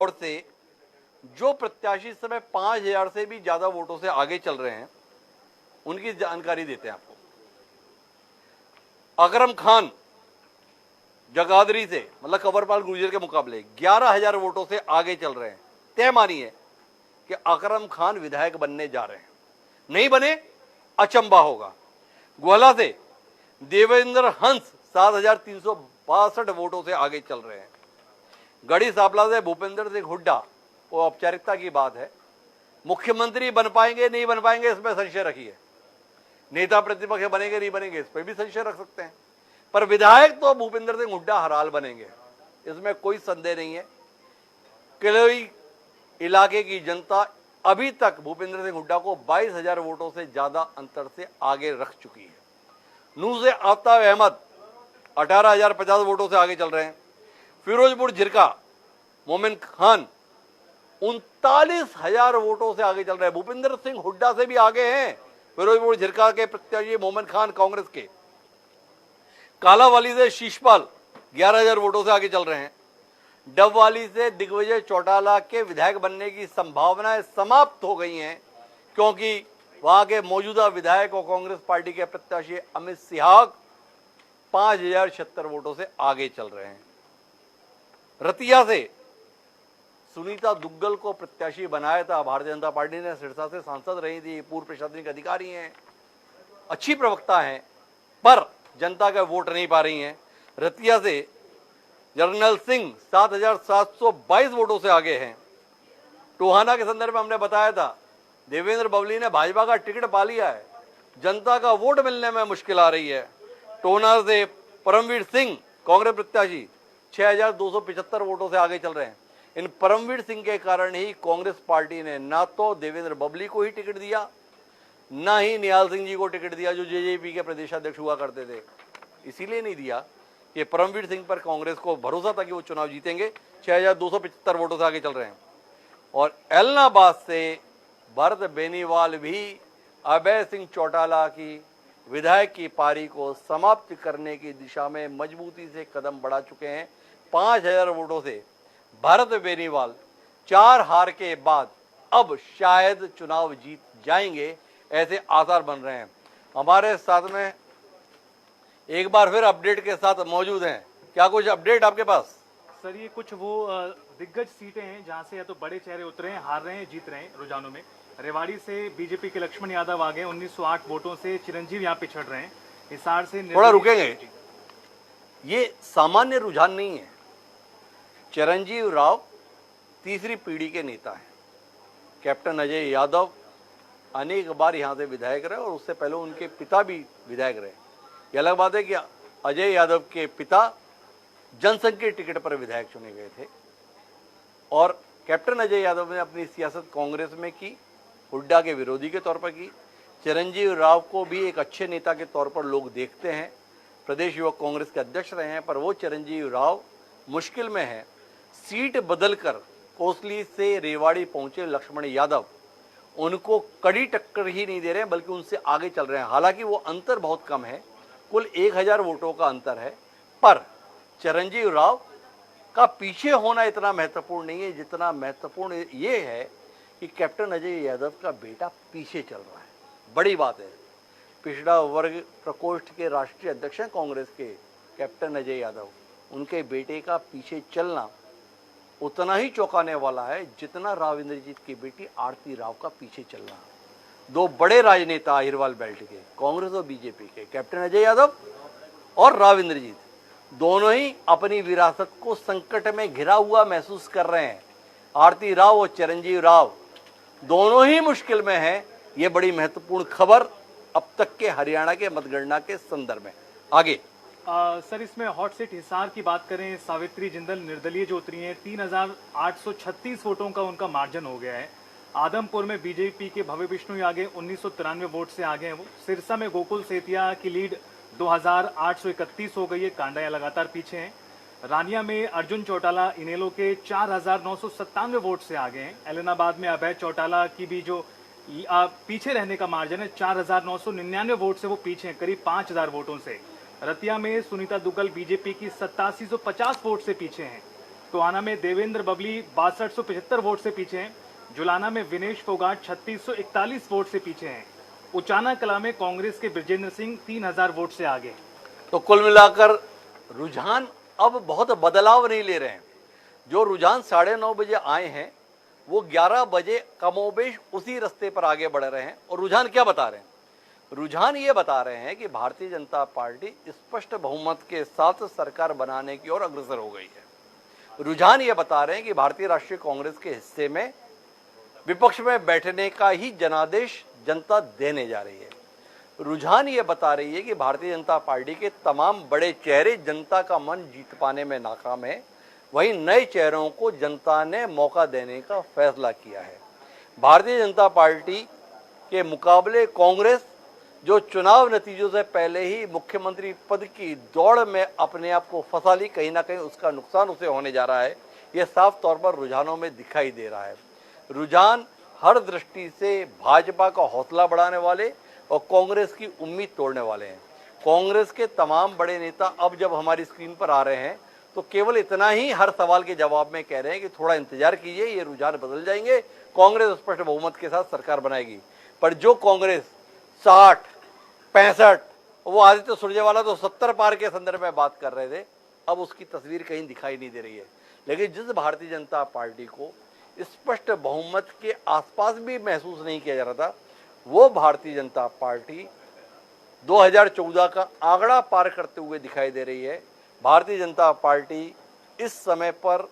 और से जो प्रत्याशी इस समय 5,000 से भी ज्यादा वोटों से आगे चल रहे हैं उनकी जानकारी देते हैं आपको। अकरम खान जगाधरी से, मतलब कंवरपाल गुर्जर के मुकाबले 11,000 वोटों से आगे चल रहे हैं। तय मानिए कि अकरम खान विधायक बनने जा रहे हैं। नहीं बने अचंबा होगा। ग्वाला से देवेंद्र हंस 7,362 वोटों से आगे चल रहे हैं। गढ़ी सांपला से भूपेंद्र सिंह हुड्डा, वो औपचारिकता की बात है, मुख्यमंत्री बन पाएंगे नहीं बन पाएंगे इसमें संशय रखिए। नेता प्रतिपक्ष बनेंगे नहीं बनेंगे इस पर भी संशय रख सकते हैं, पर विधायक तो भूपेंद्र सिंह हुड्डा हराल बनेंगे, इसमें कोई संदेह नहीं है। किलोई इलाके की जनता अभी तक भूपेंद्र सिंह हुड्डा को 22,000 वोटों से ज्यादा अंतर से आगे रख चुकी है। नूह से आफ्ताब अहमद 18,050 वोटों से आगे चल रहे हैं। फिरोजपुर झिरका मोमिन खान 39,000 वोटों से आगे चल रहे हैं। भूपेंद्र सिंह हुड्डा से भी आगे हैं फिरोजपुर झिरका के प्रत्याशी मोमिन खान कांग्रेस के। कालावाली से शीशपाल 11,000 वोटों से आगे चल रहे हैं। डबवाली से दिग्विजय चौटाला के विधायक बनने की संभावनाएं समाप्त हो गई हैं, क्योंकि वहां के मौजूदा विधायक और कांग्रेस पार्टी के प्रत्याशी अमित सिहाग 5,076 वोटों से आगे चल रहे हैं। रतिया से सुनीता दुग्गल को प्रत्याशी बनाया था भारतीय जनता पार्टी ने, सिरसा से सांसद रही थी, पूर्व प्रशासनिक अधिकारी हैं, अच्छी प्रवक्ता हैं, पर जनता का वोट नहीं पा रही हैं। रतिया से जर्नल सिंह 7,722 वोटों से आगे हैं। टोहाना के संदर्भ में हमने बताया था, देवेंद्र बबली ने भाजपा का टिकट पा लिया है, जनता का वोट मिलने में मुश्किल आ रही है। टोहाना से परमवीर सिंह कांग्रेस प्रत्याशी 6,275 वोटों से आगे चल रहे हैं। इन परमवीर सिंह के कारण ही कांग्रेस पार्टी ने ना तो देवेंद्र बबली को ही टिकट दिया, ना ही निहाल सिंह जी को टिकट दिया जो जेजेपी के प्रदेशाध्यक्ष हुआ करते थे। इसीलिए नहीं दिया कि परमवीर सिंह पर कांग्रेस को भरोसा था कि वो चुनाव जीतेंगे। 6,275 वोटों से आगे चल रहे हैं। और एलनाबाद से भरत बेनीवाल भी अभय सिंह चौटाला की विधायक की पारी को समाप्त करने की दिशा में मजबूती से कदम बढ़ा चुके हैं। 5,000 वोटों से भरत बेनीवाल 4 हार के बाद अब शायद चुनाव जीत जाएंगे, ऐसे आसार बन रहे हैं। हमारे साथ में एक बार फिर अपडेट के साथ मौजूद हैं। क्या कुछ अपडेट आपके पास? सर, ये कुछ वो दिग्गज सीटें हैं जहां से या तो बड़े चेहरे उतरे हैं, हार रहे हैं, जीत रहे हैं रुझानों में। रेवाड़ी से बीजेपी के लक्ष्मण यादव आगे 1908 वोटों से, चिरंजीव यहाँ पिछड़ रहे हैं। हिसार से थोड़ा रुकेंगे, ये सामान्य रुझान नहीं है। चिरंजीव राव तीसरी पीढ़ी के नेता हैं। कैप्टन अजय यादव अनेक बार यहाँ से विधायक रहे और उससे पहले उनके पिता भी विधायक रहे। ये अलग बात है कि अजय यादव के पिता जनसंघ के टिकट पर विधायक चुने गए थे और कैप्टन अजय यादव ने अपनी सियासत कांग्रेस में की, हुड्डा के विरोधी के तौर पर की। चिरंजीव राव को भी एक अच्छे नेता के तौर पर लोग देखते हैं, प्रदेश युवक कांग्रेस के अध्यक्ष रहे हैं, पर वो चिरंजीव राव मुश्किल में है। सीट बदलकर कोसली से रेवाड़ी पहुंचे लक्ष्मण यादव उनको कड़ी टक्कर ही नहीं दे रहे हैं, बल्कि उनसे आगे चल रहे हैं। हालांकि वो अंतर बहुत कम है, कुल 1,000 वोटों का अंतर है, पर चिरंजीव राव का पीछे होना इतना महत्वपूर्ण नहीं है जितना महत्वपूर्ण ये है कि कैप्टन अजय यादव का बेटा पीछे चल रहा है। बड़ी बात है। पिछड़ा वर्ग प्रकोष्ठ के राष्ट्रीय अध्यक्ष हैं कांग्रेस के कैप्टन अजय यादव, उनके बेटे का पीछे चलना उतना ही चौंकाने वाला है जितना राव इंद्रजीत की बेटी आरती राव का पीछे चलना। दो बड़े राजनेता अहिरवाल बेल्ट के, कांग्रेस और बीजेपी के, कैप्टन अजय यादव और राव इंद्रजीत, दोनों ही अपनी विरासत को संकट में घिरा हुआ महसूस कर रहे हैं। आरती राव और चिरंजीव राव दोनों ही मुश्किल में हैं। ये बड़ी महत्वपूर्ण खबर अब तक के हरियाणा के मतगणना के संदर्भ में। आगे सर, इसमें हॉट सीट हिसार की बात करें, सावित्री जिंदल निर्दलीय जो उतरी हैं, 3,836 वोटों का उनका मार्जिन हो गया है। आदमपुर में बीजेपी के भव्य बिश्नोई आगे 1993 वोट से आगे हैं वो। सिरसा में गोकुल सेतिया की लीड 2,831 हो गई है, कांडाया लगातार पीछे हैं। रानिया में अर्जुन चौटाला इनेलो के 4,997 वोट से आगे हैं। एलनाबाद में अभय चौटाला की भी जो पीछे रहने का मार्जिन है, 4,999 वोट से वो पीछे हैं, करीब 5,000 वोटों से। रतिया में सुनीता दुग्गल बीजेपी की 8750 वोट से पीछे हैं। टोहाना में देवेंद्र बबली 6275 वोट से पीछे हैं। जुलाना में विनेश फोगाट 3641 वोट से पीछे हैं। उचाना कला में कांग्रेस के ब्रजेंद्र सिंह 3000 वोट से आगे। तो कुल मिलाकर रुझान अब बहुत बदलाव नहीं ले रहे हैं। जो रुझान 9:30 बजे आए हैं वो 11 बजे कमोबेश उसी रास्ते पर आगे बढ़ रहे हैं। और रुझान क्या बता रहे हैं? रुझान ये बता रहे हैं कि भारतीय जनता पार्टी स्पष्ट बहुमत के साथ सरकार बनाने की ओर अग्रसर हो गई है। रुझान ये बता रहे हैं कि भारतीय राष्ट्रीय कांग्रेस के हिस्से में विपक्ष में बैठने का ही जनादेश जनता देने जा रही है। रुझान ये बता रही है कि भारतीय जनता पार्टी के तमाम बड़े चेहरे जनता का मन जीत पाने में नाकाम है, वहीं नए चेहरों को जनता ने मौका देने का फैसला किया है। भारतीय जनता पार्टी के मुकाबले कांग्रेस, जो चुनाव नतीजों से पहले ही मुख्यमंत्री पद की दौड़ में अपने आप को फंसा ली, कहीं ना कहीं उसका नुकसान उसे होने जा रहा है। यह साफ तौर पर रुझानों में दिखाई दे रहा है। रुझान हर दृष्टि से भाजपा का हौसला बढ़ाने वाले और कांग्रेस की उम्मीद तोड़ने वाले हैं। कांग्रेस के तमाम बड़े नेता अब जब हमारी स्क्रीन पर आ रहे हैं तो केवल इतना ही हर सवाल के जवाब में कह रहे हैं कि थोड़ा इंतजार कीजिए, ये रुझान बदल जाएंगे, कांग्रेस स्पष्ट बहुमत के साथ सरकार बनाएगी। पर जो कांग्रेस 60, 65, वो आदित्य सुरजेवाला तो 70 पार के संदर्भ में बात कर रहे थे, अब उसकी तस्वीर कहीं दिखाई नहीं दे रही है। लेकिन जिस भारतीय जनता पार्टी को स्पष्ट बहुमत के आसपास भी महसूस नहीं किया जा रहा था, वो भारतीय जनता पार्टी 2014 का आंकड़ा पार करते हुए दिखाई दे रही है। भारतीय जनता पार्टी इस समय पर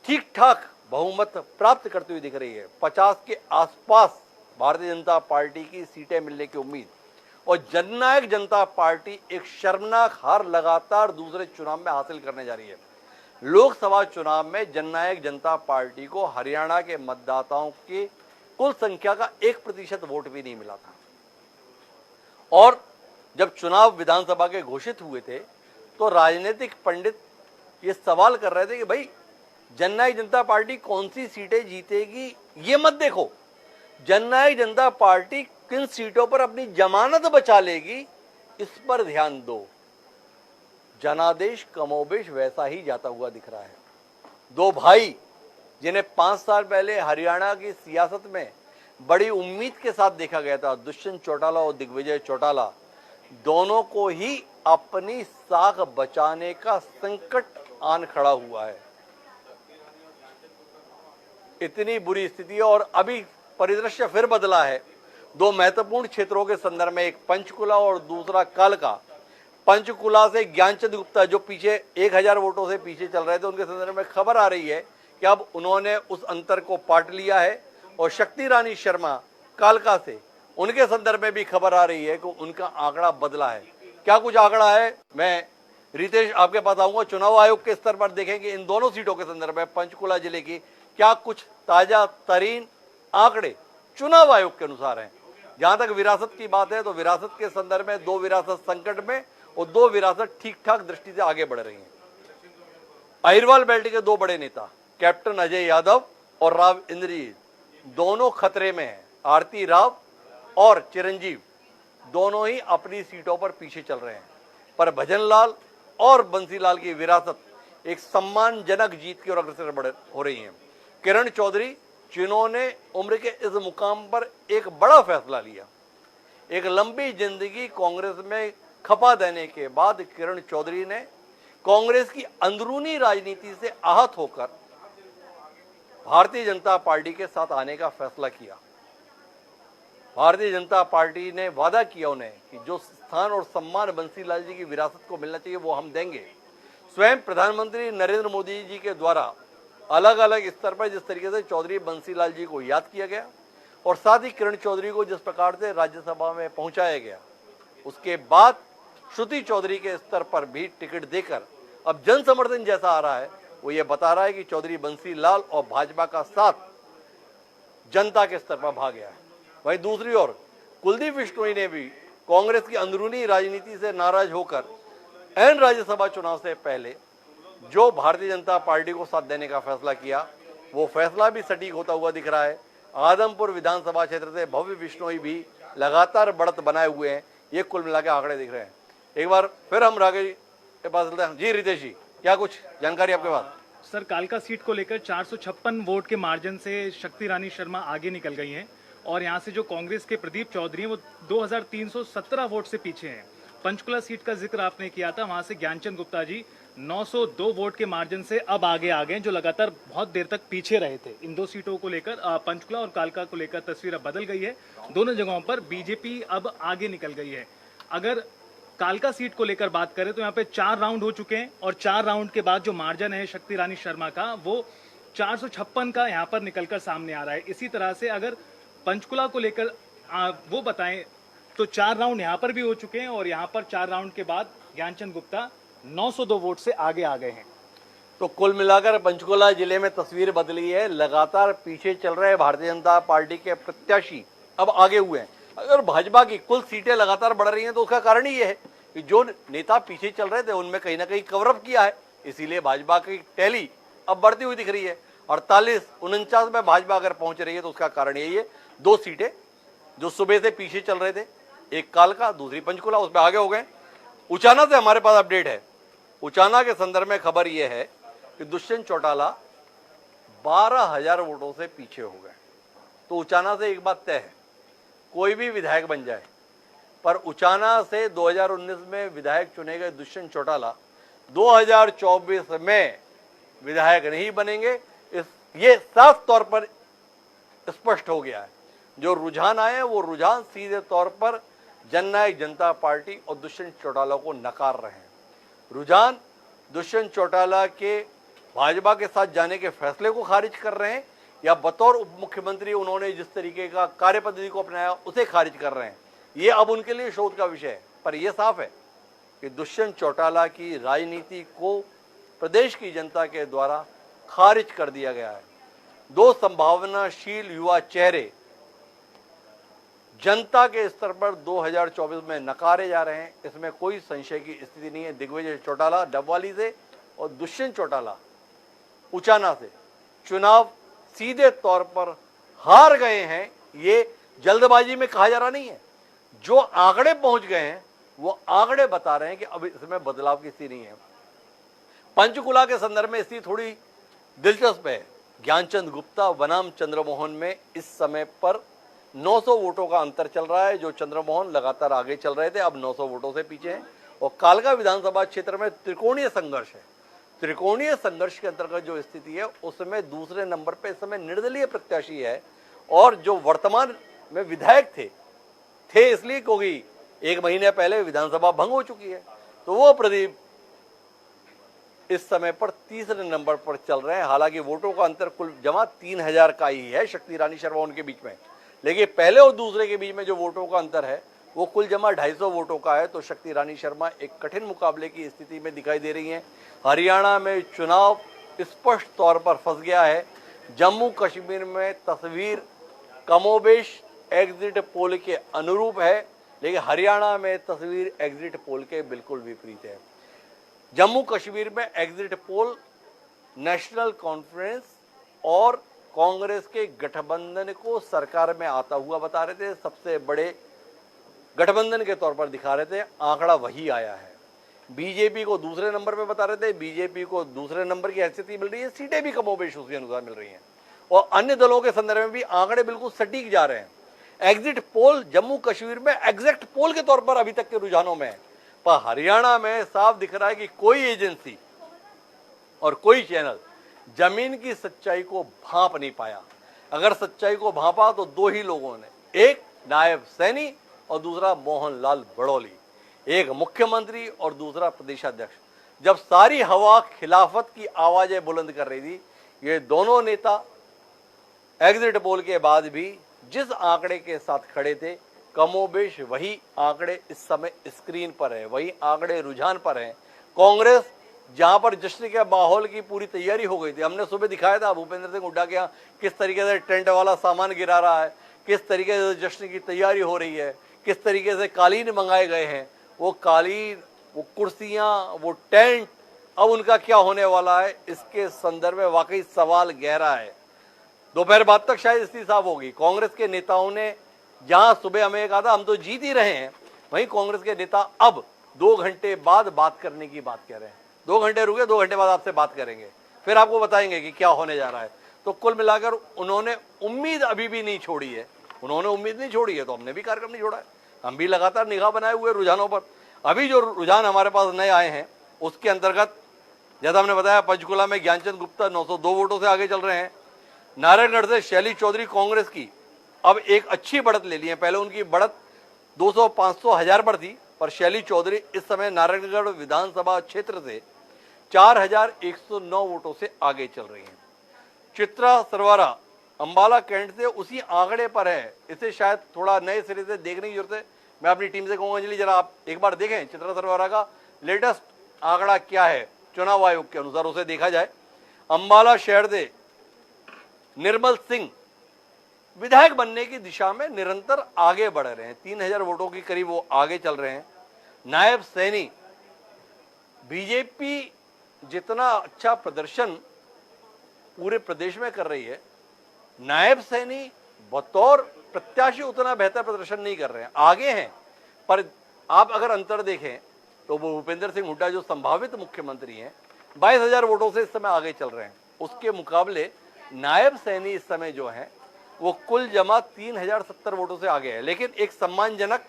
ठीक ठाक बहुमत प्राप्त करती हुई दिख रही है। 50 के आसपास भारतीय जनता पार्टी की सीटें मिलने की उम्मीद। और जननायक जनता पार्टी एक शर्मनाक हार लगातार दूसरे चुनाव में हासिल करने जा रही है। लोकसभा चुनाव में जननायक जनता पार्टी को हरियाणा के मतदाताओं की कुल संख्या का 1% वोट भी नहीं मिला था। और जब चुनाव विधानसभा के घोषित हुए थे तो राजनीतिक पंडित ये सवाल कर रहे थे कि भाई जननायक जनता पार्टी कौन सी सीटें जीतेगी ये मत देखो, जननायक जनता पार्टी किन सीटों पर अपनी जमानत बचा लेगी इस पर ध्यान दो। जनादेश कमोबेश वैसा ही जाता हुआ दिख रहा है। दो भाई जिन्हें 5 साल पहले हरियाणा की सियासत में बड़ी उम्मीद के साथ देखा गया था, दुष्यंत चौटाला और दिग्विजय चौटाला, दोनों को ही अपनी साख बचाने का संकट आन खड़ा हुआ है। इतनी बुरी स्थिति है और अभी परिदृश्य फिर बदला है। दो महत्वपूर्ण क्षेत्रों के संदर्भ में, एक पंचकुला और दूसरा कालका। पंचकुला से ज्ञानचंद गुप्ता जो पीछे 1000 वोटों से पीछे चल रहे थे, उनके संदर्भ में खबर आ रही है कि अब उन्होंने उस अंतर को पाट लिया है। और शक्ति रानी शर्मा कालका से, उनके संदर्भ में भी खबर आ रही है कि उनका आंकड़ा बदला है। क्या कुछ आंकड़ा है, मैं रितेश आपके पास आऊंगा। चुनाव आयोग के स्तर पर देखेंगे इन दोनों सीटों के संदर्भ में पंचकुला जिले की क्या कुछ ताजा तरीन आंकड़े चुनाव आयोग के अनुसार हैं। जहां तक विरासत की बात है तो विरासत के संदर्भ में 2 विरासत संकट में और 2 विरासत ठीक ठाक दृष्टि से आगे बढ़ रही हैं। अहिरवाल बेल्ट के 2 बड़े नेता कैप्टन अजय यादव और राव इंद्रजीत दोनों खतरे में हैं। आरती राव और चिरंजीव दोनों ही अपनी सीटों पर पीछे चल रहे हैं। पर भजनलाल और बंसीलाल की विरासत एक सम्मानजनक जीत की ओर अग्रसर हो रही है। किरण चौधरी जिन्होंने उम्र के इस मुकाम पर एक बड़ा फैसला लिया, एक लंबी जिंदगी कांग्रेस में खपा देने के बाद किरण चौधरी ने कांग्रेस की अंदरूनी राजनीति से आहत होकर भारतीय जनता पार्टी के साथ आने का फैसला किया। भारतीय जनता पार्टी ने वादा किया उन्हें कि जो स्थान और सम्मान बंसीलाल जी की विरासत को मिलना चाहिए वो हम देंगे। स्वयं प्रधानमंत्री नरेंद्र मोदी जी के द्वारा अलग अलग स्तर पर जिस तरीके से चौधरी बंसीलाल जी को याद किया गया और साथ ही किरण चौधरी को जिस प्रकार से राज्यसभा में पहुंचाया गया, उसके बाद श्रुति चौधरी के स्तर पर भी टिकट देकर अब जन समर्थन जैसा आ रहा है, वो ये बता रहा है कि चौधरी बंसीलाल और भाजपा का साथ जनता के स्तर पर भाग गया है। वहीं दूसरी ओर कुलदीप बिश्नोई ने भी कांग्रेस की अंदरूनी राजनीति से नाराज होकर एन राज्यसभा चुनाव से पहले जो भारतीय जनता पार्टी को साथ देने का फैसला किया, वो फैसला भी सटीक होता हुआ दिख रहा है। आदमपुर विधानसभा क्षेत्र से भव्य बिश्नोई भी लगातार बढ़त बनाए हुए हैं। ये कुल मिला के आंकड़े दिख रहे हैं। एक बार फिर हम राकेश के पास चलते हैं। जी रितेश जी, क्या कुछ जानकारी आपके पास? सर, कालका सीट को लेकर 456 वोट के मार्जिन से शक्ति रानी शर्मा आगे निकल गई हैं और यहां से जो कांग्रेस के प्रदीप चौधरी हैं वो 2317 वोट से पीछे हैं। पंचकुला सीट का जिक्र आपने किया था, वहां से ज्ञानचंद गुप्ता जी 902 वोट के मार्जिन से अब आगे आ गए, जो लगातार बहुत देर तक पीछे रहे थे। इन दो सीटों को लेकर पंचकुला और कालका को लेकर तस्वीर अब बदल गई है। दोनों जगहों पर बीजेपी अब आगे निकल गई है। अगर कालका सीट को लेकर बात करें तो यहाँ पे 4 राउंड हो चुके हैं और 4 राउंड के बाद जो मार्जिन है शक्ति रानी शर्मा का वो 456 का यहाँ पर निकलकर सामने आ रहा है। इसी तरह से अगर पंचकुला को लेकर वो बताएं तो 4 राउंड यहाँ पर भी हो चुके हैं और यहाँ पर 4 राउंड के बाद ज्ञानचंद गुप्ता 902 वोट से आगे आ गए हैं। तो कुल मिलाकर पंचकुला जिले में तस्वीर बदली है। लगातार पीछे चल रहे भारतीय जनता पार्टी के प्रत्याशी अब आगे हुए हैं। अगर भाजपा की कुल सीटें लगातार बढ़ रही हैं तो उसका कारण ही ये है कि जो नेता पीछे चल रहे थे उनमें कहीं ना कहीं कवरअप किया है, इसीलिए भाजपा की टैली अब बढ़ती हुई दिख रही है। 48-49 में भाजपा अगर पहुंच रही है तो उसका कारण यही है, 2 सीटें जो सुबह से पीछे चल रहे थे, एक कालका दूसरी पंचकुला, उसमें आगे हो गए। उचाना से हमारे पास अपडेट है। उचाना के संदर्भ में खबर यह है कि दुष्यंत चौटाला 12,000 वोटों से पीछे हो गए। तो उचाना से एक बात तय है, कोई भी विधायक बन जाए, पर उचाना से 2019 में विधायक चुने गए दुष्यंत चौटाला 2024 में विधायक नहीं बनेंगे। ये साफ तौर पर स्पष्ट हो गया है। जो रुझान आए हैं वो रुझान सीधे तौर पर जननायक जनता पार्टी और दुष्यंत चौटाला को नकार रहे हैं। रुझान दुष्यंत चौटाला के भाजपा के साथ जाने के फैसले को खारिज कर रहे हैं या बतौर उप मुख्यमंत्री उन्होंने जिस तरीके का कार्य पद्धति को अपनाया उसे खारिज कर रहे हैं। ये अब उनके लिए शोध का विषय है। पर यह साफ है कि दुष्यंत चौटाला की राजनीति को प्रदेश की जनता के द्वारा खारिज कर दिया गया है। 2 संभावनाशील युवा चेहरे जनता के स्तर पर 2024 में नकारे जा रहे हैं, इसमें कोई संशय की स्थिति नहीं है। दिग्विजय चौटाला डबवाली से और दुष्यंत चौटाला उचाना से चुनाव सीधे तौर पर हार गए हैं। ये जल्दबाजी में कहा जा रहा नहीं है। जो आंकड़े पहुंच गए हैं वो आंकड़े बता रहे हैं कि अब इसमें बदलाव की स्थिति नहीं है। पंचकुला के संदर्भ में स्थिति थोड़ी दिलचस्प है। ज्ञानचंद गुप्ता बनाम चंद्रमोहन में इस समय पर 900 वोटों का अंतर चल रहा है। जो चंद्रमोहन लगातार आगे चल रहे थे अब 900 वोटों से पीछे हैं। और कालका विधानसभा क्षेत्र में त्रिकोणीय संघर्ष है। त्रिकोणीय संघर्ष के अंतर्गत जो स्थिति है उसमें दूसरे नंबर पे इस समय निर्दलीय प्रत्याशी है और जो वर्तमान में विधायक थे इसलिए क्योंकि 1 महीने पहले विधानसभा भंग हो चुकी है, तो वो प्रदीप इस समय पर तीसरे नंबर पर चल रहे हैं। हालांकि वोटों का अंतर कुल जमा 3000 का ही है शक्ति रानी शर्मा उनके बीच में, लेकिन पहले और दूसरे के बीच में जो वोटों का अंतर है वो कुल जमा 250 वोटों का है। तो शक्ति रानी शर्मा एक कठिन मुकाबले की स्थिति में दिखाई दे रही हैं। हरियाणा में चुनाव स्पष्ट तौर पर फंस गया है। जम्मू कश्मीर में तस्वीर कमोबेश एग्जिट पोल के अनुरूप है, लेकिन हरियाणा में तस्वीर एग्जिट पोल के बिल्कुल विपरीत है। जम्मू कश्मीर में एग्जिट पोल नेशनल कॉन्फ्रेंस और कांग्रेस के गठबंधन को सरकार में आता हुआ बता रहे थे, सबसे बड़े गठबंधन के तौर पर दिखा रहे थे। आंकड़ा वही आया है। बीजेपी को दूसरे नंबर पे बता रहे थे, बीजेपी को दूसरे नंबर की हैसियत मिल रही है। सीटें भी कमोबेश उसी अनुसार मिल रही हैं और अन्य दलों के संदर्भ में भी आंकड़े बिल्कुल सटीक जा रहे हैं। एग्जिट पोल जम्मू कश्मीर में एग्जैक्ट पोल के तौर पर अभी तक के रुझानों में है, पर हरियाणा में साफ दिख रहा है कि कोई एजेंसी और कोई चैनल जमीन की सच्चाई को भांप नहीं पाया। अगर सच्चाई को भांपा तो 2 ही लोगों ने, एक नायब सैनी और दूसरा मोहनलाल बड़ौली, एक मुख्यमंत्री और दूसरा प्रदेशाध्यक्ष। जब सारी हवा खिलाफत की आवाजें बुलंद कर रही थी, ये दोनों नेता एग्जिट पोल के बाद भी जिस आंकड़े के साथ खड़े थे कमोबेश वही आंकड़े इस समय स्क्रीन पर है, वही आंकड़े रुझान पर हैं। कांग्रेस जहां पर जश्न के माहौल की पूरी तैयारी हो गई थी, हमने सुबह दिखाया था भूपेंद्र सिंह हुड्डा के यहाँ किस तरीके से टेंट वाला सामान गिरा रहा है, किस तरीके से जश्न की तैयारी हो रही है, किस तरीके से कालीन मंगाए गए हैं। वो कालीन, वो कुर्सियां, वो टेंट, अब उनका क्या होने वाला है, इसके संदर्भ में वाकई सवाल गहरा है। दोपहर बाद तक शायद स्थिति साफ होगी। कांग्रेस के नेताओं ने जहां सुबह हमें कहा था हम तो जीत ही रहे हैं, वहीं कांग्रेस के नेता अब 2 घंटे बाद बात करने की बात कह रहे हैं। 2 घंटे रुके, 2 घंटे बाद आपसे बात करेंगे, फिर आपको बताएंगे कि क्या होने जा रहा है। तो कुल मिलाकर उन्होंने उम्मीद अभी भी नहीं छोड़ी है, उन्होंने उम्मीद नहीं छोड़ी है, तो हमने भी कार्यक्रम नहीं छोड़ा है। हम भी लगातार निगाह बनाए हुए रुझानों पर। अभी जो रुझान हमारे पास नए आए हैं उसके अंतर्गत जैसा हमने बताया, पंचकुला में ज्ञानचंद गुप्ता 902 वोटों से आगे चल रहे हैं। नारायणगढ़ से शैली चौधरी कांग्रेस की अब एक अच्छी बढ़त ले ली है। पहले उनकी बढ़त 200, 500, 1000 पर थी, पर शैली चौधरी इस समय नारायणगढ़ विधानसभा क्षेत्र से 4109 वोटों से आगे चल रही हैं। चित्रा सरवारा अंबाला कैंट से उसी आंकड़े पर है। इसे शायद थोड़ा नए सिरे से देखने की जरूरत है। मैं अपनी टीम से कहूंगा, अंजलि जरा आप एक बार देखें चित्रा सरवारा का लेटेस्ट आंकड़ा क्या है चुनाव आयोग के अनुसार, उसे देखा जाए। अंबाला शहर से निर्मल सिंह विधायक बनने की दिशा में निरंतर आगे बढ़ रहे हैं, 3000 वोटों के करीब वो आगे चल रहे हैं। नायब सैनी बीजेपी जितना अच्छा प्रदर्शन पूरे प्रदेश में कर रही है, नायब सैनी बतौर प्रत्याशी उतना बेहतर प्रदर्शन नहीं कर रहे हैं, आगे हैं। पर आप अगर अंतर देखें तो वो भूपेंद्र सिंह हुड्डा जो संभावित मुख्यमंत्री हैं 22,000 वोटों से इस समय आगे चल रहे हैं। उसके मुकाबले नायब सैनी इस समय जो है वो कुल जमा 3070 वोटों से आगे है। लेकिन एक सम्मानजनक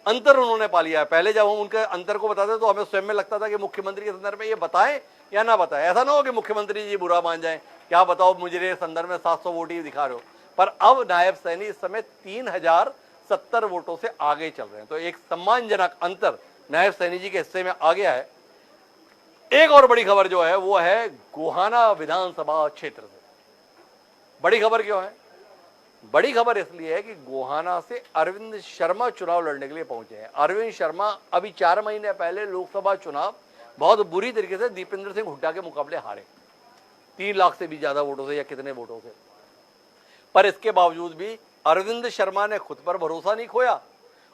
अंतर उन्होंने पा लिया है। पहले जब हम उनके अंतर को बताते तो हमें स्वयं में लगता था कि मुख्यमंत्री के संदर्भ में ये बताएं या ना बताएं, ऐसा ना हो कि मुख्यमंत्री जी बुरा मान जाएं, क्या बताओ मुझे संदर्भ में 700 वोट ही दिखा रहे हो। पर अब नायब सैनी इस समय 3070 वोटों से आगे चल रहे हैं, तो एक सम्मानजनक अंतर नायब सैनी जी के हिस्से में आ गया है। एक और बड़ी खबर जो है वो है गोहाना विधानसभा क्षेत्र से। बड़ी खबर क्यों है? बड़ी खबर इसलिए है कि गोहाना से अरविंद शर्मा चुनाव लड़ने के लिए पहुंचे हैं। अरविंद शर्मा अभी 4 महीने पहले लोकसभा चुनाव बहुत बुरी तरीके से दीपेंद्र सिंह हुड्डा के मुकाबले हारे, 3 लाख से भी ज्यादा वोटों से या कितने वोटों से। पर इसके बावजूद भी अरविंद शर्मा ने खुद पर भरोसा नहीं खोया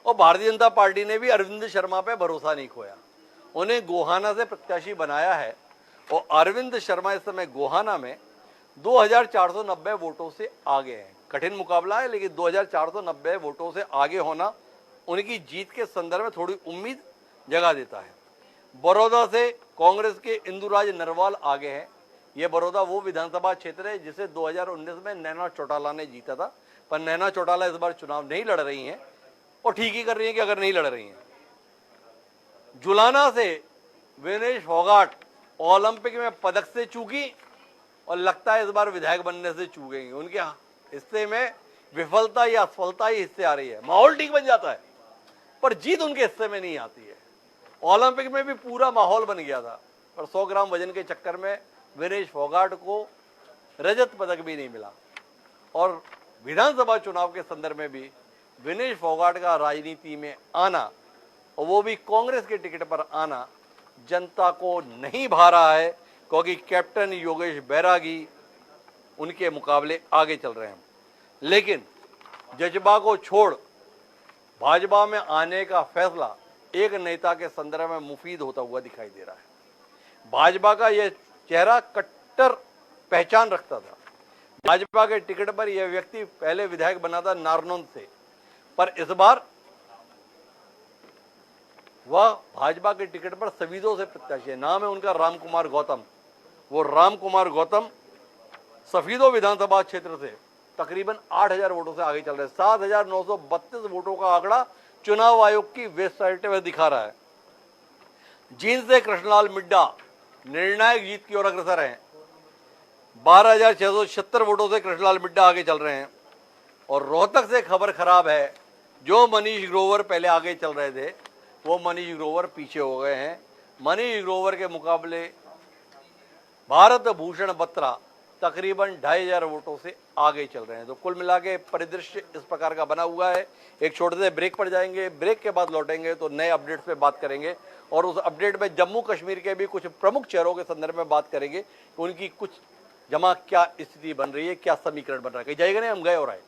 और भारतीय जनता पार्टी ने भी अरविंद शर्मा पे भरोसा नहीं खोया, उन्हें गोहाना से प्रत्याशी बनाया है। और अरविंद शर्मा इस समय गोहाना में 2490 वोटों से आगे हैं। कठिन मुकाबला है, लेकिन 2490 वोटों से आगे होना उनकी जीत के संदर्भ में थोड़ी उम्मीद जगा देता है। बड़ौदा से कांग्रेस के इंदुराज नरवाल आगे हैं। ये बड़ौदा वो विधानसभा क्षेत्र है जिसे 2019 में नैना चौटाला ने जीता था, पर नैना चौटाला इस बार चुनाव नहीं लड़ रही हैं और ठीक ही कर रही हैं कि अगर नहीं लड़ रही हैं। जुलाना से विनेश फोगाट ओलंपिक में पदक से चूकी और लगता है इस बार विधायक बनने से चूकेंगे। उनके हिस्से में विफलता या असफलता ही हिस्से आ रही है। माहौल ठीक बन जाता है पर जीत उनके हिस्से में नहीं आती है। ओलंपिक में भी पूरा माहौल बन गया था, पर 100 ग्राम वजन के चक्कर में विनेश फोगाट को रजत पदक भी नहीं मिला। और विधानसभा चुनाव के संदर्भ में भी विनेश फोगाट का राजनीति में आना और वो भी कांग्रेस के टिकट पर आना जनता को नहीं भा रहा है, क्योंकि कैप्टन योगेश बैरागी उनके मुकाबले आगे चल रहे हैं। लेकिन जज्बा को छोड़ भाजपा में आने का फैसला एक नेता के संदर्भ में मुफीद होता हुआ दिखाई दे रहा है। भाजपा का यह चेहरा कट्टर पहचान रखता था। भाजपा के टिकट पर यह व्यक्ति पहले विधायक बना था नारनौंद से, पर इस बार वह भाजपा के टिकट पर सविदो से प्रत्याशी है। नाम है उनका रामकुमार गौतम। वो रामकुमार गौतम सफीदो विधानसभा क्षेत्र से तकरीबन 8000 वोटों से आगे चल रहे हैं। 7932 वोटों का आंकड़ा चुनाव आयोग की वेबसाइट में दिखा रहा है। जींद से कृष्णलाल मिड्डा निर्णायक जीत की ओर अग्रसर हैं। 12676 वोटों से कृष्णलाल मिड्डा आगे चल रहे हैं। और रोहतक से खबर खराब है, जो मनीष ग्रोवर पहले आगे चल रहे थे वो मनीष ग्रोवर पीछे हो गए हैं। मनीष ग्रोवर के मुकाबले भारत भूषण बत्रा तकरीबन 2500 वोटों से आगे चल रहे हैं। तो कुल मिला के परिदृश्य इस प्रकार का बना हुआ है। एक छोटे से ब्रेक पर जाएंगे, ब्रेक के बाद लौटेंगे तो नए अपडेट्स पे बात करेंगे और उस अपडेट में जम्मू कश्मीर के भी कुछ प्रमुख चेहरों के संदर्भ में बात करेंगे कि उनकी कुछ जमा क्या स्थिति बन रही है, क्या समीकरण बन रहा है। कहीं जाएगा नहीं, हम गए और आए।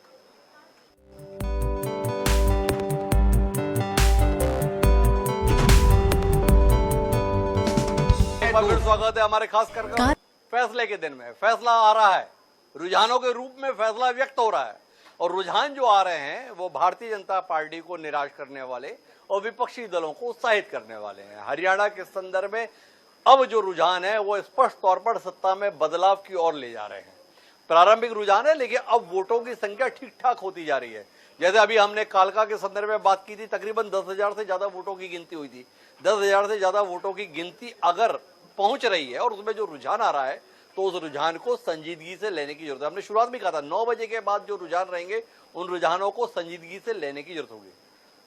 फिर स्वागत है हमारे खास कर फैसले के दिन में। फैसला आ रहा है, रुझानों के रूप में फैसला व्यक्त हो रहा है और रुझान जो आ रहे हैं वो भारतीय जनता पार्टी को निराश करने वाले और विपक्षी दलों को उत्साहित करने वाले हैं। हरियाणा के संदर्भ में अब जो रुझान है वो स्पष्ट तौर पर सत्ता में बदलाव की ओर ले जा रहे हैं। प्रारंभिक रुझान है, लेकिन अब वोटों की संख्या ठीक ठाक होती जा रही है। जैसे अभी हमने कालका के संदर्भ में बात की थी, तकरीबन 10,000 से ज्यादा वोटों की गिनती हुई थी। 10,000 से ज्यादा वोटों की गिनती अगर पहुंच रही है और उसमें जो रुझान आ रहा है, तो उस रुझान को संजीदगी से लेने की जरूरत है। हमने शुरुआत में कहा था 9 बजे के बाद जो रुझान रहेंगे उन रुझानों को संजीदगी से लेने की जरूरत होगी।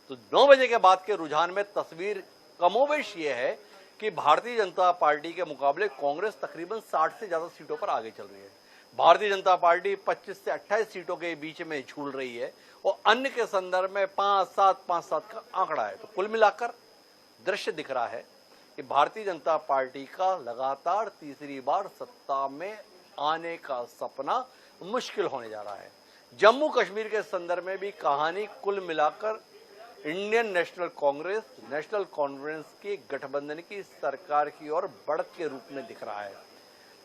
तो 9 बजे के बाद के रुझान में तस्वीर कमोबेश ये है कि भारतीय जनता पार्टी के मुकाबले कांग्रेस तकरीबन 60 से ज्यादा सीटों पर आगे चल रही है। भारतीय जनता पार्टी 25 से 28 सीटों के बीच में झूल रही है और अन्य के संदर्भ में 5-7 का आंकड़ा है। तो कुल मिलाकर दृश्य दिख रहा है कि भारतीय जनता पार्टी का लगातार तीसरी बार सत्ता में आने का सपना मुश्किल होने जा रहा है। जम्मू कश्मीर के संदर्भ में भी कहानी कुल मिलाकर Indian national Congress, national conference की गठबंधन की सरकार की ओर बढ़त के रूप में दिख रहा है।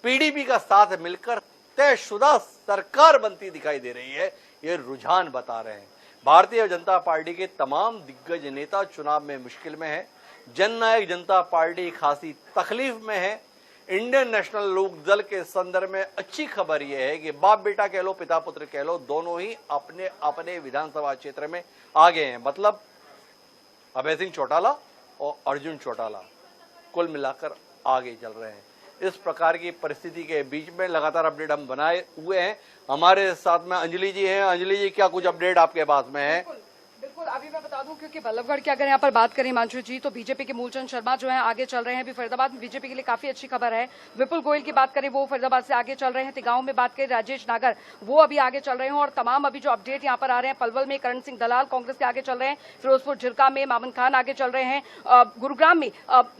पीडीपी का साथ मिलकर तयशुदा सरकार बनती दिखाई दे रही है, ये रुझान बता रहे हैं। भारतीय जनता पार्टी के तमाम दिग्गज नेता चुनाव में मुश्किल में है। जननायक जनता पार्टी खासी तकलीफ में है। इंडियन नेशनल लोक दल के संदर्भ में अच्छी खबर यह है कि बाप बेटा कह लो, पिता पुत्र कह लो, दोनों ही अपने अपने विधानसभा क्षेत्र में आगे हैं। मतलब अभय सिंह चौटाला और अर्जुन चौटाला कुल मिलाकर आगे चल रहे हैं। इस प्रकार की परिस्थिति के बीच में लगातार अपडेट हम बनाए हुए हैं। हमारे साथ में अंजलि जी हैं। अंजलि जी, क्या कुछ अपडेट आपके पास में है? बिल्कुल, अभी मैं बता दूं, क्योंकि बल्लभगढ़ की अगर यहाँ पर बात करें हिमांशु जी, तो बीजेपी के मूलचंद शर्मा जो हैं आगे चल रहे हैं। अभी फरीदाबाद में बीजेपी के लिए काफी अच्छी खबर है। विपुल गोयल की बात करें, वो फरीदाबाद से आगे चल रहे हैं। तिगांव में बात करें, राजेश नागर वो अभी आगे चल रहे हैं। और तमाम अभी जो अपडेट यहाँ पर आ रहे हैं, पलवल में करण सिंह दलाल कांग्रेस के आगे चल रहे हैं। फिरोजपुर झिरका में मामन खान आगे चल रहे हैं। गुरुग्राम में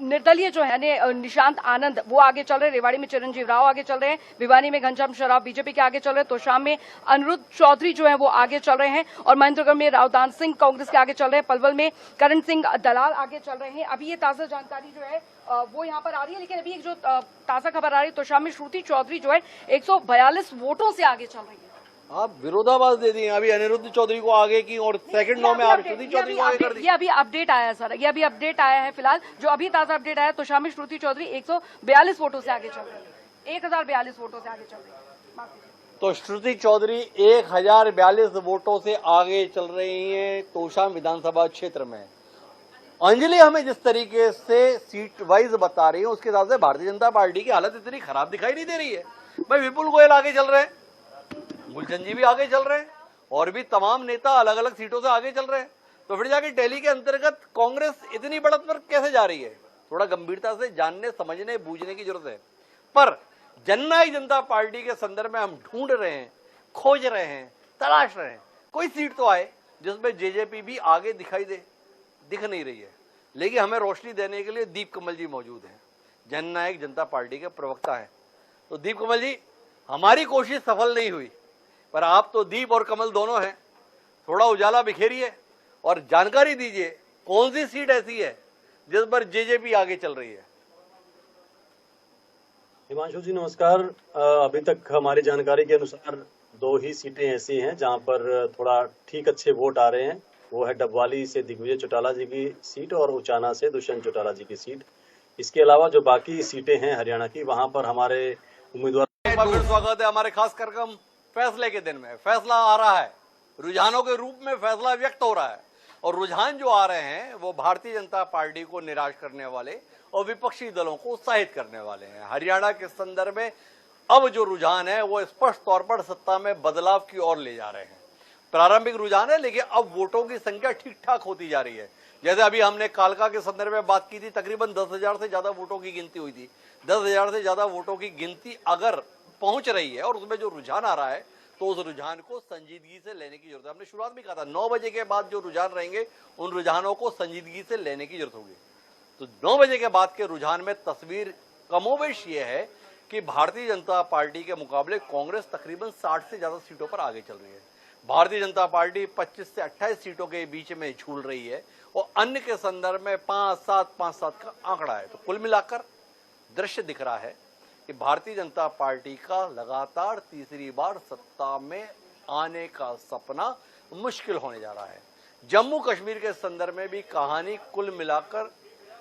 निर्दलीय जो है निशांत आनंद वो आगे चल रहे हैं। रेवाड़ी में चिरंजीव राव आगे चल रहे हैं। भिवानी में घनश्याम शराफ बीजेपी के आगे चल रहे हैं। तोशाम में अनिरुद्ध चौधरी जो है वो आगे चल रहे हैं। और महेंद्रगढ़ में रावदान सिंह कांग्रेस के आगे चल रहे हैं। पलवल में करण सिंह दलाल आगे चल रहे हैं। अभी ये ताजा जानकारी जो है वो यहाँ पर आ रही है। लेकिन अभी एक जो ताजा खबर आ रही है, तो शाम में श्रुति चौधरी जो है 142 वोटों से आगे चल रही है। आप विरोधाभास दे दिए। अभी अनिरुद्ध चौधरी को आगे की और सेकंड नो में आप श्रुति चौधरी को आगे कर दी। ये अभी अपडेट आया है सर, ये अभी अपडेट आया है। फिलहाल जो अभी ताजा अपडेट आया, तो शाम में श्रुति चौधरी 142 वोटों से आगे चल रही है। 1042 वोटों से आगे चल रही है। तो श्रुति चौधरी 1042 वोटों से आगे चल रही हैं तोशाम विधानसभा क्षेत्र में। अंजलि हमें जिस तरीके से सीट वाइज बता रही है, उसके हिसाब से भारतीय जनता पार्टी की हालत इतनी खराब दिखाई नहीं दे रही है। भाई विपुल गोयल आगे चल रहे हैं, मूलचंद जी भी आगे चल रहे हैं, और भी तमाम नेता अलग अलग सीटों से आगे चल रहे हैं। तो फिर जाके दिल्ली के अंतर्गत कांग्रेस इतनी बढ़त पर कैसे जा रही है? थोड़ा गंभीरता से जानने, समझने, बूझने की जरूरत है। पर जननायक जनता पार्टी के संदर्भ में हम ढूंढ रहे हैं, खोज रहे हैं, तलाश रहे हैं, कोई सीट तो आए जिसमें जेजेपी भी आगे दिखाई दे। दिख नहीं रही है। लेकिन हमें रोशनी देने के लिए दीप कमल जी मौजूद हैं, जननायक जनता पार्टी के प्रवक्ता हैं। तो दीप कमल जी, हमारी कोशिश सफल नहीं हुई, पर आप तो दीप और कमल दोनों हैं, थोड़ा उजाला बिखेरिए और जानकारी दीजिए कौन सी सीट ऐसी है जिस पर जेजेपी आगे चल रही है। हिमांशु जी नमस्कार। अभी तक हमारी जानकारी के अनुसार 2 ही सीटें ऐसी हैं जहां पर थोड़ा ठीक अच्छे वोट आ रहे हैं। वो है डबवाली से दिग्विजय चौटाला जी की सीट और उचाना से दुष्यंत चौटाला जी की सीट। इसके अलावा जो बाकी सीटें हैं हरियाणा की, वहां पर हमारे उम्मीदवार। स्वागत है हमारे खास कार्यक्रम फैसले के दिन में। फैसला आ रहा है, रुझानों के रूप में फैसला व्यक्त हो रहा है, और रुझान जो आ रहे हैं वो भारतीय जनता पार्टी को निराश करने वाले और विपक्षी दलों को उत्साहित करने वाले हैं। हरियाणा के संदर्भ में अब जो रुझान है वो स्पष्ट तौर पर सत्ता में बदलाव की ओर ले जा रहे हैं। प्रारंभिक रुझान है, लेकिन अब वोटों की संख्या ठीक ठाक होती जा रही है। जैसे अभी हमने कालका के संदर्भ में बात की थी, तकरीबन 10,000 से ज्यादा वोटों की गिनती हुई थी। 10,000 से ज्यादा वोटों की गिनती अगर पहुंच रही है और उसमें जो रुझान आ रहा है, तो उस रुझान को संजीदगी से लेने की जरूरत है। हमने शुरुआत में कहा था 9 बजे के बाद जो रुझान रहेंगे उन रुझानों को संजीदगी से लेने की जरूरत होगी। तो 9 बजे के बाद के रुझान में तस्वीर कमोबेश ये है कि भारतीय जनता पार्टी के मुकाबले कांग्रेस तकरीबन 60 से ज्यादा सीटों पर आगे चल रही है। भारतीय जनता पार्टी 25 से 28 सीटों के बीच में झूल रही है और अन्य के संदर्भ में 5-7 का आंकड़ा है। तो कुल मिलाकर दृश्य दिख रहा है कि भारतीय जनता पार्टी का लगातार तीसरी बार सत्ता में आने का सपना मुश्किल होने जा रहा है। जम्मू कश्मीर के संदर्भ में भी कहानी कुल मिलाकर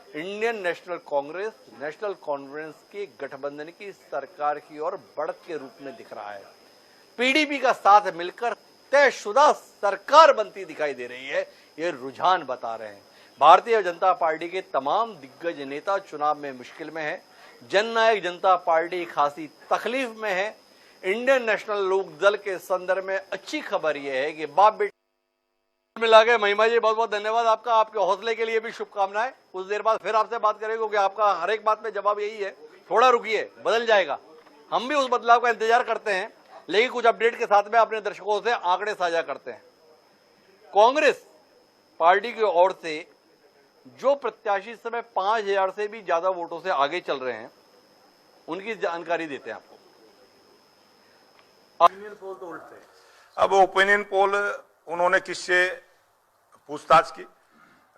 Indian national Congress national conference के गठबंधन की सरकार की ओर बढ़त के रूप में दिख रहा है। पीडीपी का साथ मिलकर तयशुदा सरकार बनती दिखाई दे रही है, ये रुझान बता रहे हैं। भारतीय जनता पार्टी के तमाम दिग्गज नेता चुनाव में मुश्किल में है। जननायक जनता पार्टी खासी तकलीफ में है। इंडियन नेशनल लोक दल के संदर्भ में अच्छी खबर यह है कि बाप बेटे मिला गए। महिमा जी, बहुत बहुत धन्यवाद आपका, आपके हौसले के लिए भी शुभकामनाएं। कुछ देर बाद फिर आपसे बात करेंगे क्योंकि आपका हर एक बात में जवाब यही है, थोड़ा रुकिए, बदल जाएगा। हम भी उस बदलाव का इंतजार करते हैं, लेकिन कुछ अपडेट के साथ में अपने दर्शकों से आंकड़े साझा करते हैं। कांग्रेस पार्टी की ओर से जो प्रत्याशी इस समय 5000 से भी ज्यादा वोटों से आगे चल रहे हैं, उनकी जानकारी देते हैं आपको। अब ओपिनियन पोल उन्होंने किससे पूछताछ की?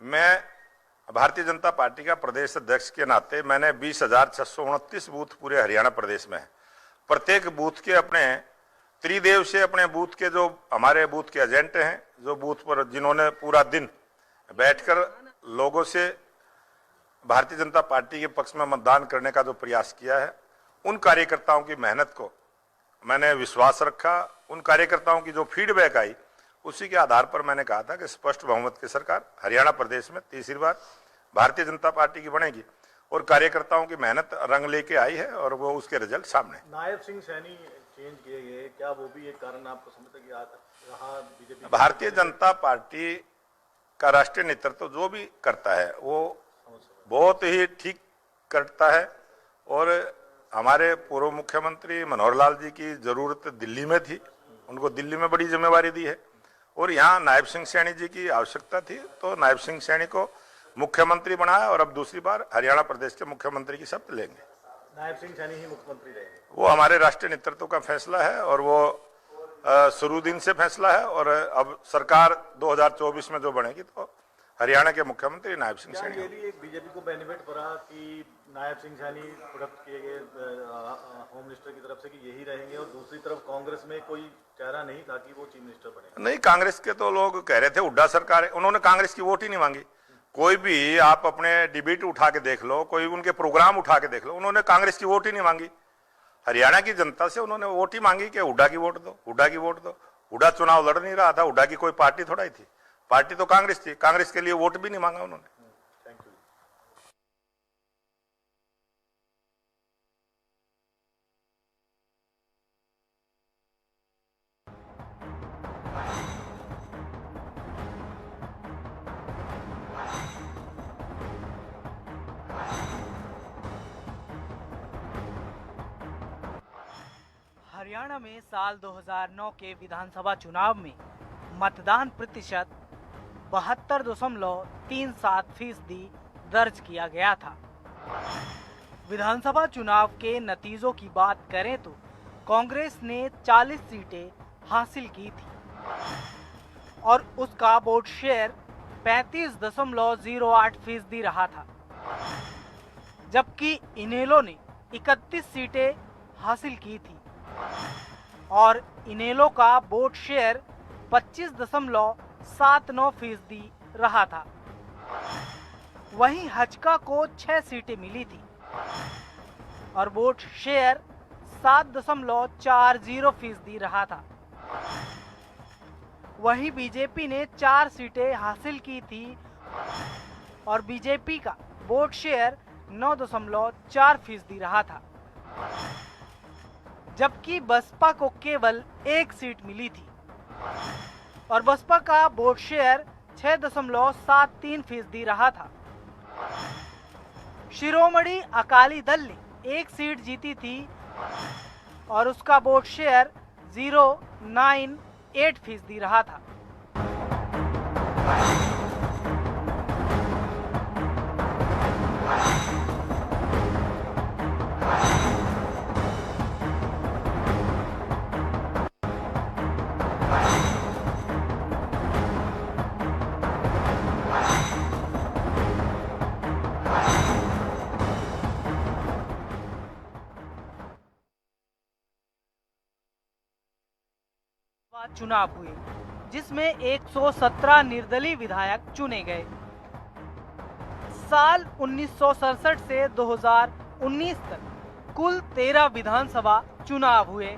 मैं भारतीय जनता पार्टी का प्रदेश अध्यक्ष के नाते मैंने 20,629 बूथ पूरे हरियाणा प्रदेश में है। प्रत्येक बूथ के अपने त्रिदेव से अपने बूथ के जो हमारे बूथ के एजेंट हैं, जो बूथ पर जिन्होंने पूरा दिन बैठकर लोगों से भारतीय जनता पार्टी के पक्ष में मतदान करने का जो प्रयास किया है, उन कार्यकर्ताओं की मेहनत को मैंने विश्वास रखा। उन कार्यकर्ताओं की जो फीडबैक आई, उसी के आधार पर मैंने कहा था कि स्पष्ट बहुमत की सरकार हरियाणा प्रदेश में तीसरी बार भारतीय जनता पार्टी की बनेगी। और कार्यकर्ताओं की मेहनत रंग लेके आई है और वो उसके रिजल्ट सामने। नायब सिंह सैनी चेंज किए गए, क्या वो भी एक कारण आपको समझता कि रहा बीजेपी? भारतीय जनता पार्टी का राष्ट्रीय नेतृत्व जो भी करता है वो बहुत ही ठीक करता है। और हमारे पूर्व मुख्यमंत्री मनोहर लाल जी की जरूरत दिल्ली में थी, उनको दिल्ली में बड़ी जिम्मेवारी दी है, और यहाँ नायब सिंह सैनी जी की आवश्यकता थी, तो नायब सिंह सैनी को मुख्यमंत्री बनाया और अब दूसरी बार हरियाणा प्रदेश के मुख्यमंत्री की शपथ लेंगे। नायब सिंह सैनी ही मुख्यमंत्री रहेंगे? वो हमारे राष्ट्रीय नेतृत्व का फैसला है और वो शुरू दिन से फैसला है। और अब सरकार 2024 में जो बनेगी तो हरियाणा के मुख्यमंत्री नायब सिंह सैनी। ये भी एक बीजेपी को बेनिफिट हो रहा कि नायब सिंह सैनी प्रोडक्ट किए गए होम मिनिस्टर की तरफ से कि यही रहेंगे, और दूसरी तरफ कांग्रेस में कोई चेहरा नहीं था कि वो चीफ मिनिस्टर बने? नहीं, कांग्रेस के तो लोग कह रहे थे हुड्डा सरकार है, उन्होंने कांग्रेस की वोट ही नहीं मांगी। कोई भी आप अपने डिबेट उठा के देख लो, कोई उनके प्रोग्राम उठा के देख लो, उन्होंने कांग्रेस की वोट ही नहीं मांगी। हरियाणा की जनता से उन्होंने वोट ही मांगी कि हुड्डा की वोट दो, हुड्डा की वोट दो। हुड्डा चुनाव लड़ नहीं रहा था, हुड्डा की कोई पार्टी थोड़ा ही थी, पार्टी तो कांग्रेस थी। कांग्रेस के लिए वोट भी नहीं मांगा उन्होंने। Thank you. हरियाणा में साल 2009 के विधानसभा चुनाव में मतदान प्रतिशत 72.37% दर्ज किया गया था। विधानसभा चुनाव के नतीजों की बात करें तो कांग्रेस ने 40 सीटें हासिल की थी और उसका वोट शेयर 35.08% रहा था, जबकि इनेलो ने 31 सीटें हासिल की थी और इनेलो का वोट शेयर 25.79% रहा था। वहीं हजका को 6 सीटें मिली थी और वोट शेयर 7.40% रहा था। वहीं बीजेपी ने 4 सीटें हासिल की थी और बीजेपी का वोट शेयर 9.4% रहा था, जबकि बसपा को केवल 1 सीट मिली थी और बसपा का वोट शेयर 6.73% रहा था। शिरोमणि अकाली दल ने 1 सीट जीती थी और उसका वोट शेयर 0.98% रहा था। चुनाव हुए जिसमें 117 निर्दलीय विधायक चुने गए। साल 1967 से 2019 तक कुल 13 विधानसभा चुनाव हुए।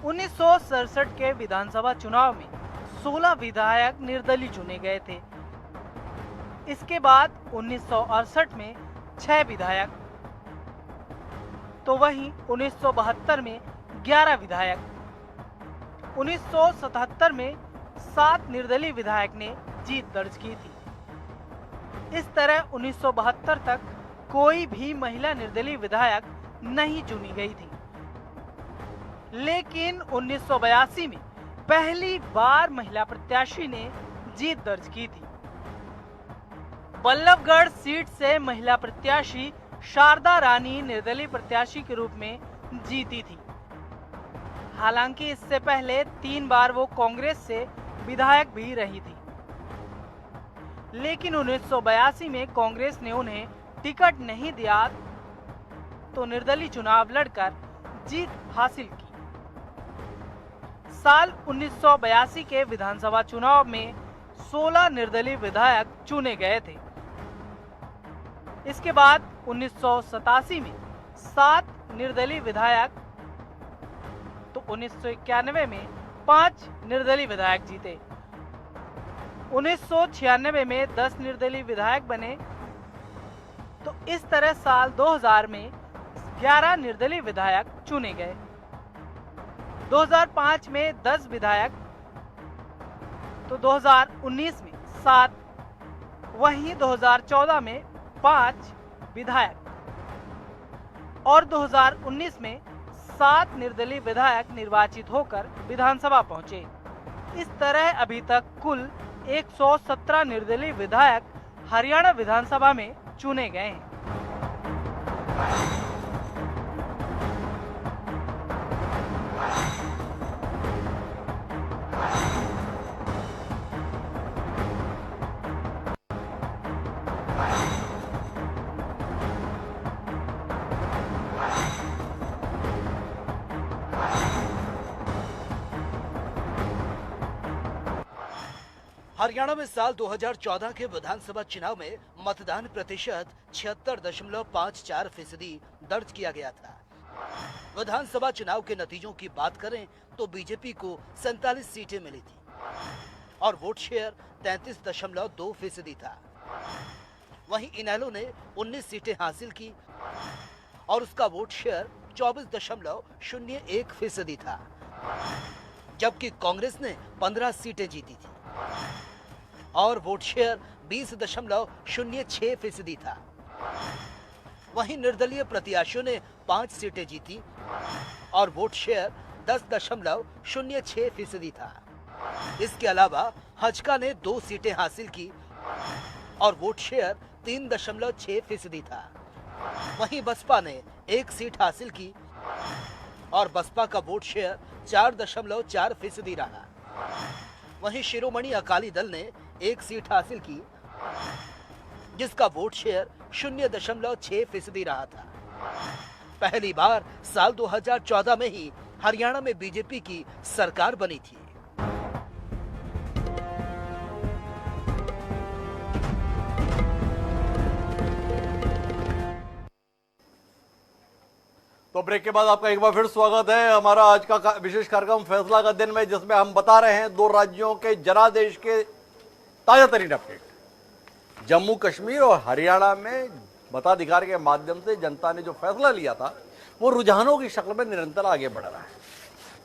1967 के विधानसभा चुनाव में 16 विधायक निर्दलीय चुने गए थे। इसके बाद 1968 में 6 विधायक, तो वहीं 1972 में 11 विधायक, 1977 में 7 निर्दलीय विधायक ने जीत दर्ज की थी। इस तरह 1972 तक कोई भी महिला निर्दलीय विधायक नहीं चुनी गई थी। लेकिन 1982 में पहली बार महिला प्रत्याशी ने जीत दर्ज की थी। बल्लभगढ़ सीट से महिला प्रत्याशी शारदा रानी निर्दलीय प्रत्याशी के रूप में जीती थी। हालांकि इससे पहले 3 बार वो कांग्रेस से विधायक भी रही थी, लेकिन 1982 में कांग्रेस ने उन्हें टिकट नहीं दिया तो निर्दलीय चुनाव लड़कर जीत हासिल की। साल 1982 के विधानसभा चुनाव में 16 निर्दलीय विधायक चुने गए थे। इसके बाद 1987 में 7 निर्दलीय विधायक, तो 1991 में 5 निर्दलीय विधायक जीते। 1996 में 10 निर्दलीय विधायक बने। तो इस तरह साल 2000 में 11 निर्दलीय विधायक चुने गए। 2005 में 10 विधायक, तो 2019 में 7, वहीं 2014 में 5 विधायक और 2019 में 7 निर्दलीय विधायक निर्वाचित होकर विधानसभा पहुंचे। इस तरह अभी तक कुल 117 निर्दलीय विधायक हरियाणा विधानसभा में चुने गए हैं। हरियाणा में साल 2014 के विधानसभा चुनाव में मतदान प्रतिशत 76.54% दर्ज किया गया था। विधानसभा चुनाव के नतीजों की बात करें तो बीजेपी को 47 सीटें मिली थी और वोट शेयर 33.2% था। वहीं इनेलो ने 19 सीटें हासिल की और उसका वोट शेयर 24.01% था, जबकि कांग्रेस ने 15 सीटें जीती थी और वोट शेयर 20.06% था। वहीं निर्दलीय प्रत्याशियों ने 5 सीटें जीती और वोट शेयर 10.06% था। इसके अलावा हजका ने 2 सीटें हासिल की और वोट शेयर 3.6% था। वहीं बसपा ने 1 सीट हासिल की और बसपा का वोट शेयर 4.4% रहा। वहीं शिरोमणि अकाली दल ने 1 सीट हासिल की, जिसका वोट शेयर 0.6% रहा था। पहली बार साल 2014 में ही हरियाणा में बीजेपी की सरकार बनी थी। तो ब्रेक के बाद आपका एक बार फिर स्वागत है। हमारा आज का विशेष कार्यक्रम फैसला का दिन में, जिसमें हम बता रहे हैं 2 राज्यों के जनादेश के ताजा तरीन अपडेट। जम्मू कश्मीर और हरियाणा में मताधिकार के माध्यम से जनता ने जो फैसला लिया था वो रुझानों की शक्ल में निरंतर आगे बढ़ रहा है।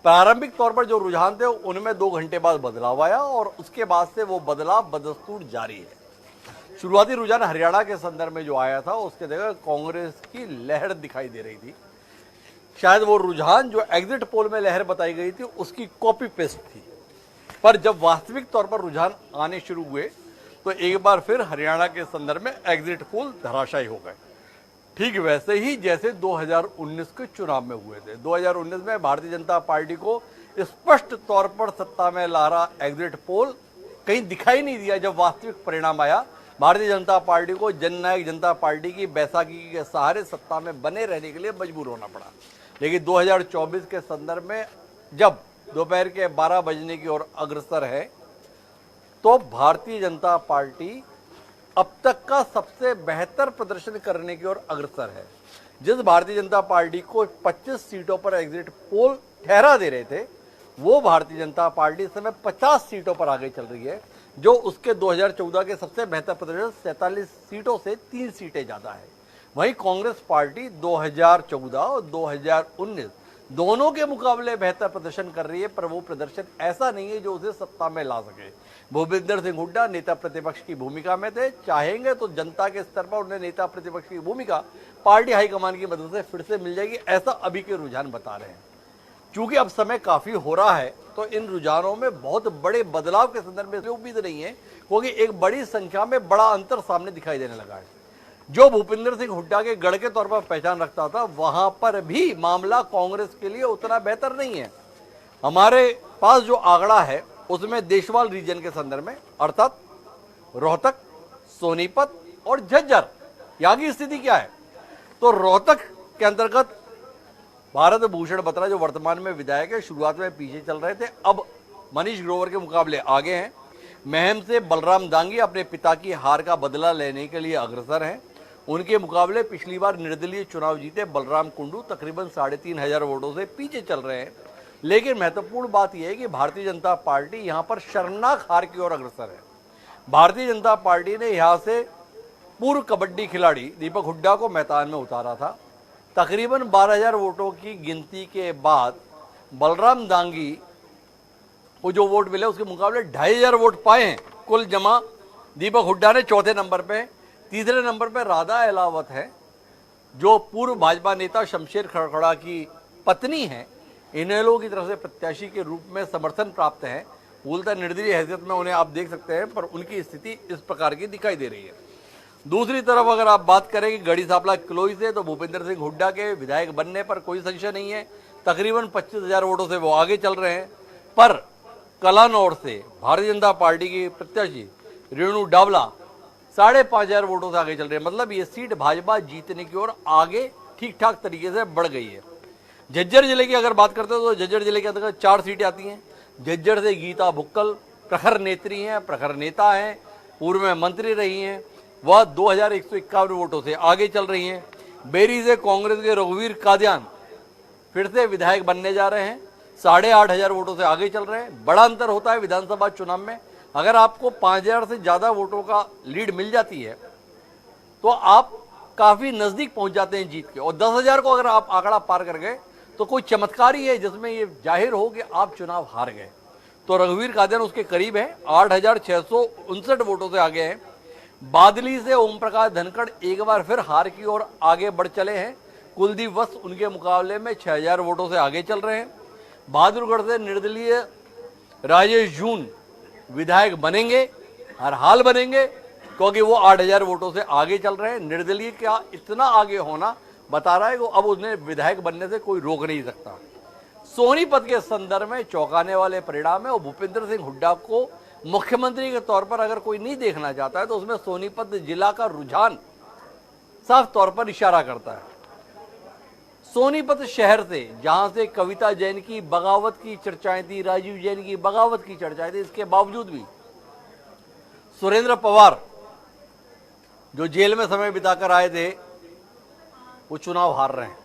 प्रारंभिक तौर पर जो रुझान थे उनमें 2 घंटे बाद बदलाव आया और उसके बाद से वो बदलाव बदस्तूर जारी है। शुरुआती रुझान हरियाणा के संदर्भ में जो आया था उसके जगह कांग्रेस की लहर दिखाई दे रही थी। शायद वो रुझान जो एग्जिट पोल में लहर बताई गई थी उसकी कॉपी पेस्ट थी, पर जब वास्तविक तौर पर रुझान आने शुरू हुए तो एक बार फिर हरियाणा के संदर्भ में एग्जिट पोल धराशायी हो गए, ठीक वैसे ही जैसे 2019 के चुनाव में हुए थे। 2019 में भारतीय जनता पार्टी को स्पष्ट तौर पर सत्ता में ला रहा एग्जिट पोल कहीं दिखाई नहीं दिया। जब वास्तविक परिणाम आया, भारतीय जनता पार्टी को जननायक जनता पार्टी की बैसाखी के सहारे सत्ता में बने रहने के लिए मजबूर होना पड़ा। लेकिन 2024 के संदर्भ में जब दोपहर के 12 बजने की ओर अग्रसर है तो भारतीय जनता पार्टी अब तक का सबसे बेहतर प्रदर्शन करने की ओर अग्रसर है। जिस भारतीय जनता पार्टी को 25 सीटों पर एग्जिट पोल ठहरा दे रहे थे, वो भारतीय जनता पार्टी इस समय 50 सीटों पर आगे चल रही है, जो उसके 2014 के सबसे बेहतर प्रदर्शन 47 सीटों से 3 सीटें ज्यादा है। वहीं कांग्रेस पार्टी 2014 और 2019 दोनों के मुकाबले बेहतर प्रदर्शन कर रही है, पर वो प्रदर्शन ऐसा नहीं है जो उसे सत्ता में ला सके। भूपेंद्र सिंह हुड्डा नेता प्रतिपक्ष की भूमिका में थे, चाहेंगे तो जनता के स्तर पर उन्हें नेता प्रतिपक्ष की भूमिका पार्टी हाईकमान की मदद से फिर से मिल जाएगी, ऐसा अभी के रुझान बता रहे हैं। चूंकि अब समय काफी हो रहा है, तो इन रुझानों में बहुत बड़े बदलाव के संदर्भ में उम्मीद नहीं है, क्योंकि एक बड़ी संख्या में बड़ा अंतर सामने दिखाई देने लगा है। जो भूपेंद्र सिंह हुड्डा के गढ़ के तौर पर पहचान रखता था, वहां पर भी मामला कांग्रेस के लिए उतना बेहतर नहीं है। हमारे पास जो आंकड़ा है उसमें देशवाल रीजन के संदर्भ में, अर्थात रोहतक, सोनीपत और झज्जर, यहाँ की स्थिति क्या है। तो रोहतक के अंतर्गत भारत भूषण बत्रा जो वर्तमान में विधायक है, शुरुआत में पीछे चल रहे थे, अब मनीष ग्रोवर के मुकाबले आगे हैं। महम से बलराम दांगी अपने पिता की हार का बदला लेने के लिए अग्रसर हैं। उनके मुकाबले पिछली बार निर्दलीय चुनाव जीते बलराम कुंडू तकरीबन 3,500 वोटों से पीछे चल रहे हैं। लेकिन महत्वपूर्ण बात यह है कि भारतीय जनता पार्टी यहां पर शर्मनाक हार की ओर अग्रसर है। भारतीय जनता पार्टी ने यहां से पूर्व कबड्डी खिलाड़ी दीपक हुड्डा को मैदान में उतारा था। तकरीबन 12,000 वोटों की गिनती के बाद बलराम दांगी को जो वोट मिले उसके मुकाबले 2,500 वोट पाए हैं कुल जमा। दीपक हुड्डा ने चौथे नंबर पे, तीसरे नंबर पे राधा अहलावत है, जो पूर्व भाजपा नेता शमशेर खड़खड़ा की पत्नी है। इनेलो की तरफ से प्रत्याशी के रूप में समर्थन प्राप्त है। मूलतः निर्दलीय हैसियत में उन्हें आप देख सकते हैं, पर उनकी स्थिति इस प्रकार की दिखाई दे रही है। दूसरी तरफ अगर आप बात करें कि गढ़ी सांपला किलोई से, तो भूपेंद्र सिंह हुड्डा के विधायक बनने पर कोई संशय नहीं है। तकरीबन 25,000 वोटों से वो आगे चल रहे हैं। पर कलानौर से भारतीय जनता पार्टी की प्रत्याशी रेणु डावला 5,500 वोटों से आगे चल रहे हैं। मतलब ये सीट भाजपा जीतने की ओर आगे ठीक ठाक तरीके से बढ़ गई है। झज्जर जिले की अगर बात करते हो तो झज्जर जिले के अंतर्गत 4 सीटें आती हैं। झज्जर से गीता भुक्कल प्रखर नेत्री हैं, प्रखर नेता हैं, पूर्व में मंत्री रही हैं, वह 2,151 वोटों से आगे चल रही हैं। बेरी से कांग्रेस के रघुवीर कादियान फिर से विधायक बनने जा रहे हैं, 8,500 वोटों से आगे चल रहे हैं। बड़ा अंतर होता है विधानसभा चुनाव में। अगर आपको 5,000 से ज्यादा वोटों का लीड मिल जाती है तो आप काफी नजदीक पहुंच जाते हैं जीत के, और 10,000 को अगर आप आंकड़ा पार कर गए तो कोई चमत्कार ही है जिसमें ये जाहिर हो कि आप चुनाव हार गए। तो रघुवीर कादियान उसके करीब है, 8,659 वोटों से आगे हैं। बादली से ओम प्रकाश धनखड़ एक बार फिर हार की ओर आगे बढ़ चले हैं। कुलदीप वत्स उनके मुकाबले में 6,000 वोटों से आगे चल रहे हैं। बहादुरगढ़ से निर्दलीय राजेश जून विधायक बनेंगे, हर हाल बनेंगे, क्योंकि वो 8,000 वोटों से आगे चल रहे हैं। निर्दलीय का इतना आगे होना बता रहा है कि अब उन्हें विधायक बनने से कोई रोक नहीं सकता। सोनीपत के संदर्भ में चौंकाने वाले परिणाम है, और भूपेंद्र सिंह हुड्डा को मुख्यमंत्री के तौर पर अगर कोई नहीं देखना चाहता है तो उसमें सोनीपत जिला का रुझान साफ तौर पर इशारा करता है। सोनीपत शहर से, जहां से कविता जैन की बगावत की चर्चाएं थी, राजीव जैन की बगावत की चर्चाएं थी, इसके बावजूद भी सुरेंद्र पवार जो जेल में समय बिताकर आए थे वो चुनाव हार रहे हैं।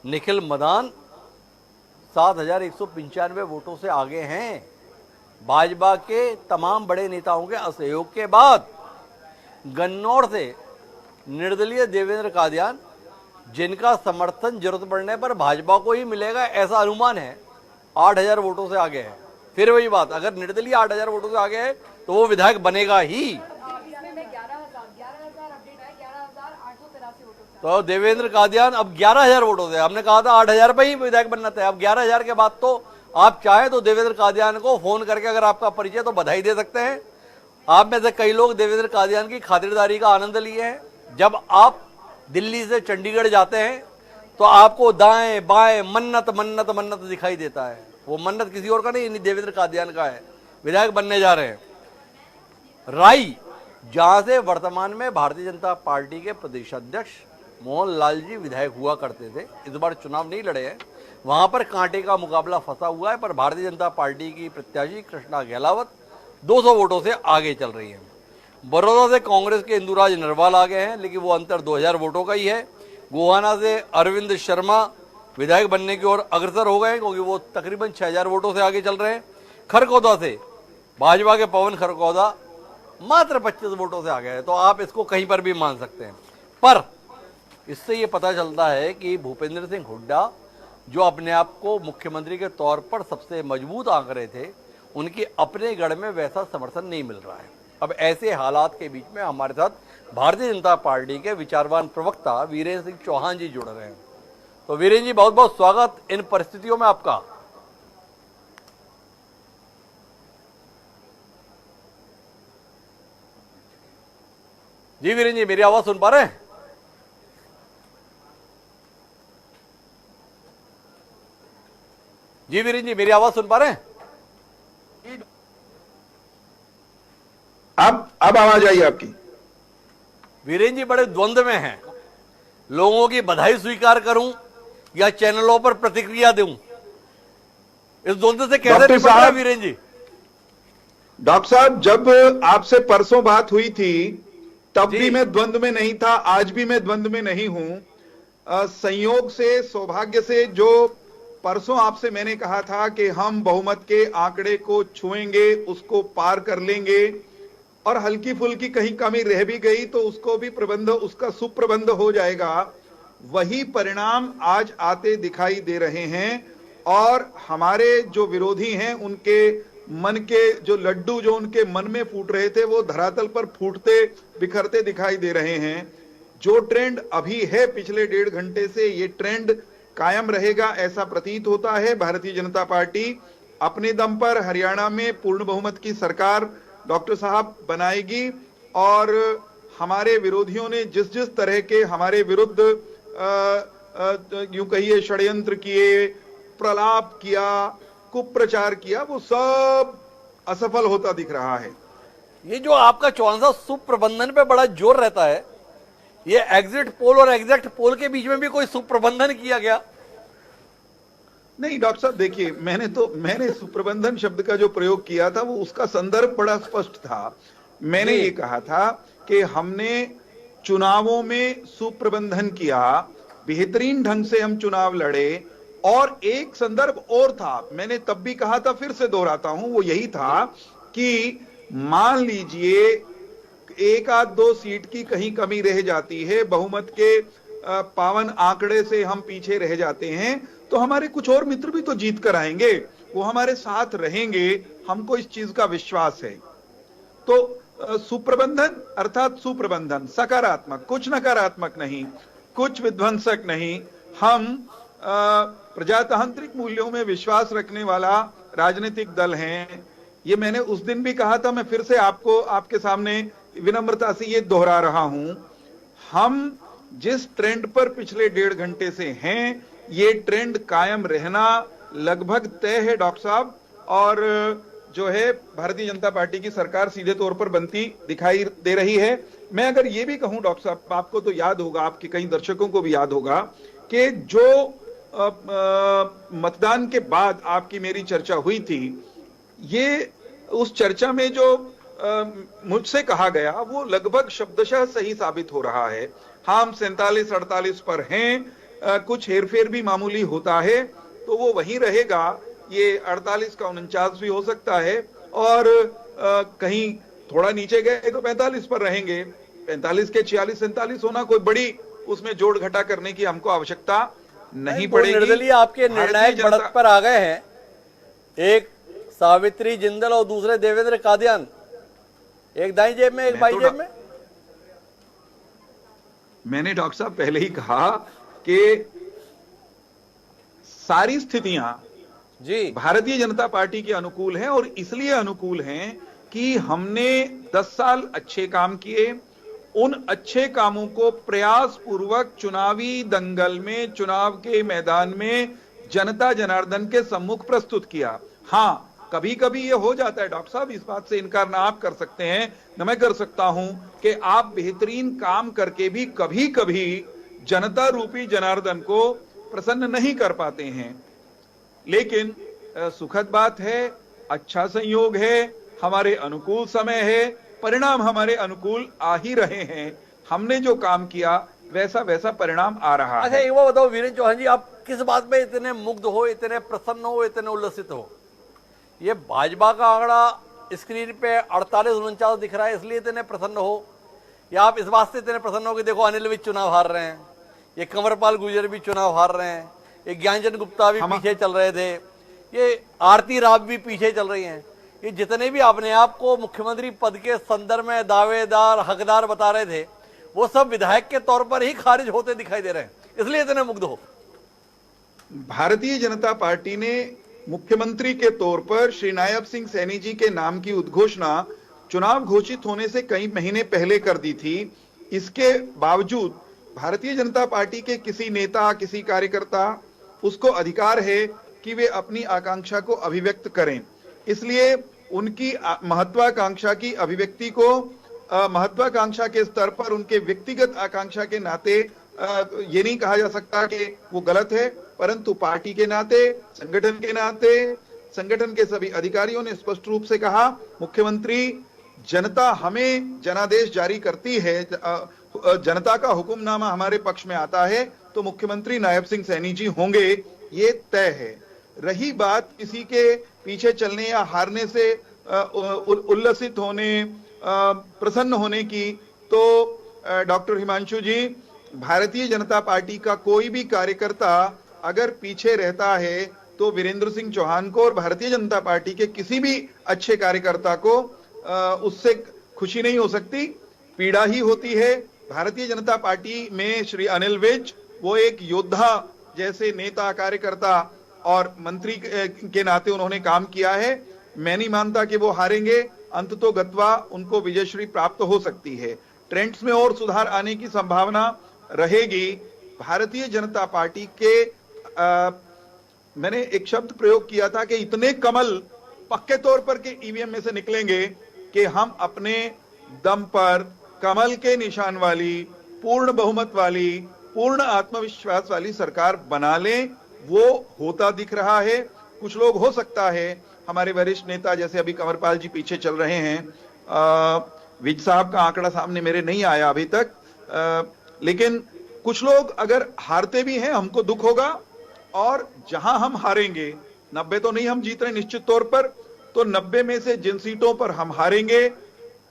निखिल मदान 7,195 वोटों से आगे हैं। भाजपा के तमाम बड़े नेताओं के असहयोग के बाद गन्नौर से निर्दलीय देवेंद्र कादियान, जिनका समर्थन जरूरत पड़ने पर भाजपा को ही मिलेगा ऐसा अनुमान है, 8,000 वोटों से आगे है। फिर वही बात, अगर निर्दलीय 8,000 वोटों से आगे है तो वो विधायक बनेगा ही। तो देवेंद्र कादियान अब 11,000 वोटों से, हमने कहा था 8,000 पे ही विधायक बनना था, अब 11,000 के बाद तो आप चाहे तो देवेंद्र कादियान को फोन करके अगर आपका परिचय तो बधाई दे सकते हैं। आप में से कई लोग देवेंद्र कादियान की खातिरदारी का आनंद लिए हैं। जब आप दिल्ली से चंडीगढ़ जाते हैं तो आपको दाएं बाएं मन्नत मन्नत मन्नत दिखाई देता है। वो मन्नत किसी और का नहीं, देवेंद्र कादियान का है। विधायक बनने जा रहे हैं। राई, जहां से वर्तमान में भारतीय जनता पार्टी के प्रदेश अध्यक्ष मोहनलाल जी विधायक हुआ करते थे, इस बार चुनाव नहीं लड़े हैं, वहां पर कांटे का मुकाबला फंसा हुआ है। पर भारतीय जनता पार्टी की प्रत्याशी कृष्णा गहलावत 200 वोटों से आगे चल रही है। बड़ौदा से कांग्रेस के इंदुराज नरवाल आ गए हैं, लेकिन वो अंतर 2000 वोटों का ही है। गोहाना से अरविंद शर्मा विधायक बनने की ओर अग्रसर हो गए, क्योंकि वो तकरीबन 6000 वोटों से आगे चल रहे हैं। खरगोदा से भाजपा के पवन खरगोदा मात्र 25 वोटों से आगे है, तो आप इसको कहीं पर भी मान सकते हैं। पर इससे ये पता चलता है कि भूपेंद्र सिंह हुड्डा, जो अपने आप को मुख्यमंत्री के तौर पर सबसे मजबूत आंक रहे थे, उनके अपने गढ़ में वैसा समर्थन नहीं मिल रहा है। अब ऐसे हालात के बीच में हमारे साथ भारतीय जनता पार्टी के विचारवान प्रवक्ता वीरेंद्र सिंह चौहान जी जुड़ रहे हैं। तो वीरेंद्र जी, बहुत बहुत स्वागत इन परिस्थितियों में आपका। जी वीरेंद्र जी, मेरी आवाज सुन पा रहे हैं? जी वीरेंद्र जी, मेरी आवाज सुन पा रहे हैं? अब आवाज आई आपकी। वीरेंद्र जी बड़े द्वंद्व में हैं, लोगों की बधाई स्वीकार करूं या चैनलों पर प्रतिक्रिया दूं, इस द्वंद्व से कैसे निपट रहे हैं वीरेंद्र जी? डॉक्टर साहब, जब आपसे परसों बात हुई थी तब जी। भी मैं द्वंद्व में नहीं था, आज भी मैं द्वंद्व में नहीं हूं। संयोग से, सौभाग्य से, जो परसों आपसे मैंने कहा था कि हम बहुमत के आंकड़े को छुएंगे, उसको पार कर लेंगे, और हल्की फुल्की कहीं कमी रह भी गई तो उसको भी प्रबंध, उसका सुप्रबंध हो जाएगा, वही परिणाम आज आते दिखाई दे रहे हैं। और हमारे जो विरोधी हैं, उनके मन के जो लड्डू जो उनके मन में फूट रहे थे, वो धरातल पर फूटते बिखरते दिखाई दे रहे हैं। जो ट्रेंड अभी है पिछले 1.5 घंटे से, ये ट्रेंड कायम रहेगा ऐसा प्रतीत होता है। भारतीय जनता पार्टी अपने दम पर हरियाणा में पूर्ण बहुमत की सरकार डॉक्टर साहब बनाएगी, और हमारे विरोधियों ने जिस जिस तरह के हमारे विरुद्ध यूं कहिए षड्यंत्र किए, प्रलाप किया, कुप्रचार किया, वो सब असफल होता दिख रहा है। ये जो आपका चौहान सुप्रबंधन पे बड़ा जोर रहता है, ये एग्जिट पोल और एग्जैक्ट पोल के बीच में भी कोई सुप्रबंधन किया गया? नहीं डॉक्टर साहब, देखिए, मैंने सुप्रबंधन शब्द का जो प्रयोग किया था, वो उसका संदर्भ बड़ा स्पष्ट था। मैंने ये कहा था कि हमने चुनावों में सुप्रबंधन किया, बेहतरीन ढंग से हम चुनाव लड़े, और एक संदर्भ और था, मैंने तब भी कहा था, फिर से दोहराता हूं, वो यही था कि मान लीजिए 1-2 सीट की कहीं कमी रह जाती है, बहुमत के पावन आंकड़े से हम पीछे रह जाते हैं, तो हमारे कुछ और मित्र भी तो जीत कर आएंगे, वो हमारे साथ रहेंगे, हमको इस चीज का विश्वास है। तो सुप्रबंधन अर्थात सुप्रबंधन सकारात्मक, कुछ नकारात्मक नहीं, कुछ विध्वंसक नहीं। हम प्रजातांत्रिक मूल्यों में विश्वास रखने वाला राजनीतिक दल हैं। ये मैंने उस दिन भी कहा था, मैं फिर से आपको आपके सामने विनम्रता से ये दोहरा रहा हूं। हम जिस ट्रेंड पर पिछले 1.5 घंटे से हैं, ये ट्रेंड कायम रहना लगभग तय है डॉक्टर साहब, और जो है भारतीय जनता पार्टी की सरकार सीधे तौर पर बनती दिखाई दे रही है। मैं अगर ये भी कहूं डॉक्टर साहब, आपको तो याद होगा, आपके कई दर्शकों को भी याद होगा कि जो मतदान के बाद आपकी मेरी चर्चा हुई थी, ये उस चर्चा में जो मुझसे कहा गया, वो लगभग शब्दशः सही साबित हो रहा है। हम 47-48 पर हैं, कुछ हेरफेर भी मामूली होता है तो वो वहीं रहेगा, ये 48 का 49 भी हो सकता है, और कहीं थोड़ा नीचे गए तो 45 पर रहेंगे। 45 के 46-47 होना कोई बड़ी उसमें जोड़ घटा करने की हमको आवश्यकता नहीं पड़ेगी। निर्दलीय आपके निर्णायक बढ़त पर आ गए हैं, एक सावित्री जिंदल और दूसरे देवेंद्र कादियान, एक दाई जेब में एक बाई जेब में। मैंने डॉक्टर साहब पहले ही कहा कि सारी स्थितियां जी भारतीय जनता पार्टी के अनुकूल हैं, और इसलिए अनुकूल हैं कि हमने 10 साल अच्छे काम किए, उन अच्छे कामों को प्रयास पूर्वक चुनावी दंगल में, चुनाव के मैदान में जनता जनार्दन के सम्मुख प्रस्तुत किया। हाँ, कभी कभी ये हो जाता है डॉक्टर साहब, इस बात से इनकार ना आप कर सकते हैं न मैं कर सकता हूं, कि आप बेहतरीन काम करके भी कभी कभी जनता रूपी जनार्दन को प्रसन्न नहीं कर पाते हैं। लेकिन सुखद बात है, अच्छा संयोग है, हमारे अनुकूल समय है, परिणाम हमारे अनुकूल आ ही रहे हैं। हमने जो काम किया वैसा वैसा परिणाम आ रहा अच्छा, है। एक बात बताओ वीरेंद्र चौहान जी, आप किस बात में इतने मुग्ध हो, इतने प्रसन्न हो, इतने उल्लसित हो? ये भाजपा का आंकड़ा स्क्रीन पे 48-49 दिख रहा है इसलिए इतने प्रसन्न हो, या आप इस बात से इतने प्रसन्न हो कि देखो अनिल विज चुनाव हार रहे हैं, ये कंवरपाल गुर्जर भी चुनाव हार रहे हैं, ये ज्ञानचंद गुप्ता भी पीछे चल रहे थे, ये आरती राव भी पीछे चल रही हैं, ये जितने भी अपने आप को मुख्यमंत्री पद के संदर्भ में दावेदार हकदार बता रहे थे, वो सब विधायक के तौर पर ही खारिज होते दिखाई दे रहे हैं, इसलिए इतने मुग्ध हो? भारतीय जनता पार्टी ने मुख्यमंत्री के तौर पर श्री नायब सिंह सैनी जी के नाम की उद्घोषणा चुनाव घोषित होने से कई महीने पहले कर दी थी। इसके बावजूद भारतीय जनता पार्टी के किसी नेता, किसी कार्यकर्ता, उसको अधिकार है कि वे अपनी आकांक्षा को अभिव्यक्त करें। इसलिए उनकी महत्वाकांक्षा की अभिव्यक्ति को महत्वाकांक्षा के स्तर पर उनके व्यक्तिगत आकांक्षा के नाते ये नहीं कहा जा सकता कि वो गलत है, परंतु पार्टी के नाते, संगठन के नाते, संगठन के सभी अधिकारियों ने स्पष्ट रूप से कहा, मुख्यमंत्री, जनता हमें जनादेश जारी करती है, जनता का हुक्मनामा हमारे पक्ष में आता है तो मुख्यमंत्री नायब सिंह सैनी जी होंगे, ये तय है। रही बात किसी के पीछे चलने या हारने से उल्लसित होने, प्रसन्न होने की, तो डॉक्टर हिमांशु जी, भारतीय जनता पार्टी का कोई भी कार्यकर्ता अगर पीछे रहता है तो वीरेंद्र सिंह चौहान को और भारतीय जनता पार्टी के किसी भी अच्छे कार्यकर्ता को उससे खुशी नहीं हो सकती, पीड़ा ही होती है। भारतीय जनता पार्टी में श्री अनिल विज वो एक योद्धा जैसे नेता, कार्यकर्ता और मंत्री के नाते उन्होंने काम किया है। मैं नहीं मानता कि वो हारेंगे, अंततोगत्वा उनको विजयश्री प्राप्त हो सकती है। ट्रेंड्स में और सुधार आने की संभावना रहेगी। भारतीय जनता पार्टी के मैंने एक शब्द प्रयोग किया था कि इतने कमल पक्के तौर पर के ईवीएम में से निकलेंगे कि हम अपने दम पर कमल के निशान वाली, पूर्ण बहुमत वाली, पूर्ण आत्मविश्वास वाली सरकार बना लें। वो होता दिख रहा है। कुछ लोग हो सकता है हमारे वरिष्ठ नेता जैसे अभी कंवरपाल जी पीछे चल रहे हैं, विज साहब का आंकड़ा सामने मेरे नहीं आया अभी तक, लेकिन कुछ लोग अगर हारते भी हैं हमको दुख होगा, और जहां हम हारेंगे, 90 तो नहीं हम जीत रहे निश्चित तौर पर, तो 90 में से जिन सीटों पर हम हारेंगे,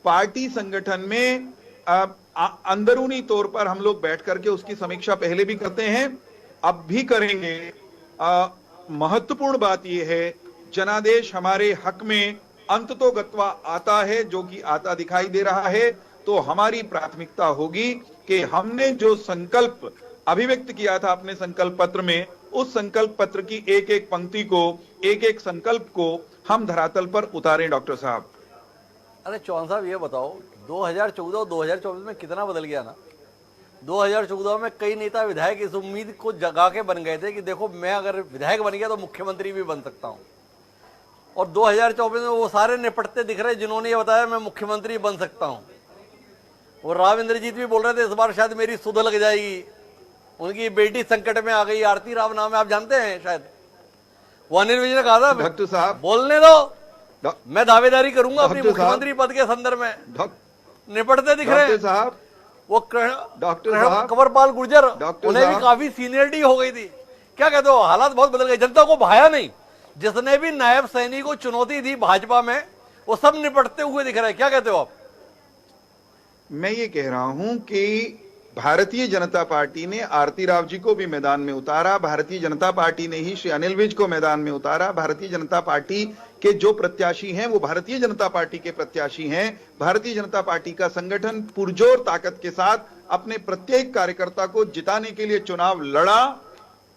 पार्टी संगठन में अंदरूनी तौर पर हम लोग बैठ करके उसकी समीक्षा पहले भी करते हैं, अब भी करेंगे। महत्वपूर्ण बात यह है, जनादेश हमारे हक में अंततोगत्वा आता है, जो कि आता दिखाई दे रहा है, तो हमारी प्राथमिकता होगी कि हमने जो संकल्प अभिव्यक्त किया था अपने संकल्प पत्र में, उस संकल्प पत्र की एक एक पंक्ति को, एक एक संकल्प को हम धरातल पर उतारें। डॉक्टर साहब, अरे चौहान साहब ये बताओ, 2014 और 2024 में कितना बदल गया ना। 2014 में कई नेता विधायक इस उम्मीद को जगा के बन गए थे कि देखो मैं अगर विधायक बन गया तो मुख्यमंत्री भी बन सकता हूं, और 2024 में वो सारे निपटते दिख रहे जिन्होंने ये बताया मैं मुख्यमंत्री बन सकता हूं। और राव इंद्रजीत भी बोल रहे थे इस बार शायद मेरी सुध लग जाएगी, उनकी बेटी संकट में आ गई, आरती राव नाम है, आप जानते हैं शायद। वो अनिल विज ने कहा था डॉक्टर साहब बोलने दो, मैं दावेदारी करूंगा अपनी मुख्यमंत्री पद के संदर्भ में। निपटते दिख रहे हैं साहब। वो कंवरपाल गुर्जर, उन्हें भी काफी सीनियरिटी हो गई थी। क्या कहते हो, हालात बहुत बदल गए, जनता को भाया नहीं। जिसने भी नायब सैनी को चुनौती दी भाजपा में, वो सब निपटते हुए दिख रहे हैं। क्या कहते हो आप? मैं ये कह रहा हूं कि भारतीय जनता पार्टी ने आरती राव जी को भी मैदान में उतारा, भारतीय जनता पार्टी ने ही श्री अनिल विज को मैदान में उतारा। भारतीय जनता पार्टी के जो प्रत्याशी हैं वो भारतीय जनता पार्टी के प्रत्याशी हैं। भारतीय जनता पार्टी का संगठन पुरजोर ताकत के साथ अपने प्रत्येक कार्यकर्ता को जिताने के लिए चुनाव लड़ा,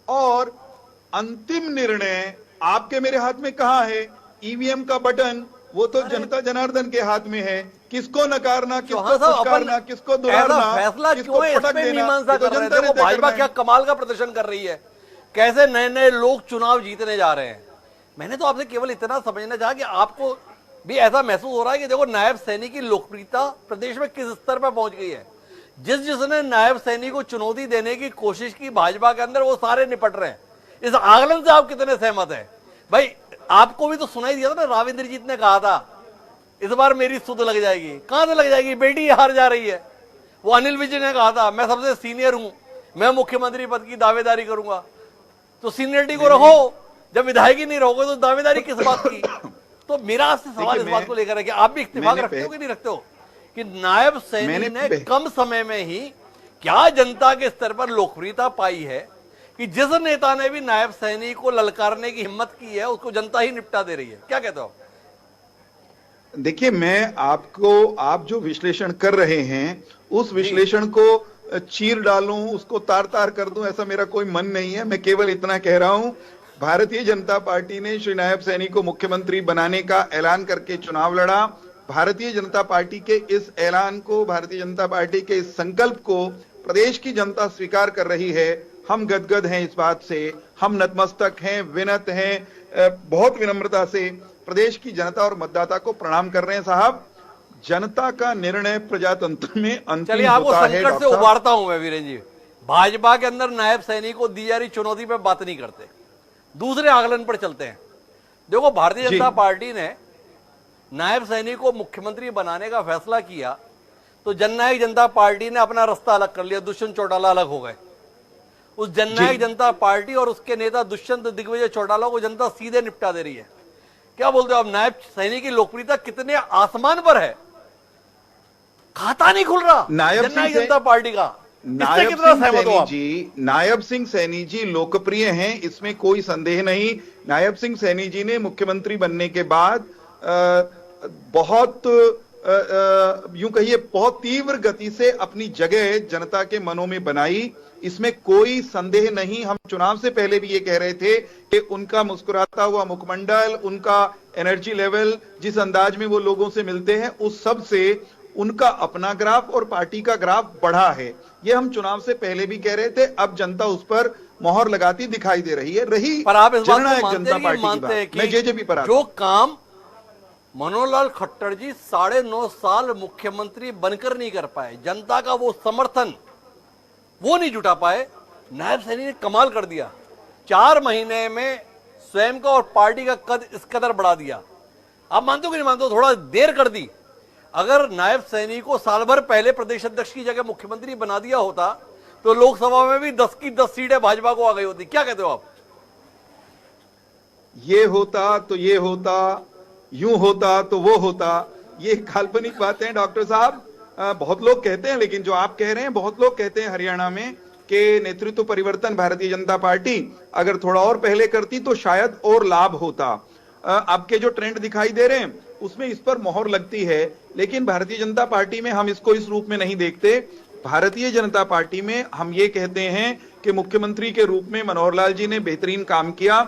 और अंतिम निर्णय आपके मेरे हाथ में कहां है? ईवीएम का बटन वो तो जनता जनार्दन के हाथ में है। किसको नकारना, किसको फटकारना, किसको दुलारना, फैसला क्यों है इसमें मीमांसा कर रहे हैं? देखो भाजपा क्या कमाल का प्रदर्शन कर रही है, कैसे नए नए लोग चुनाव जीतने जा रहे हैं। मैंने तो आपसे केवल इतना समझना चाहा कि आपको भी ऐसा महसूस हो रहा है कि देखो नायब सैनी की लोकप्रियता प्रदेश में किस स्तर पर पहुंच गई है। जिसने नायब सैनी को चुनौती देने की कोशिश की भाजपा के अंदर, वो सारे निपट रहे हैं। इस आकलन से आप कितने सहमत हैं? भाई आपको भी तो सुनाई दिया था ना, राव इंद्रजीत ने कहा था इस बार मेरी सुध लग जाएगी। कहां से लग जाएगी, बेटी हार जा रही है। वो अनिल विज ने कहा था मैं सबसे सीनियर हूं, मैं मुख्यमंत्री पद की दावेदारी करूंगा। तो सीनियरिटी को रखो, जब विधायक ही नहीं रहोगे तो दावेदारी किस बात की। तो मेरा आपसे सवाल इस बात को लेकर है कि आप भी इत्तेफाक रखते हो कि नहीं रखते हो कि नायब सैनी ने कम समय में ही क्या जनता के स्तर पर लोकप्रियता पाई है कि जिस नेता ने भी नायब सैनी को ललकारने की हिम्मत की है उसको जनता ही निपटा दे रही है। क्या कहते हो? देखिए, मैं आपको, आप जो विश्लेषण कर रहे हैं उस विश्लेषण को चीर डालूं, उसको तार तार कर दूं, ऐसा मेरा कोई मन नहीं है। मैं केवल इतना कह रहा हूं, भारतीय जनता पार्टी ने श्री नायब सैनी को मुख्यमंत्री बनाने का ऐलान करके चुनाव लड़ा। भारतीय जनता पार्टी के इस ऐलान को, भारतीय जनता पार्टी के इस संकल्प को प्रदेश की जनता स्वीकार कर रही है। हम गदगद हैं इस बात से, हम नतमस्तक हैं, विनत हैं, बहुत विनम्रता से प्रदेश की जनता और मतदाता को प्रणाम कर रहे हैं। साहब, जनता का निर्णय प्रजातंत्र में अंतिम होता है। संकट से उबारता हूं मैं वीरेंद्र जी। भाजपा के अंदर नायब सैनी को दी जा रही चुनौती पे बात नहीं करते, दूसरे आकलन पर चलते हैं। देखो, भारतीय जनता पार्टी ने नायब सैनी को मुख्यमंत्री बनाने का फैसला किया तो जननायक जनता पार्टी ने अपना रास्ता अलग कर लिया, दुष्यंत चौटाला अलग हो गए। उस जननायक जनता पार्टी और उसके नेता दुष्यंत दिग्विजय चौटाला को जनता सीधे निपटा दे रही है। क्या बोलते हो? अब नायब सैनी की लोकप्रियता कितने आसमान पर है, खाता नहीं खुल रहा जननायक जनता पार्टी का। नायब सिंह सैनी जी लोकप्रिय हैं, इसमें कोई संदेह नहीं। नायब सिंह सैनी जी ने मुख्यमंत्री बनने के बाद बहुत यूं कहिए बहुत तीव्र गति से अपनी जगह जनता के मनों में बनाई, इसमें कोई संदेह नहीं। हम चुनाव से पहले भी ये कह रहे थे कि उनका मुस्कुराता हुआ मुखमंडल, उनका एनर्जी लेवल, जिस अंदाज में वो लोगों से मिलते हैं, उस सब से उनका अपना ग्राफ और पार्टी का ग्राफ बढ़ा है। ये हम चुनाव से पहले भी कह रहे थे, अब जनता उस पर मोहर लगाती दिखाई दे रही है। रही पर आप इस बात को जनता मानते पार्टी की बात, मैं जेजेपी पर जो काम मनोहर लाल खट्टर जी 9.5 साल मुख्यमंत्री बनकर नहीं कर पाए, जनता का वो समर्थन वो नहीं जुटा पाए, नायब सैनी ने कमाल कर दिया। 4 महीने में स्वयं का और पार्टी का कद इस कदर बढ़ा दिया। आप मानते हो कि नहीं मानते हो? थोड़ा देर कर दी। अगर नायब सैनी को साल भर पहले प्रदेश अध्यक्ष की जगह मुख्यमंत्री बना दिया होता तो लोकसभा में भी 10 की 10 सीटें भाजपा को आ गई होती। क्या कहते हो आप? ये होता तो ये होता, यूं होता तो वो होता, ये काल्पनिक बातें डॉक्टर साहब बहुत लोग कहते हैं, लेकिन जो आप कह रहे हैं बहुत लोग कहते हैं हरियाणा में कि नेतृत्व परिवर्तन भारतीय जनता पार्टी अगर थोड़ा और पहले करती तो शायद और लाभ होता। आपके जो ट्रेंड दिखाई दे रहे हैं उसमें इस पर मोहर लगती है, लेकिन भारतीय जनता पार्टी में हम इसको इस रूप में नहीं देखते। भारतीय जनता पार्टी में हम ये कहते हैं कि मुख्यमंत्री के रूप में मनोहर लाल जी ने बेहतरीन काम किया।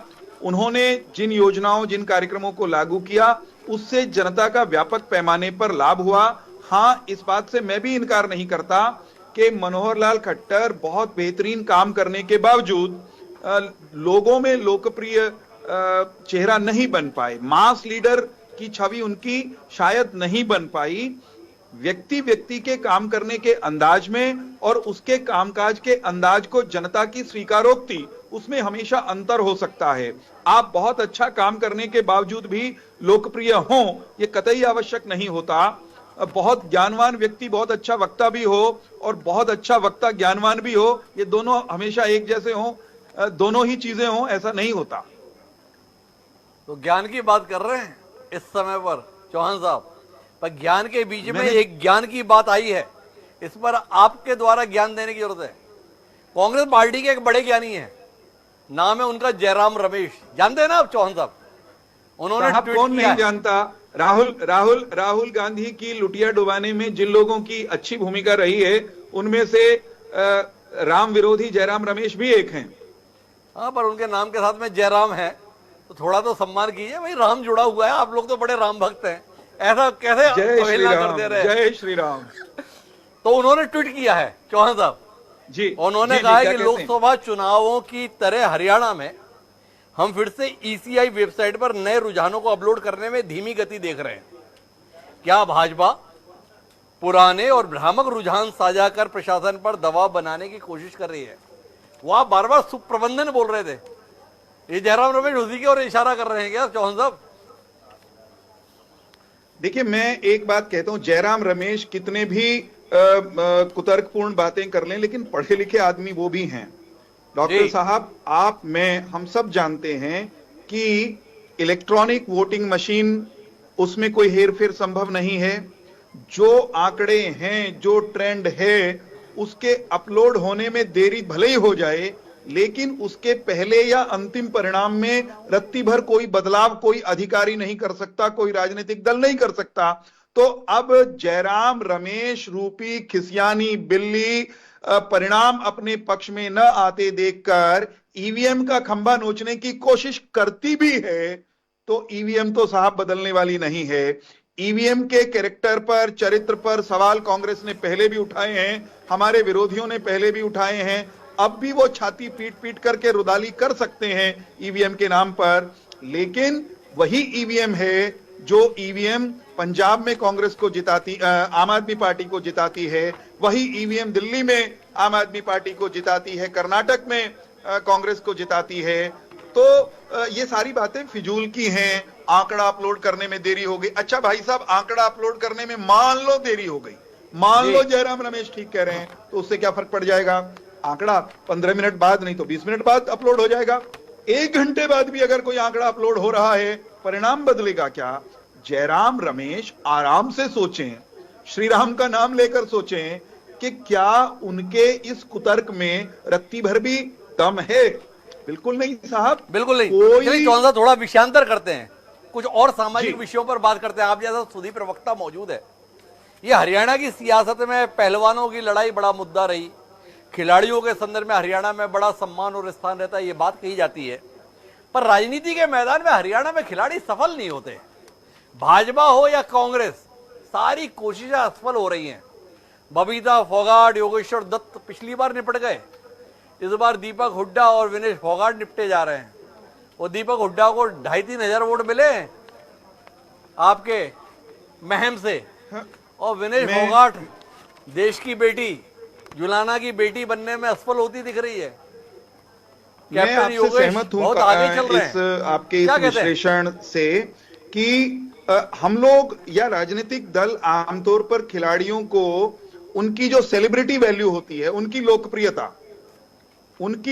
उन्होंने जिन योजनाओं, जिन कार्यक्रमों को लागू किया उससे जनता का व्यापक पैमाने पर लाभ हुआ। हाँ, इस बात से मैं भी इनकार नहीं करता कि मनोहर लाल खट्टर बहुत बेहतरीन काम करने के बावजूद लोगों में लोकप्रिय चेहरा नहीं बन पाए, मास लीडर की छवि उनकी शायद नहीं बन पाई। व्यक्ति व्यक्ति के काम करने के अंदाज में और उसके कामकाज के अंदाज को जनता की स्वीकारोक्ति, उसमें हमेशा अंतर हो सकता है। आप बहुत अच्छा काम करने के बावजूद भी लोकप्रिय हों, ये कतई आवश्यक नहीं होता। बहुत ज्ञानवान व्यक्ति बहुत अच्छा वक्ता भी हो और बहुत अच्छा वक्ता ज्ञानवान भी हो, ये दोनों हमेशा एक जैसे हों, दोनों ही चीजें हों, ऐसा नहीं होता। तो ज्ञान की बात कर रहे हैं इस समय पर चौहान साहब, पर ज्ञान के बीच में एक ज्ञान की बात आई है, इस पर आपके द्वारा ज्ञान देने की जरूरत है। कांग्रेस पार्टी के एक बड़े ज्ञानी हैं, नाम है उनका जयराम रमेश, जानते हैं ना आप चौहान साहब? उन्होंने कौन नहीं जानता, राहुल गांधी की लुटिया डुबाने में जिन लोगों की अच्छी भूमिका रही है उनमें से राम विरोधी जयराम रमेश भी एक हैं। हाँ, पर उनके नाम के साथ में जयराम है तो थोड़ा तो सम्मान कीजिए भाई, राम जुड़ा हुआ है, आप लोग तो बड़े राम भक्त हैं, ऐसा कैसे अवहेलना कर दे रहे हैं? जय श्री राम। तो उन्होंने ट्वीट किया है चौहान साहब जी, उन्होंने कहा है कि लोकसभा चुनावों की तरह हरियाणा में हम फिर से ईसीआई वेबसाइट पर नए रुझानों को अपलोड करने में धीमी गति देख रहे हैं। क्या भाजपा पुराने और भ्रामक रुझान साझा कर प्रशासन पर दबाव बनाने की कोशिश कर रही है? वो आप बार बार सुप्रबंधन बोल रहे थे, ये जयराम रमेश उसी की ओर इशारा कर रहे हैं क्या चौहान साहब? देखिए, मैं एक बात कहता हूं, जयराम रमेश कितने भी कुतर्कपूर्ण बातें कर लें, लेकिन पढ़े लिखे आदमी वो भी हैं। डॉक्टर जी। साहब, आप, मैं, हम सब जानते हैं कि इलेक्ट्रॉनिक वोटिंग मशीन, उसमें कोई हेरफेर संभव नहीं है। जो आंकड़े हैं, जो ट्रेंड है, उसके अपलोड होने में देरी भले ही हो जाए, लेकिन उसके पहले या अंतिम परिणाम में रत्ती भर कोई बदलाव कोई अधिकारी नहीं कर सकता, कोई राजनीतिक दल नहीं कर सकता। तो अब जयराम रमेश रूपी खिसियानी बिल्ली परिणाम अपने पक्ष में न आते देखकर ईवीएम का खंभा नोचने की कोशिश करती भी है, तो ईवीएम तो साहब बदलने वाली नहीं है। ईवीएम के कैरेक्टर पर, चरित्र पर सवाल कांग्रेस ने पहले भी उठाए हैं, हमारे विरोधियों ने पहले भी उठाए हैं। अब भी वो छाती पीट पीट करके रुदाली कर सकते हैं ईवीएम के नाम पर, लेकिन वही ईवीएम है जो ईवीएम पंजाब में कांग्रेस को जिताती, आम आदमी पार्टी को जिताती है, वही ईवीएम दिल्ली में आम आदमी पार्टी को जिताती है, कर्नाटक में कांग्रेस को जिताती है। तो ये सारी बातें फिजूल की हैं। आंकड़ा अपलोड करने में देरी हो गई। अच्छा भाई साहब, आंकड़ा अपलोड करने में मान लो देरी हो गई, मान लो जयराम रमेश ठीक कह रहे हैं, तो उससे क्या फर्क पड़ जाएगा? आंकड़ा 15 मिनट बाद नहीं तो 20 मिनट बाद अपलोड हो जाएगा। 1 घंटे बाद भी अगर कोई आंकड़ा अपलोड हो रहा है, परिणाम बदलेगा क्या? जयराम रमेश आराम से सोचें, श्री राम का नाम लेकर सोचें कि क्या उनके इस कुतर्क में रत्ती भर भी दम है? बिल्कुल नहीं साहब, बिल्कुल नहीं। चलिए चौहान साहब, थोड़ा विषयांतर करते हैं, कुछ और सामाजिक विषयों पर बात करते हैं। आप जैसा सुधी प्रवक्ता मौजूद है। ये हरियाणा की सियासत में पहलवानों की लड़ाई बड़ा मुद्दा रही। खिलाड़ियों के संदर्भ में हरियाणा में बड़ा सम्मान और स्थान रहता है, ये बात कही जाती है। पर राजनीति के मैदान में हरियाणा में खिलाड़ी सफल नहीं होते। भाजपा हो या कांग्रेस, सारी कोशिशें असफल हो रही हैं। बबीता फोगाट, योगेश्वर दत्त पिछली बार निपट गए, इस बार दीपक हुड्डा और विनेश फोगाट निपटे जा रहे हैं। वो दीपक हुड्डा को 2,500-3 हजार वोट मिले आपके महम से, और विनेश फोगाट देश की बेटी, जुलाना की बेटी बनने में असफल होती दिख रही है। मैं आपसे सहमत हूं इस आपके इस विश्लेषण से कि हम लोग या राजनीतिक दल आमतौर पर खिलाड़ियों को उनकी जो सेलिब्रिटी वैल्यू होती है, उनकी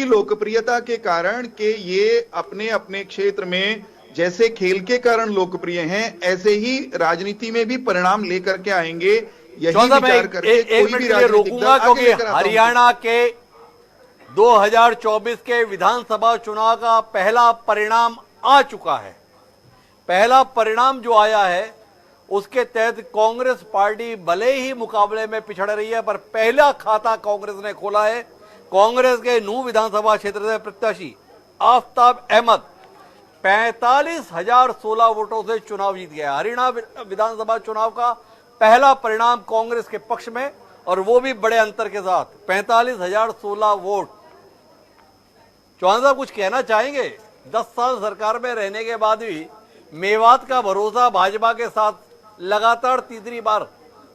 लोकप्रियता के कारण के ये अपने अपने क्षेत्र में जैसे खेल के कारण लोकप्रिय हैं, ऐसे ही राजनीति में भी परिणाम लेकर के आएंगे। यही विचार करके कोई भी राजनीतिक दल आगे लेकर आता हूं। हरियाणा के 2024 के विधानसभा चुनाव का पहला परिणाम आ चुका है। पहला परिणाम जो आया है उसके तहत कांग्रेस पार्टी भले ही मुकाबले में पिछड़ रही है, पर पहला खाता कांग्रेस ने खोला है। कांग्रेस के नूंह विधानसभा क्षेत्र से प्रत्याशी आफ्ताब अहमद 45,016 वोटों से चुनाव जीत गया। हरियाणा विधानसभा चुनाव का पहला परिणाम कांग्रेस के पक्ष में, और वो भी बड़े अंतर के साथ 45,016 वोट। चौहान साहब कुछ कहना चाहेंगे? 10 साल सरकार में रहने के बाद भी मेवात का भरोसा भाजपा के साथ लगातार तीसरी बार,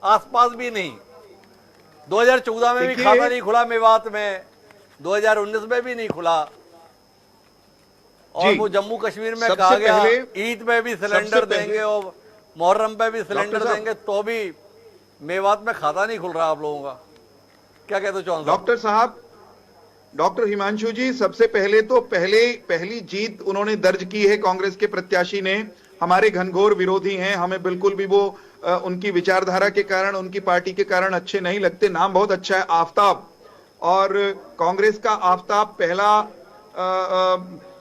आसपास भी नहीं। 2014 में भी खाता नहीं खुला मेवात में, 2019 में भी नहीं खुला, और वो जम्मू कश्मीर में कहा गया ईद में भी सिलेंडर देंगे और मुहर्रम पे भी सिलेंडर देंगे, तो भी मेवात में खाता नहीं खुल रहा आप लोगों का। क्या कहते हो चौहान साहब? डॉक्टर साहब, डॉक्टर हिमांशु जी, सबसे पहले तो पहली जीत उन्होंने दर्ज की है कांग्रेस के प्रत्याशी ने। हमारे घनघोर विरोधी हैं, हमें बिल्कुल भी वो उनकी विचारधारा के कारण, उनकी पार्टी के कारण अच्छे नहीं लगते। नाम बहुत अच्छा है, आफ्ताब, और कांग्रेस का आफ्ताब पहला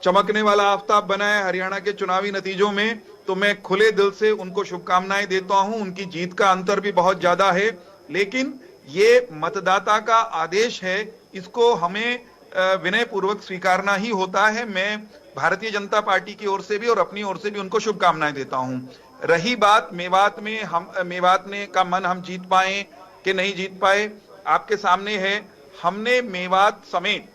चमकने वाला आफ्ताब बना है हरियाणा के चुनावी नतीजों में। तो मैं खुले दिल से उनको शुभकामनाएं देता हूं। उनकी जीत का अंतर भी बहुत ज्यादा है, लेकिन ये मतदाता का आदेश है, इसको हमें विनय पूर्वक स्वीकारना ही होता है। मैं भारतीय जनता पार्टी की ओर से भी और अपनी ओर से भी उनको शुभकामनाएं देता हूं। रही बात मेवात में, हम मेवात में का मन हम जीत पाए कि नहीं जीत पाए, आपके सामने है। हमने मेवात समेत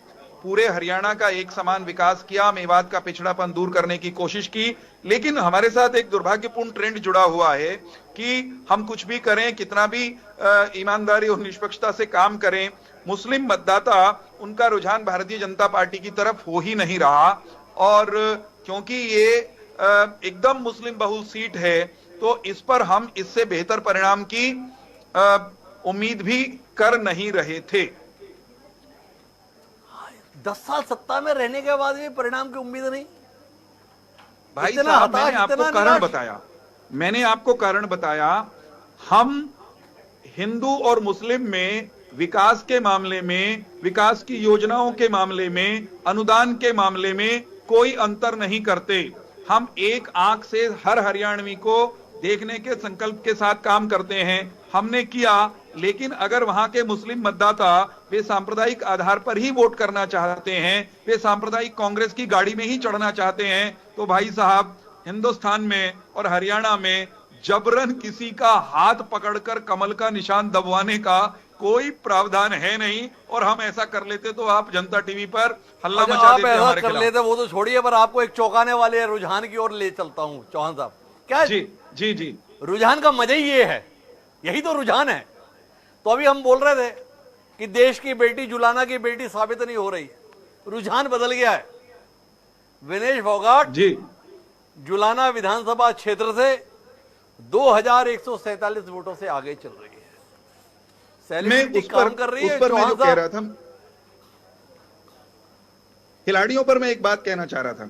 पूरे हरियाणा का एक समान विकास किया, मेवात का पिछड़ापन दूर करने की कोशिश की, लेकिन हमारे साथ एक दुर्भाग्यपूर्ण ट्रेंड जुड़ा हुआ है कि हम कुछ भी करें, कितना भी ईमानदारी और निष्पक्षता से काम करें, मुस्लिम मतदाता उनका रुझान भारतीय जनता पार्टी की तरफ हो ही नहीं रहा। और क्योंकि ये एकदम मुस्लिम बहुल सीट है, तो इस पर हम इससे बेहतर परिणाम की उम्मीद भी कर नहीं रहे थे। 10 साल सत्ता में रहने के बाद भी परिणाम की उम्मीद नहीं। भाई इतना साहब, हताश, मैंने आपको इतना कारण निराश। बताया, मैंने आपको कारण बताया। हम हिंदू और मुस्लिम में विकास के मामले में, विकास की योजनाओं के मामले में, अनुदान के मामले में कोई अंतर नहीं करते। हम एक आंख से हर हरियाणवी को देखने के संकल्प के साथ काम करते हैं। हमने किया, लेकिन अगर वहां के मुस्लिम मतदाता वे सांप्रदायिक आधार पर ही वोट करना चाहते हैं, वे सांप्रदायिक कांग्रेस की गाड़ी में ही चढ़ना चाहते हैं, तो भाई साहब, हिंदुस्तान में और हरियाणा में जबरन किसी का हाथ पकड़कर कमल का निशान दबवाने का कोई प्रावधान है नहीं। और हम ऐसा कर लेते तो आप जनता टीवी पर हल्ला अच्छा, मचा आप देते ऐसा हमारे कर खिलाफ। लेते वो तो छोड़िए, पर आपको एक चौंकाने वाले रुझान की ओर ले चलता हूं चौहान साहब। क्या जी जी जी, रुझान का मजा ही ये है, यही तो रुझान है। तो अभी हम बोल रहे थे कि देश की बेटी जुलाना की बेटी साबित नहीं हो रही है, रुझान बदल गया है। विनेश फोगाट जी जुलाना विधानसभा क्षेत्र से 2147 वोटों से आगे चल रही है। मैं सेलिब्रिटी उस काम पर, कर रही उस है पर मैं चौहान जो कह साहब। रहा था, खिलाड़ियों पर मैं एक बात कहना चाह रहा था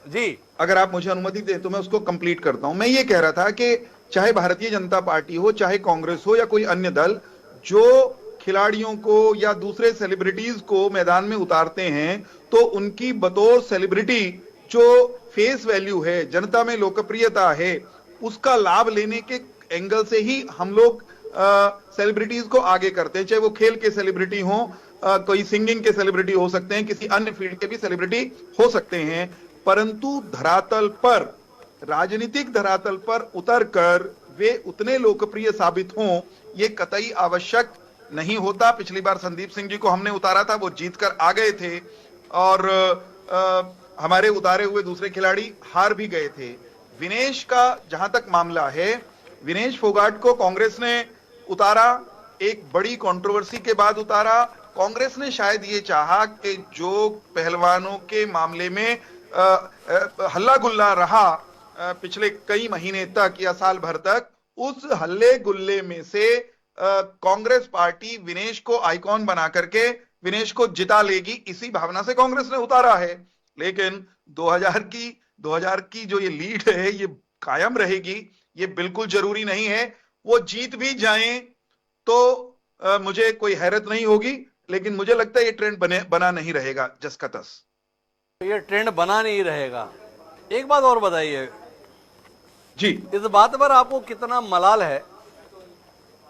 जी, अगर आप मुझे अनुमति दें तो मैं उसको कंप्लीट करता हूं। मैं ये कह रहा था कि चाहे भारतीय जनता पार्टी हो, चाहे कांग्रेस हो या कोई अन्य दल, जो खिलाड़ियों को या दूसरे सेलिब्रिटीज को मैदान में उतारते हैं, तो उनकी बतौर सेलिब्रिटी जो फेस वैल्यू है, जनता में लोकप्रियता है, उसका लाभ लेने के एंगल से ही हम लोग सेलिब्रिटीज को आगे करते हैं। चाहे वो खेल के सेलिब्रिटी हो, कोई सिंगिंग के सेलिब्रिटी हो सकते हैं, किसी अन्य फील्ड के भी सेलिब्रिटी हो सकते हैं, परंतु धरातल पर, राजनीतिक धरातल पर उतरकर वे उतने लोकप्रिय साबित हों, ये कतई आवश्यक नहीं होता। पिछली बार संदीप सिंह जी को हमने उतारा था, वो जीतकर आ गए थे, और हमारे उतारे हुए दूसरे खिलाड़ी हार भी गए थे। विनेश का जहां तक मामला है, विनेश फोगाट को कांग्रेस ने उतारा, एक बड़ी कंट्रोवर्सी के बाद उतारा। कांग्रेस ने शायद ये चाहा कि जो पहलवानों के मामले में हल्ला गुल्ला रहा पिछले कई महीने तक या साल भर तक, उस हल्ले गुल्ले में से कांग्रेस पार्टी विनेश को आइकॉन बना करके विनेश को जिता लेगी, इसी भावना से कांग्रेस ने उतारा है। लेकिन 2000 की जो ये लीड है, ये कायम रहेगी, ये बिल्कुल जरूरी नहीं है। वो जीत भी जाएं तो मुझे कोई हैरत नहीं होगी, लेकिन मुझे लगता है ये ट्रेंड बना नहीं रहेगा जस का तस। ये ट्रेंड बना नहीं रहेगा। एक बात और बताइए जी, इस बात पर आपको कितना मलाल है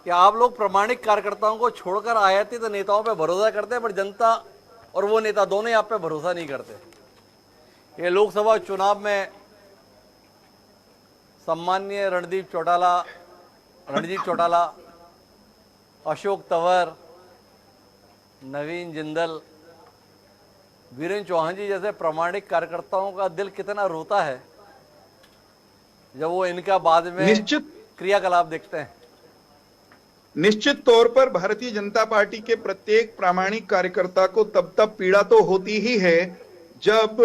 कि आप लोग प्रामाणिक कार्यकर्ताओं को छोड़कर आयातित नेताओं पर भरोसा करते हैं, पर जनता और वो नेता दोनों आप पे भरोसा नहीं करते। ये लोकसभा चुनाव में सम्माननीय रणदीप चौटाला, अशोक तंवर, नवीन जिंदल, वीरेंद्र चौहान जी जैसे प्रामाणिक कार्यकर्ताओं का दिल कितना रोता है जब वो इनका बाद में निश्चित क्रियाकलाप देखते हैं। निश्चित तौर पर भारतीय जनता पार्टी के प्रत्येक प्रामाणिक कार्यकर्ता को तब पीड़ा तो होती ही है जब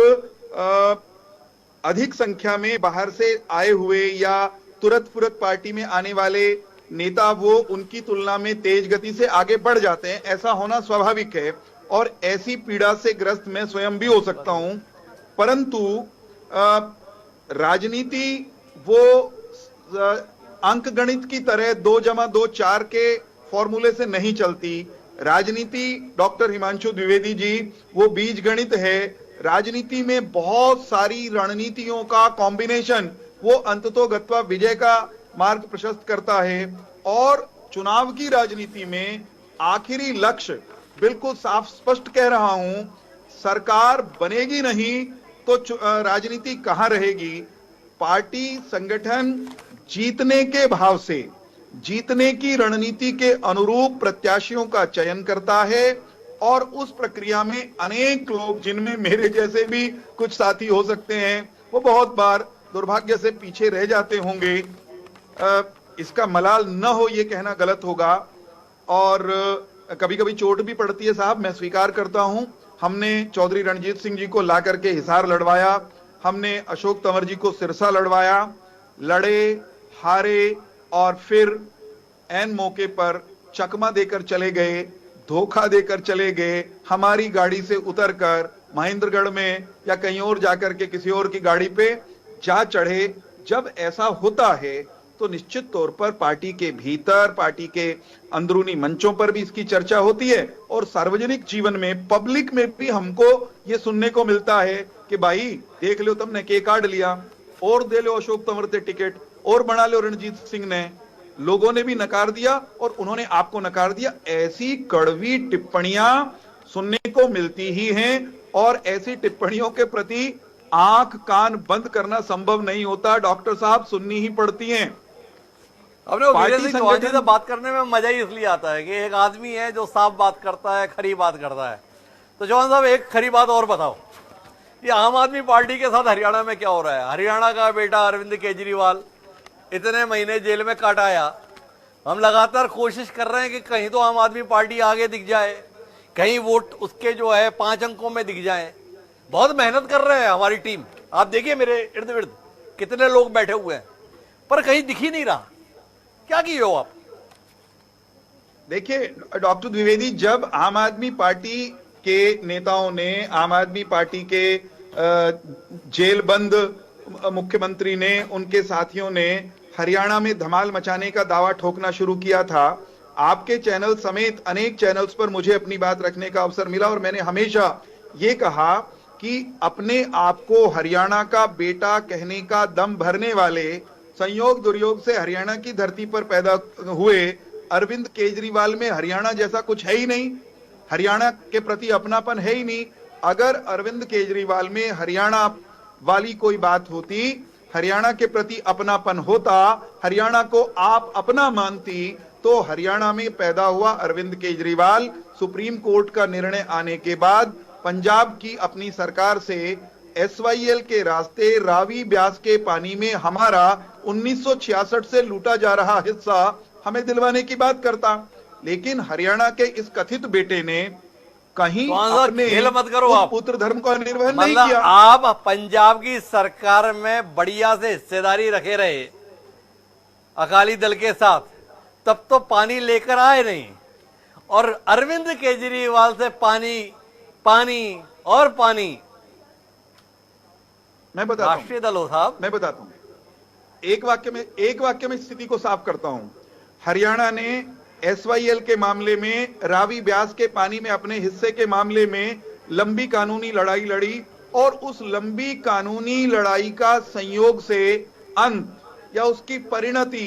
अधिक संख्या में बाहर से आए हुए या तुरंत फुरत पार्टी में आने वाले नेता वो उनकी तुलना में तेज गति से आगे बढ़ जाते हैं। ऐसा होना स्वाभाविक है और ऐसी पीड़ा से ग्रस्त मैं स्वयं भी हो सकता हूं, परंतु राजनीति वो अंकगणित की तरह 2+2 4 के फॉर्मूले से नहीं चलती। राजनीति, डॉक्टर हिमांशु द्विवेदी जी, वो बीज गणित है। राजनीति में बहुत सारी रणनीतियों का कॉम्बिनेशन वो अंततोगत्वा विजय का मार्ग प्रशस्त करता है। और चुनाव की राजनीति में आखिरी लक्ष्य बिल्कुल साफ स्पष्ट कह रहा हूं, सरकार बनेगी नहीं तो राजनीति कहां रहेगी। पार्टी संगठन जीतने के भाव से, जीतने की रणनीति के अनुरूप प्रत्याशियों का चयन करता है और उस प्रक्रिया में अनेक लोग, जिनमें मेरे जैसे भी कुछ साथी हो सकते हैं, वो बहुत बार दुर्भाग्य से पीछे रह जाते होंगे। इसका मलाल न हो ये कहना गलत होगा और कभी कभी चोट भी पड़ती है साहब, मैं स्वीकार करता हूं। हमने चौधरी रणजीत सिंह जी को ला करके हिसार लड़वाया, हमने अशोक तंवर जी को सिरसा लड़वाया, लड़े, हारे और फिर एन मौके पर चकमा देकर चले गए, धोखा देकर चले गए, हमारी गाड़ी से उतरकर महेंद्रगढ़ में या कहीं और जाकर के किसी और की गाड़ी पे जा चढ़े। जब ऐसा होता है तो निश्चित तौर पर पार्टी के भीतर, पार्टी के अंदरूनी मंचों पर भी इसकी चर्चा होती है और सार्वजनिक जीवन में, पब्लिक में भी हमको ये सुनने को मिलता है कि भाई देख लो तुमने के काट लिया, और दे लो अशोक तंवर से टिकट, और बना लो रणजीत सिंह ने। लोगों ने भी नकार दिया और उन्होंने आपको नकार दिया। ऐसी कड़वी टिप्पणियां सुनने को मिलती ही हैं और ऐसी टिप्पणियों के प्रति आंख कान बंद करना संभव नहीं होता। डॉक्टर साहब, सुननी ही पड़ती हैं। अपने वीरेंद्र सिंह चौधरी से बात करने में मजा ही इसलिए आता है कि एक आदमी है जो साफ बात करता है, खरी बात करता है। तो चौहान साहब, एक खरी बात और बताओ, ये आम आदमी पार्टी के साथ हरियाणा में क्या हो रहा है? हरियाणा का बेटा अरविंद केजरीवाल इतने महीने जेल में काट आया। हम लगातार कोशिश कर रहे हैं कि कहीं तो आम आदमी पार्टी आगे दिख जाए, कहीं वोट उसके जो है 5 अंकों में दिख जाए। बहुत मेहनत कर रहे हैं हमारी टीम। आप देखिए मेरे इर्द गिर्द कितने लोग बैठे हुए हैं, पर कहीं दिख ही नहीं रहा। क्या किए हो आप? देखिए डॉक्टर द्विवेदी, जब आम आदमी पार्टी के नेताओं ने, आम आदमी पार्टी के जेल बंद मुख्यमंत्री ने, उनके साथियों ने हरियाणा में धमाल मचाने का दावा ठोकना शुरू किया था, आपके चैनल समेत अनेक चैनल्स पर मुझे अपनी बात रखने का अवसर मिला और मैंने हमेशा ये कहा कि अपने आप को हरियाणा का बेटा कहने का दम भरने वाले, संयोग दुर्योग से हरियाणा की धरती पर पैदा हुए अरविंद केजरीवाल में हरियाणा जैसा कुछ है ही नहीं, हरियाणा के प्रति अपनापन है ही नहीं। अगर अरविंद केजरीवाल में हरियाणा वाली कोई बात होती, हरियाणा के प्रति अपनापन होता, हरियाणा को आप अपना मानती, तो हरियाणा में पैदा हुआ अरविंद केजरीवाल सुप्रीम कोर्ट का निर्णय आने के बाद पंजाब की अपनी सरकार से एसवाईएल के रास्ते रावी ब्यास के पानी में हमारा 1966 से लूटा जा रहा हिस्सा हमें दिलवाने की बात करता। लेकिन हरियाणा के इस कथित बेटे ने कहीं अपने खेल मत करो आप, पुत्र धर्म का निर्वहन नहीं किया। आप पंजाब की सरकार में बढ़िया से हिस्सेदारी रखे रहे अकाली दल के साथ, तब तो पानी लेकर आए नहीं। और अरविंद केजरीवाल से पानी पानी और पानी। मैं बताता हूं, राष्ट्रीय दल हो साहब, मैं बताता हूं, एक वाक्य में स्थिति को साफ करता हूं। हरियाणा ने एसवाईएल के मामले में, रावी ब्यास के पानी में अपने हिस्से के मामले में लंबी कानूनी लड़ाई लड़ी और उस लंबी कानूनी लड़ाई का संयोग से अंत या उसकी परिणति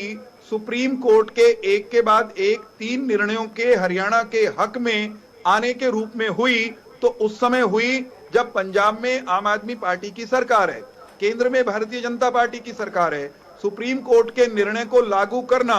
सुप्रीम कोर्ट के एक के बाद एक 3 निर्णयों के हरियाणा के हक में आने के रूप में हुई। तो उस समय हुई जब पंजाब में आम आदमी पार्टी की सरकार है, केंद्र में भारतीय जनता पार्टी की सरकार है। सुप्रीम कोर्ट के निर्णय को लागू करना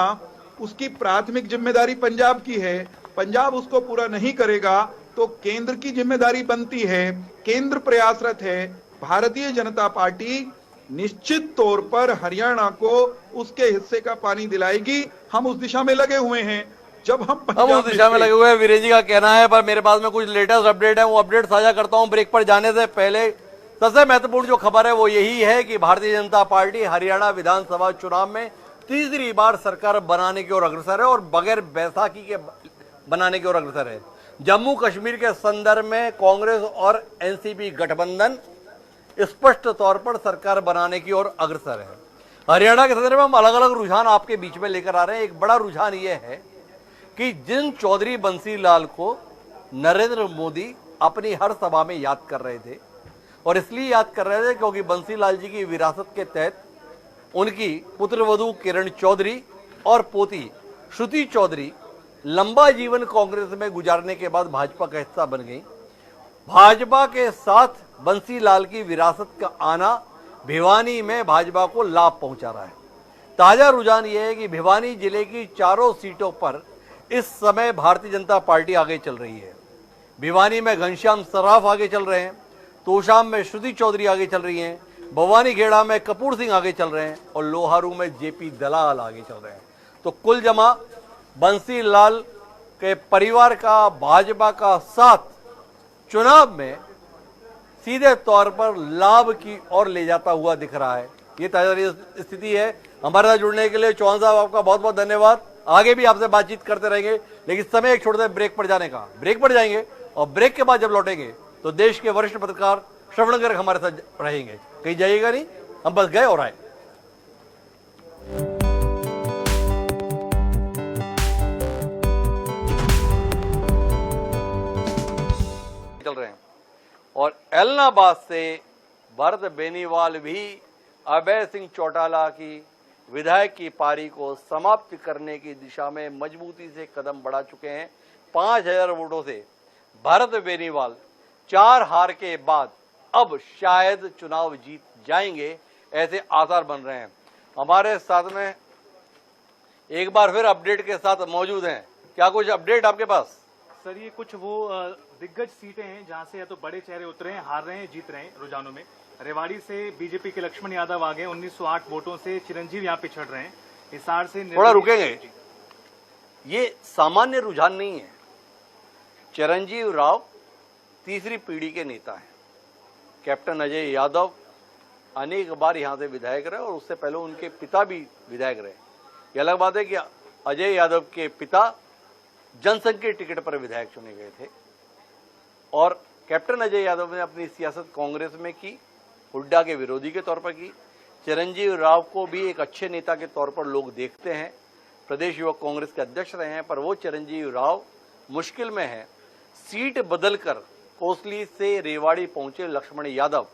उसकी प्राथमिक जिम्मेदारी पंजाब की है। पंजाब उसको पूरा नहीं करेगा तो केंद्र की जिम्मेदारी बनती है। केंद्र प्रयासरत है, भारतीय जनता पार्टी निश्चित तौर पर हरियाणा को उसके हिस्से का पानी दिलाएगी। हम उस दिशा में लगे हुए हैं। जब हम उस दिशा में लगे हुए हैं, वीरेंद्र जी का कहना है, पर मेरे पास में कुछ लेटेस्ट अपडेट है, वो अपडेट साझा करता हूं। ब्रेक पर जाने से पहले सबसे महत्वपूर्ण जो खबर है वो यही है कि भारतीय जनता पार्टी हरियाणा विधानसभा चुनाव में तीसरी बार सरकार बनाने की ओर अग्रसर है और बगैर बैसाखी के बनाने की ओर अग्रसर है। जम्मू कश्मीर के संदर्भ में कांग्रेस और एनसीपी गठबंधन स्पष्ट तौर पर सरकार बनाने की ओर अग्रसर है। हरियाणा के संदर्भ में हम अलग अलग रुझान आपके बीच में लेकर आ रहे हैं। एक बड़ा रुझान यह है कि जिन चौधरी बंसी लाल को नरेंद्र मोदी अपनी हर सभा में याद कर रहे थे, और इसलिए याद कर रहे थे क्योंकि बंसी लाल जी की विरासत के तहत उनकी पुत्रवधू किरण चौधरी और पोती श्रुति चौधरी लंबा जीवन कांग्रेस में गुजारने के बाद भाजपा का हिस्सा बन गई। भाजपा के साथ बंसी लाल की विरासत का आना भिवानी में भाजपा को लाभ पहुंचा रहा है। ताजा रुझान यह है कि भिवानी जिले की चारों सीटों पर इस समय भारतीय जनता पार्टी आगे चल रही है। भिवानी में घनश्याम सर्राफ आगे चल रहे हैं, तोशाम में श्रुति चौधरी आगे चल रही हैं, भवानी खेड़ा में कपूर सिंह आगे चल रहे हैं और लोहारू में जेपी दलाल आगे चल रहे हैं। तो कुल जमा बंसी लाल के परिवार का भाजपा का साथ चुनाव में सीधे तौर पर लाभ की ओर ले जाता हुआ दिख रहा है। ये ताजा स्थिति है। हमारे साथ जुड़ने के लिए चौहान साहब आपका बहुत बहुत धन्यवाद। आगे भी आपसे बातचीत करते रहेंगे, लेकिन समय एक छोटे से ब्रेक पर जाने का। ब्रेक पर जाएंगे और ब्रेक के बाद जब लौटेंगे तो देश के वरिष्ठ पत्रकार श्रवण गर्ग हमारे साथ रहेंगे। कहीं जाइएगा नहीं, हम बस गए और आए। चल रहे हैं और एलनाबाद से भरत बेनीवाल भी अभय सिंह चौटाला की विधायक की पारी को समाप्त करने की दिशा में मजबूती से कदम बढ़ा चुके हैं। 5000 वोटों से भरत बेनीवाल 4 हार के बाद अब शायद चुनाव जीत जाएंगे, ऐसे आसार बन रहे हैं। हमारे साथ में एक बार फिर अपडेट के साथ मौजूद हैं। क्या कुछ अपडेट आपके पास? सर, ये कुछ वो दिग्गज सीटें हैं जहां से या तो बड़े चेहरे उतरे हैं, हार रहे हैं, जीत रहे हैं रुझानों में। रेवाड़ी से बीजेपी के लक्ष्मण यादव आ गए 1908 वोटों से, चिरंजीव यहाँ पिछड़ रहे हैं। हिसार से थोड़ा रुकेंगे, ये सामान्य रुझान नहीं है। चिरंजीव राव तीसरी पीढ़ी के नेता हैं। कैप्टन अजय यादव अनेक बार यहां से विधायक रहे और उससे पहले उनके पिता भी विधायक रहे। यह अलग बात है कि अजय यादव के पिता जनसंघ के टिकट पर विधायक चुने गए थे और कैप्टन अजय यादव ने अपनी सियासत कांग्रेस में की, हुड्डा के विरोधी के तौर पर की। चिरंजीव राव को भी एक अच्छे नेता के तौर पर लोग देखते हैं, प्रदेश युवक कांग्रेस के अध्यक्ष रहे हैं, पर वो चिरंजीव राव मुश्किल में है। सीट बदलकर कोसली से रेवाड़ी पहुंचे लक्ष्मण यादव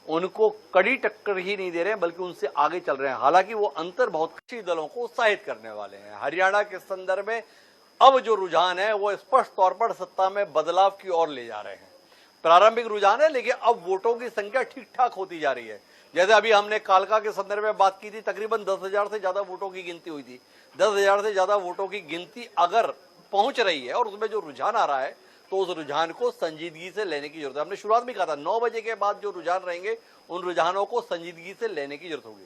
उनको कड़ी टक्कर ही नहीं दे रहे हैं, बल्कि उनसे आगे चल रहे हैं। हालांकि वो अंतर बहुत अच्छी दलों को उत्साहित करने वाले हैं। हरियाणा के संदर्भ में अब जो रुझान है वो स्पष्ट तौर पर सत्ता में बदलाव की ओर ले जा रहे हैं। प्रारंभिक रुझान है, लेकिन अब वोटों की संख्या ठीक ठाक होती जा रही है। जैसे अभी हमने कालका के संदर्भ में बात की थी, तकरीबन 10,000 से ज्यादा वोटों की गिनती हुई थी। 10,000 से ज्यादा वोटों की गिनती अगर पहुंच रही है और उसमें जो रुझान आ रहा है तो उस रुझान को संजीदगी से लेने की जरूरत है। हमने शुरुआत में कहा था 9 बजे के बाद जो रुझान रहेंगे उन रुझानों को संजीदगी से लेने की जरूरत होगी।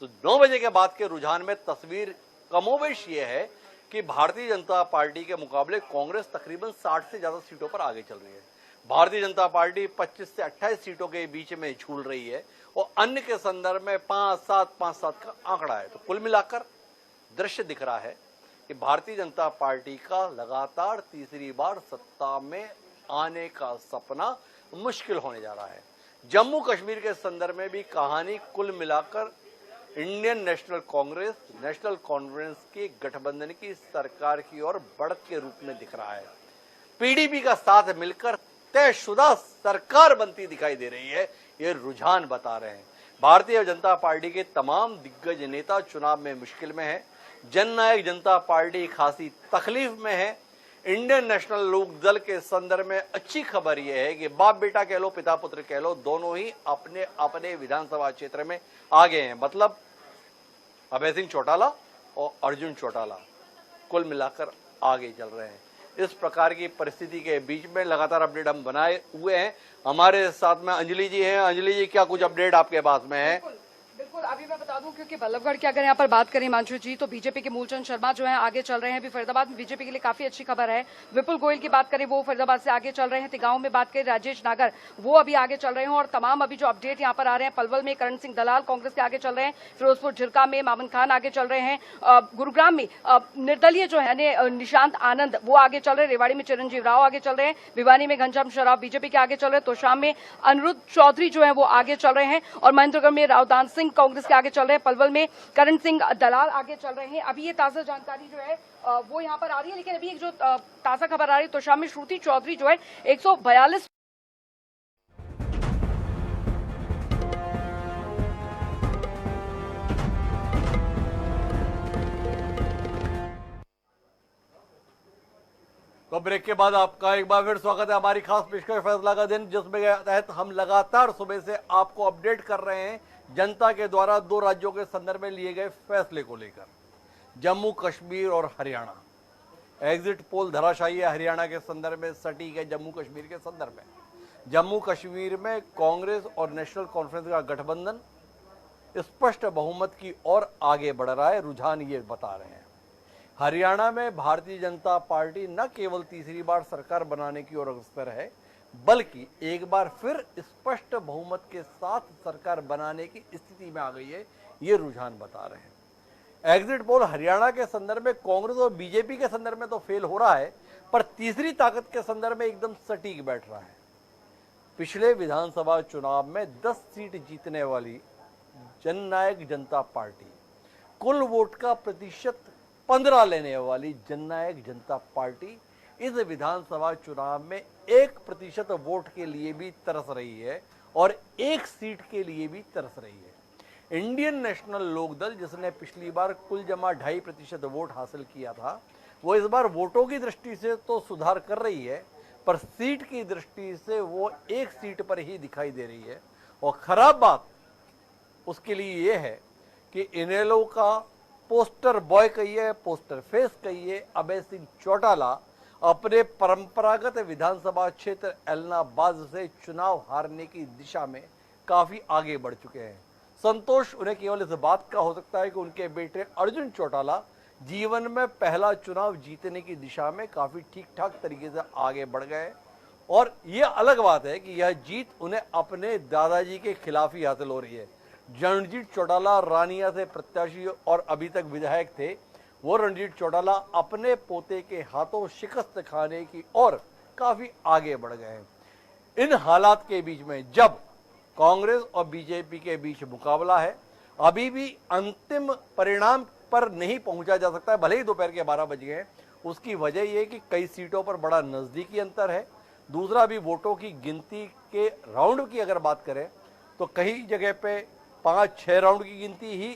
तो 9 बजे के बाद के रुझान में तस्वीर कमोबेश ये है कि भारतीय जनता पार्टी के मुकाबले कांग्रेस तकरीबन 60 से ज्यादा सीटों पर आगे चल रही है। भारतीय जनता पार्टी 25 से 28 सीटों के बीच में झूल रही है और अन्य के संदर्भ में 5-7 का आंकड़ा है। तो कुल मिलाकर दृश्य दिख रहा है कि भारतीय जनता पार्टी का लगातार तीसरी बार सत्ता में आने का सपना मुश्किल होने जा रहा है। जम्मू कश्मीर के संदर्भ में भी कहानी कुल मिलाकर Indian national Congress, national conference के गठबंधन की सरकार की ओर बढ़त के रूप में दिख रहा है। पीडीपी का साथ मिलकर तयशुदा सरकार बनती दिखाई दे रही है, ये रुझान बता रहे हैं। भारतीय जनता पार्टी के तमाम दिग्गज नेता चुनाव में मुश्किल में है। जननायक जनता पार्टी खासी तकलीफ में है। इंडियन नेशनल लोक दल के संदर्भ में अच्छी खबर यह है कि बाप बेटा कह लो, पिता पुत्र कह लो, दोनों ही अपने अपने विधानसभा क्षेत्र में आगे हैं। मतलब अभय सिंह चौटाला और अर्जुन चौटाला कुल मिलाकर आगे चल रहे हैं। इस प्रकार की परिस्थिति के बीच में लगातार अपडेट हम बनाए हुए हैं। हमारे साथ में अंजलि जी हैं। अंजलि जी, क्या कुछ अपडेट आपके पास में है? बिल्कुल, अभी मैं बता दूं, क्योंकि बल्लभगढ़ की अगर यहाँ पर बात करें हिमांशु जी, तो बीजेपी के मूलचंद शर्मा जो हैं आगे चल रहे हैं। अभी फरीदाबाद में बीजेपी के लिए काफी अच्छी खबर है। विपुल गोयल की बात करें, वो फरीदाबाद से आगे चल रहे हैं। तिगांव में बात करें, राजेश नागर वो अभी आगे चल रहे हैं। और तमाम अभी जो अपडेट यहाँ पर आ रहे हैं, पलवल में करण सिंह दलाल कांग्रेस के आगे चल रहे हैं। फिरोजपुर झिरका में मामन खान आगे चल रहे हैं। गुरुग्राम में निर्दलीय जो है निशांत आनंद वो आगे चल रहे हैं। रेवाड़ी में चिरंजीव राव आगे चल रहे हैं। भिवानी में घनश्याम शराफ बीजेपी के आगे चल रहे हैं। तोशाम में अनिरुद्ध चौधरी जो है वो आगे चल रहे हैं। और महेंद्रगढ़ में रावदान सिंह कांग्रेस के आगे चल रहे हैं। पलवल में करण सिंह दलाल आगे चल रहे हैं। अभी ये ताजा जानकारी जो है वो यहाँ पर आ रही है। लेकिन अभी एक जो ताजा खबर आ रही है, तो शाम में श्रुति चौधरी जो है 142 तो ब्रेक के बाद आपका एक बार फिर स्वागत है हमारी खास पेशकश फैसला का दिन, जिसमें तहत हम लगातार सुबह से आपको अपडेट कर रहे हैं जनता के द्वारा 2 राज्यों के संदर्भ में लिए गए फैसले को लेकर, जम्मू कश्मीर और हरियाणा। एग्जिट पोल धराशायी है हरियाणा के संदर्भ में, सटीक है जम्मू कश्मीर के संदर्भ में। जम्मू कश्मीर में कांग्रेस और नेशनल कॉन्फ्रेंस का गठबंधन स्पष्ट बहुमत की ओर आगे बढ़ रहा है, रुझान ये बता रहे हैं। हरियाणा में भारतीय जनता पार्टी न केवल तीसरी बार सरकार बनाने की ओर अग्रसर है, बल्कि एक बार फिर स्पष्ट बहुमत के साथ सरकार बनाने की स्थिति में आ गई है। ये रुझान बता रहे हैं। एग्जिट पोल हरियाणा के संदर्भ में कांग्रेस और बीजेपी के संदर्भ में तो फेल हो रहा है, पर तीसरी ताकत के संदर्भ में एकदम सटीक बैठ रहा है। पिछले विधानसभा चुनाव में 10 सीट जीतने वाली जननायक जनता पार्टी, कुल वोट का प्रतिशत 15 लेने वाली जननायक जनता पार्टी इस विधानसभा चुनाव में 1% वोट के लिए भी तरस रही है और 1 सीट के लिए भी तरस रही है। इंडियन नेशनल लोकदल, जिसने पिछली बार कुल जमा 2.5% वोट हासिल किया था, वो इस बार वोटों की दृष्टि से तो सुधार कर रही है, पर सीट की दृष्टि से वो 1 सीट पर ही दिखाई दे रही है। और खराब बात उसके लिए ये है कि इनेलो का पोस्टर बॉय कहिए, पोस्टर फेस कहिए, अभय सिंह चौटाला अपने परंपरागत विधानसभा क्षेत्र एलनाबाद से चुनाव हारने की दिशा में काफी आगे बढ़ चुके हैं। संतोष उन्हें केवल इस बात का हो सकता है कि उनके बेटे अर्जुन चौटाला जीवन में पहला चुनाव जीतने की दिशा में काफी ठीक ठाक तरीके से आगे बढ़ गए, और यह अलग बात है कि यह जीत उन्हें अपने दादाजी के खिलाफ ही हासिल हो रही है। रणजीत चौटाला रानिया से प्रत्याशी और अभी तक विधायक थे, वो रणजीत चौटाला अपने पोते के हाथों शिकस्त खाने की ओर काफी आगे बढ़ गए हैं। इन हालात के बीच में जब कांग्रेस और बीजेपी के बीच मुकाबला है, अभी भी अंतिम परिणाम पर नहीं पहुंचा जा सकता है, भले ही दोपहर के 12 बज गए हैं। उसकी वजह यह कि कई सीटों पर बड़ा नजदीकी अंतर है। दूसरा भी वोटों की गिनती के राउंड की अगर बात करें तो कई जगह पे 5-6 राउंड की गिनती ही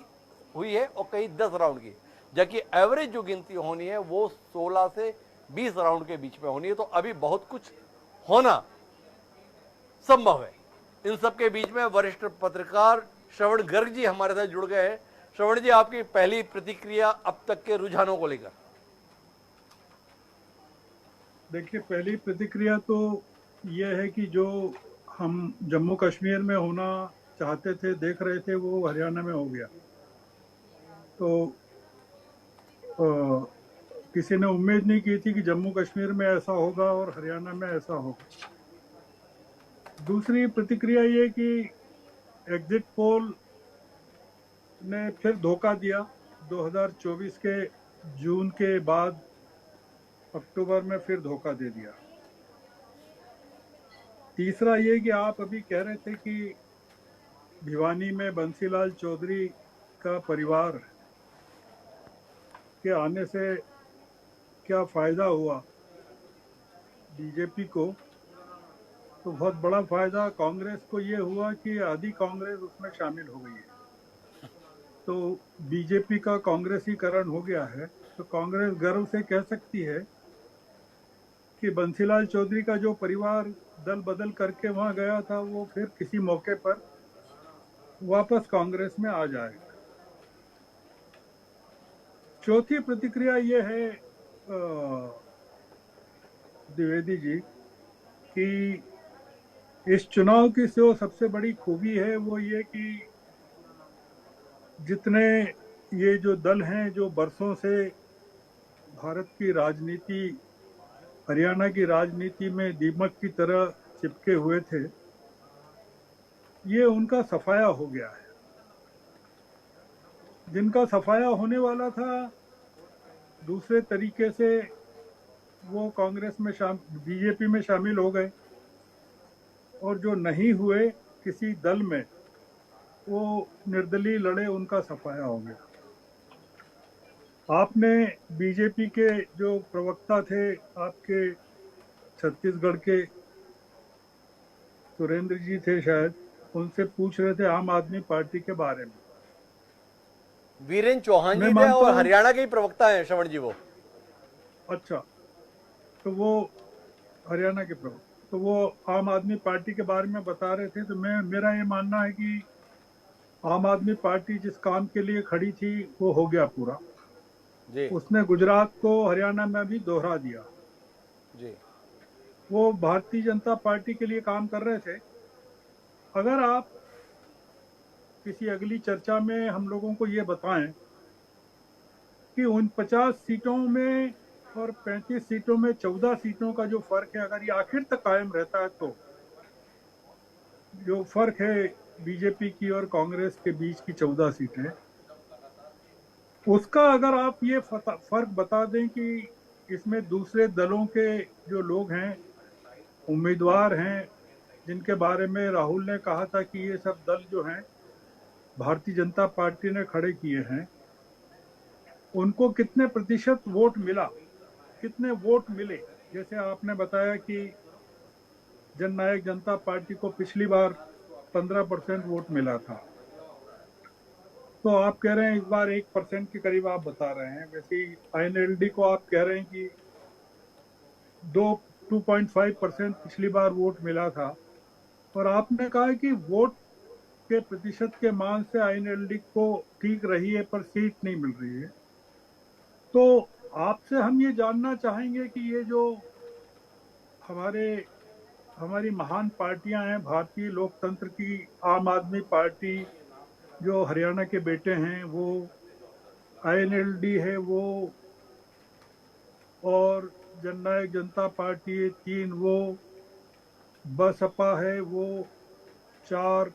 हुई है और कई 10 राउंड की, जबकि एवरेज जो गिनती होनी है वो 16 से 20 राउंड के बीच में होनी है। तो अभी बहुत कुछ होना संभव है। इन सब के बीच में वरिष्ठ पत्रकार श्रवण गर्ग जी हमारे साथ जुड़ गए हैं। श्रवण जी, आपकी पहली प्रतिक्रिया अब तक के रुझानों को लेकर। देखिए, पहली प्रतिक्रिया तो यह है कि जो हम जम्मू कश्मीर में होना चाहते थे, देख रहे थे, वो हरियाणा में हो गया। तो किसी ने उम्मीद नहीं की थी कि जम्मू कश्मीर में ऐसा होगा और हरियाणा में ऐसा होगा। दूसरी प्रतिक्रिया ये कि एग्जिट पोल ने फिर धोखा दिया। 2024 के जून के बाद अक्टूबर में फिर धोखा दे दिया। तीसरा ये कि आप अभी कह रहे थे कि भिवानी में बंसीलाल चौधरी का परिवार के आने से क्या फायदा हुआ बीजेपी को, तो बहुत बड़ा फायदा कांग्रेस को ये हुआ कि आधी कांग्रेस उसमें शामिल हो गई है। तो बीजेपी का कांग्रेसीकरण हो गया है। तो कांग्रेस गर्व से कह सकती है कि बंसीलाल चौधरी का जो परिवार दल बदल करके वहां गया था, वो फिर किसी मौके पर वापस कांग्रेस में आ जाएगा। चौथी प्रतिक्रिया ये है द्विवेदी जी कि इस चुनाव की जो सबसे बड़ी खूबी है वो ये कि जितने ये जो दल हैं जो बरसों से भारत की राजनीति, हरियाणा की राजनीति में दीमक की तरह चिपके हुए थे, ये उनका सफाया हो गया है। जिनका सफाया होने वाला था दूसरे तरीके से वो कांग्रेस में बीजेपी में शामिल हो गए, और जो नहीं हुए किसी दल में वो निर्दलीय लड़े, उनका सफाया हो गया। आपने बीजेपी के जो प्रवक्ता थे आपके छत्तीसगढ़ के सुरेंद्र जी थे शायद, उनसे पूछ रहे थे आम आदमी पार्टी के बारे में। वीरेंद्र चौहान जी थे और हरियाणा के ही प्रवक्ता हैं श्रवण जी वो। अच्छा, तो वो हरियाणा के प्रवक्ता, तो वो आम आदमी पार्टी के बारे में बता रहे थे। तो मेरा ये मानना है कि आम आदमी पार्टी जिस काम के लिए खड़ी थी वो हो गया पूरा जी। उसने गुजरात को हरियाणा में भी दोहरा दिया जी। वो भारतीय जनता पार्टी के लिए काम कर रहे थे। अगर आप किसी अगली चर्चा में हम लोगों को ये बताएं कि उन 50 सीटों में और 35 सीटों में 14 सीटों का जो फर्क है, अगर ये आखिर तक कायम रहता है, तो जो फर्क है बीजेपी की और कांग्रेस के बीच की 14 सीटें, उसका अगर आप ये फर्क बता दें कि इसमें दूसरे दलों के जो लोग हैं, उम्मीदवार हैं, जिनके बारे में राहुल ने कहा था कि ये सब दल जो हैं भारतीय जनता पार्टी ने खड़े किए हैं, उनको कितने प्रतिशत वोट मिला, कितने वोट मिले। जैसे आपने बताया कि जननायक जनता पार्टी को पिछली बार 15% वोट मिला था, तो आप कह रहे हैं इस बार 1% के करीब आप बता रहे हैं। वैसे INLD को आप कह रहे हैं कि 2.5% पिछली बार वोट मिला था, और आपने कहा कि वोट के प्रतिशत के मान से INLD को ठीक रही है पर सीट नहीं मिल रही है। तो आपसे हम ये जानना चाहेंगे कि ये जो हमारी महान पार्टियां हैं भारतीय लोकतंत्र की, आम आदमी पार्टी जो हरियाणा के बेटे हैं वो, INLD है वो, और जननायक जनता पार्टी है 3 वो, बसपा है वो 4,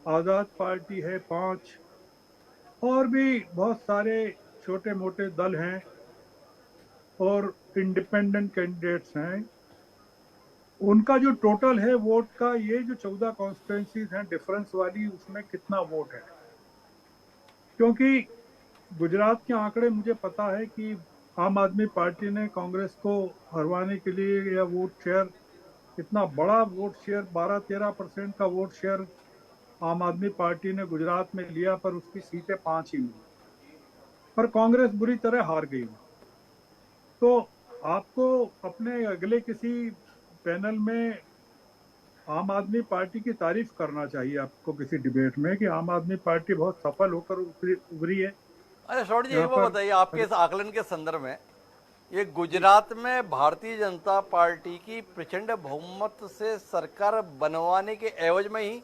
आज़ाद पार्टी है 5, और भी बहुत सारे छोटे मोटे दल हैं और इंडिपेंडेंट कैंडिडेट्स हैं। उनका जो टोटल है वोट का, ये जो 14 कॉन्स्टिट्यूंसीज हैं डिफरेंस वाली, उसमें कितना वोट है? क्योंकि गुजरात के आंकड़े मुझे पता है कि आम आदमी पार्टी ने कांग्रेस को हरवाने के लिए या वोट शेयर, इतना बड़ा वोट शेयर 12-13% का वोट शेयर आम आदमी पार्टी ने गुजरात में लिया, पर उसकी सीटें 5 ही मिली, पर कांग्रेस बुरी तरह हार गई। तो आपको अपने अगले किसी पैनल में आम आदमी पार्टी की तारीफ करना चाहिए आपको किसी डिबेट में, कि आम आदमी पार्टी बहुत सफल होकर उभरी है। अरे शॉर्ट जी, एक बात बताइए, आपके इस आकलन के संदर्भ में ये गुजरात में भारतीय जनता पार्टी की प्रचंड बहुमत से सरकार बनवाने के एवज में ही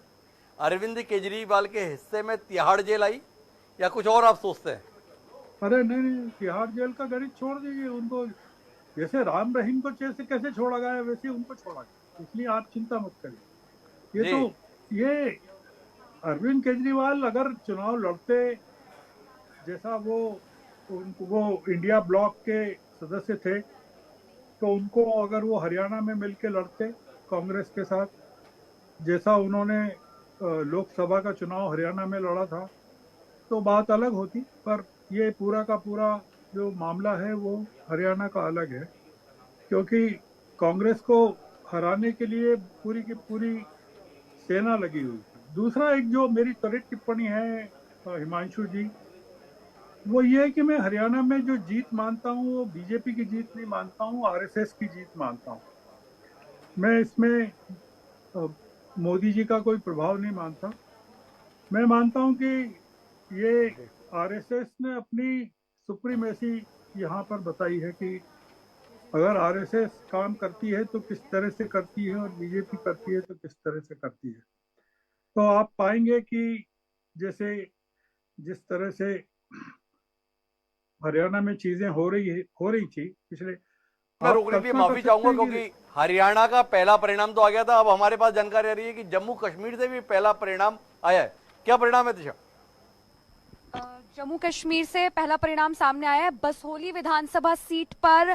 अरविंद केजरीवाल के हिस्से में तिहाड़ जेल आई, या कुछ और आप सोचते हैं? अरे नहीं, तिहाड़ जेल का गणित छोड़ दीजिए। उनको जैसे राम रहीम को कैसे छोड़ा गया वैसे उनको छोड़ा गया, इसलिए आप चिंता मत करिए। ये अरविंद केजरीवाल अगर चुनाव लड़ते, जैसा वो इंडिया ब्लॉक के सदस्य थे, तो उनको अगर वो हरियाणा में मिलके लड़ते कांग्रेस के साथ, जैसा उन्होंने लोकसभा का चुनाव हरियाणा में लड़ा था, तो बात अलग होती। पर ये पूरा का पूरा जो मामला है वो हरियाणा का अलग है, क्योंकि कांग्रेस को हराने के लिए पूरी की पूरी सेना लगी हुई थी। दूसरा एक जो मेरी त्वरित टिप्पणी है हिमांशु जी, वो ये है कि मैं हरियाणा में जो जीत मानता हूँ वो बीजेपी की जीत नहीं मानता हूँ, RSS की जीत मानता हूँ। मैं इसमें मोदी जी का कोई प्रभाव नहीं मानता। मैं मानता हूँ कि ये RSS ने अपनी सुप्रीमेसी यहाँ पर बताई है कि अगर RSS काम करती है तो किस तरह से करती है, और बीजेपी करती है तो किस तरह से करती है। तो आप पाएंगे कि जैसे जिस तरह से हरियाणा में चीजें हो रही थी पिछले, मैं रोकने के लिए माफी चाहूंगा, क्योंकि हरियाणा का पहला परिणाम तो आ गया था। अब हमारे पास जानकारी आ रही है कि जम्मू कश्मीर से भी पहला परिणाम आया है। क्या परिणाम है दिशा? जम्मू कश्मीर से पहला परिणाम सामने आया है। बसोली विधानसभा सीट पर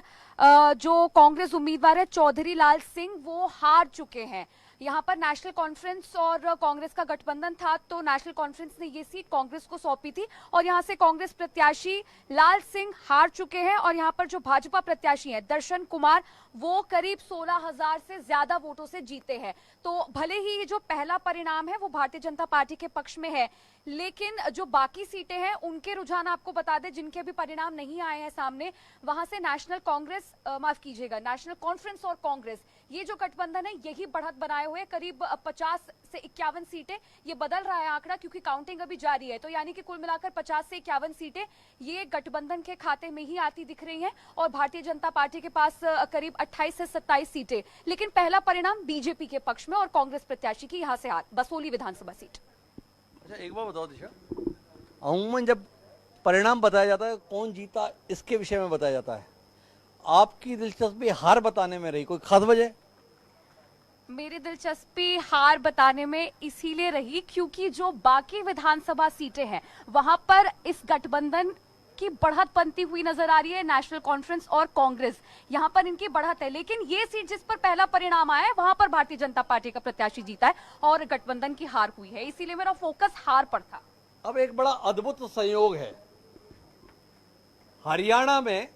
जो कांग्रेस उम्मीदवार है चौधरी लाल सिंह, वो हार चुके हैं। यहाँ पर नेशनल कॉन्फ्रेंस और कांग्रेस का गठबंधन था, तो नेशनल कॉन्फ्रेंस ने ये सीट कांग्रेस को सौंपी थी, और यहाँ से कांग्रेस प्रत्याशी लाल सिंह हार चुके हैं। और यहाँ पर जो भाजपा प्रत्याशी हैं दर्शन कुमार, वो करीब 16,000 से ज्यादा वोटों से जीते हैं। तो भले ही ये जो पहला परिणाम है वो भारतीय जनता पार्टी के पक्ष में है, लेकिन जो बाकी सीटें हैं उनके रुझान आपको बता दें, जिनके अभी परिणाम नहीं आए हैं सामने, वहां से नेशनल कांग्रेस, माफ कीजिएगा, नेशनल कॉन्फ्रेंस और कांग्रेस, ये जो गठबंधन है यही बढ़त बनाए हुए करीब 50 से 51 सीटें। ये बदल रहा है आंकड़ा, क्योंकि काउंटिंग अभी जारी है। तो यानी कि कुल मिलाकर 50 से 51 सीटें ये गठबंधन के खाते में ही आती दिख रही हैं, और भारतीय जनता पार्टी के पास करीब 28 से 27 सीटें। लेकिन पहला परिणाम बीजेपी के पक्ष में और कांग्रेस प्रत्याशी की यहां से हार, बसोली विधानसभा सीट। अच्छा, एक बात बताओ दिशा, अमूमन जब परिणाम बताया जाता है कौन जीता इसके विषय में बताया जाता है, आपकी दिलचस्पी हार बताने में रही, कोई खास वजह? मेरी दिलचस्पी हार बताने में इसीलिए रही क्योंकि जो बाकी विधानसभा सीटें हैं वहां पर इस गठबंधन की बढ़त बनती हुई नजर आ रही है। नेशनल कॉन्फ्रेंस और कांग्रेस यहां पर इनकी बढ़त है, लेकिन ये सीट जिस पर पहला परिणाम आया है वहां पर भारतीय जनता पार्टी का प्रत्याशी जीता है और गठबंधन की हार हुई है, इसीलिए मेरा फोकस हार पर था। अब एक बड़ा अद्भुत संयोग है, हरियाणा में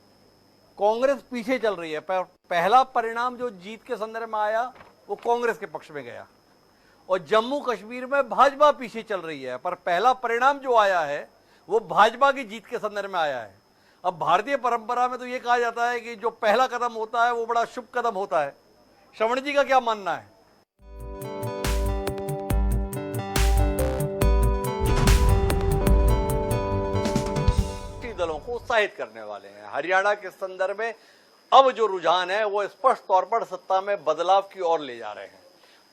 कांग्रेस पीछे चल रही है। पहला परिणाम जो जीत के संदर्भ में आया वो कांग्रेस के पक्ष में गया और जम्मू कश्मीर में भाजपा पीछे चल रही है, पर पहला परिणाम जो आया है वो भाजपा की जीत के संदर्भ में आया है। अब भारतीय परंपरा में तो ये कहा जाता है कि जो पहला कदम होता है वो बड़ा शुभ कदम होता है। श्रवण जी का क्या मानना है? दलों को उत्साहित करने वाले हैं। हरियाणा के संदर्भ में अब जो रुझान है वो स्पष्ट तौर पर सत्ता में बदलाव की ओर ले जा रहे हैं।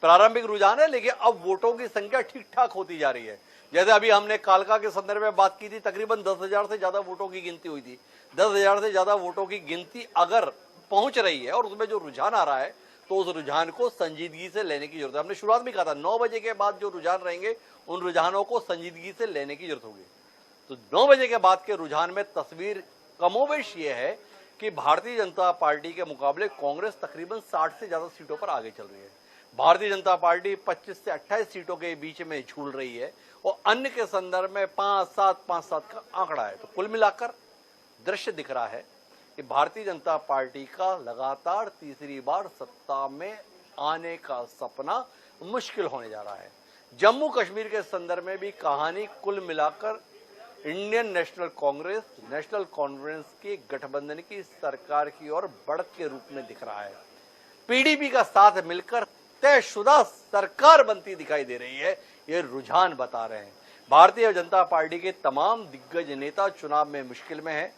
प्रारंभिक रुझान है, लेकिन अब वोटों की संख्या ठीक ठाक होती जा रही है। जैसे अभी हमने कालका के संदर्भ में बात की थी, तकरीबन 10,000 से ज्यादा वोटों की गिनती हुई थी। 10,000 से ज्यादा वोटों की गिनती अगर पहुंच रही है और उसमें जो रुझान आ रहा है तो उस रुझान को संजीदगी से लेने की जरूरत है। हमने शुरुआत में कहा था 9 बजे के बाद जो रुझान रहेंगे उन रुझानों को संजीदगी से लेने की जरूरत होगी। तो 9 बजे के बाद के रुझान में तस्वीर कमोबेश ये है कि भारतीय जनता पार्टी के मुकाबले कांग्रेस तकरीबन 60 से ज्यादा सीटों पर आगे चल रही है। भारतीय जनता पार्टी 25 से 28 सीटों के बीच में झूल रही है और अन्य के संदर्भ में 5-7 का आंकड़ा है। तो कुल मिलाकर दृश्य दिख रहा है कि भारतीय जनता पार्टी का लगातार तीसरी बार सत्ता में आने का सपना मुश्किल होने जा रहा है। जम्मू कश्मीर के संदर्भ में भी कहानी कुल मिलाकर Indian national Congress national conference की गठबंधन की सरकार की ओर बढ़त के रूप में दिख रहा है। पीडीपी का साथ मिलकर तयशुदा सरकार बनती दिखाई दे रही है, ये रुझान बता रहे हैं। भारतीय जनता पार्टी के तमाम दिग्गज नेता चुनाव में मुश्किल में है।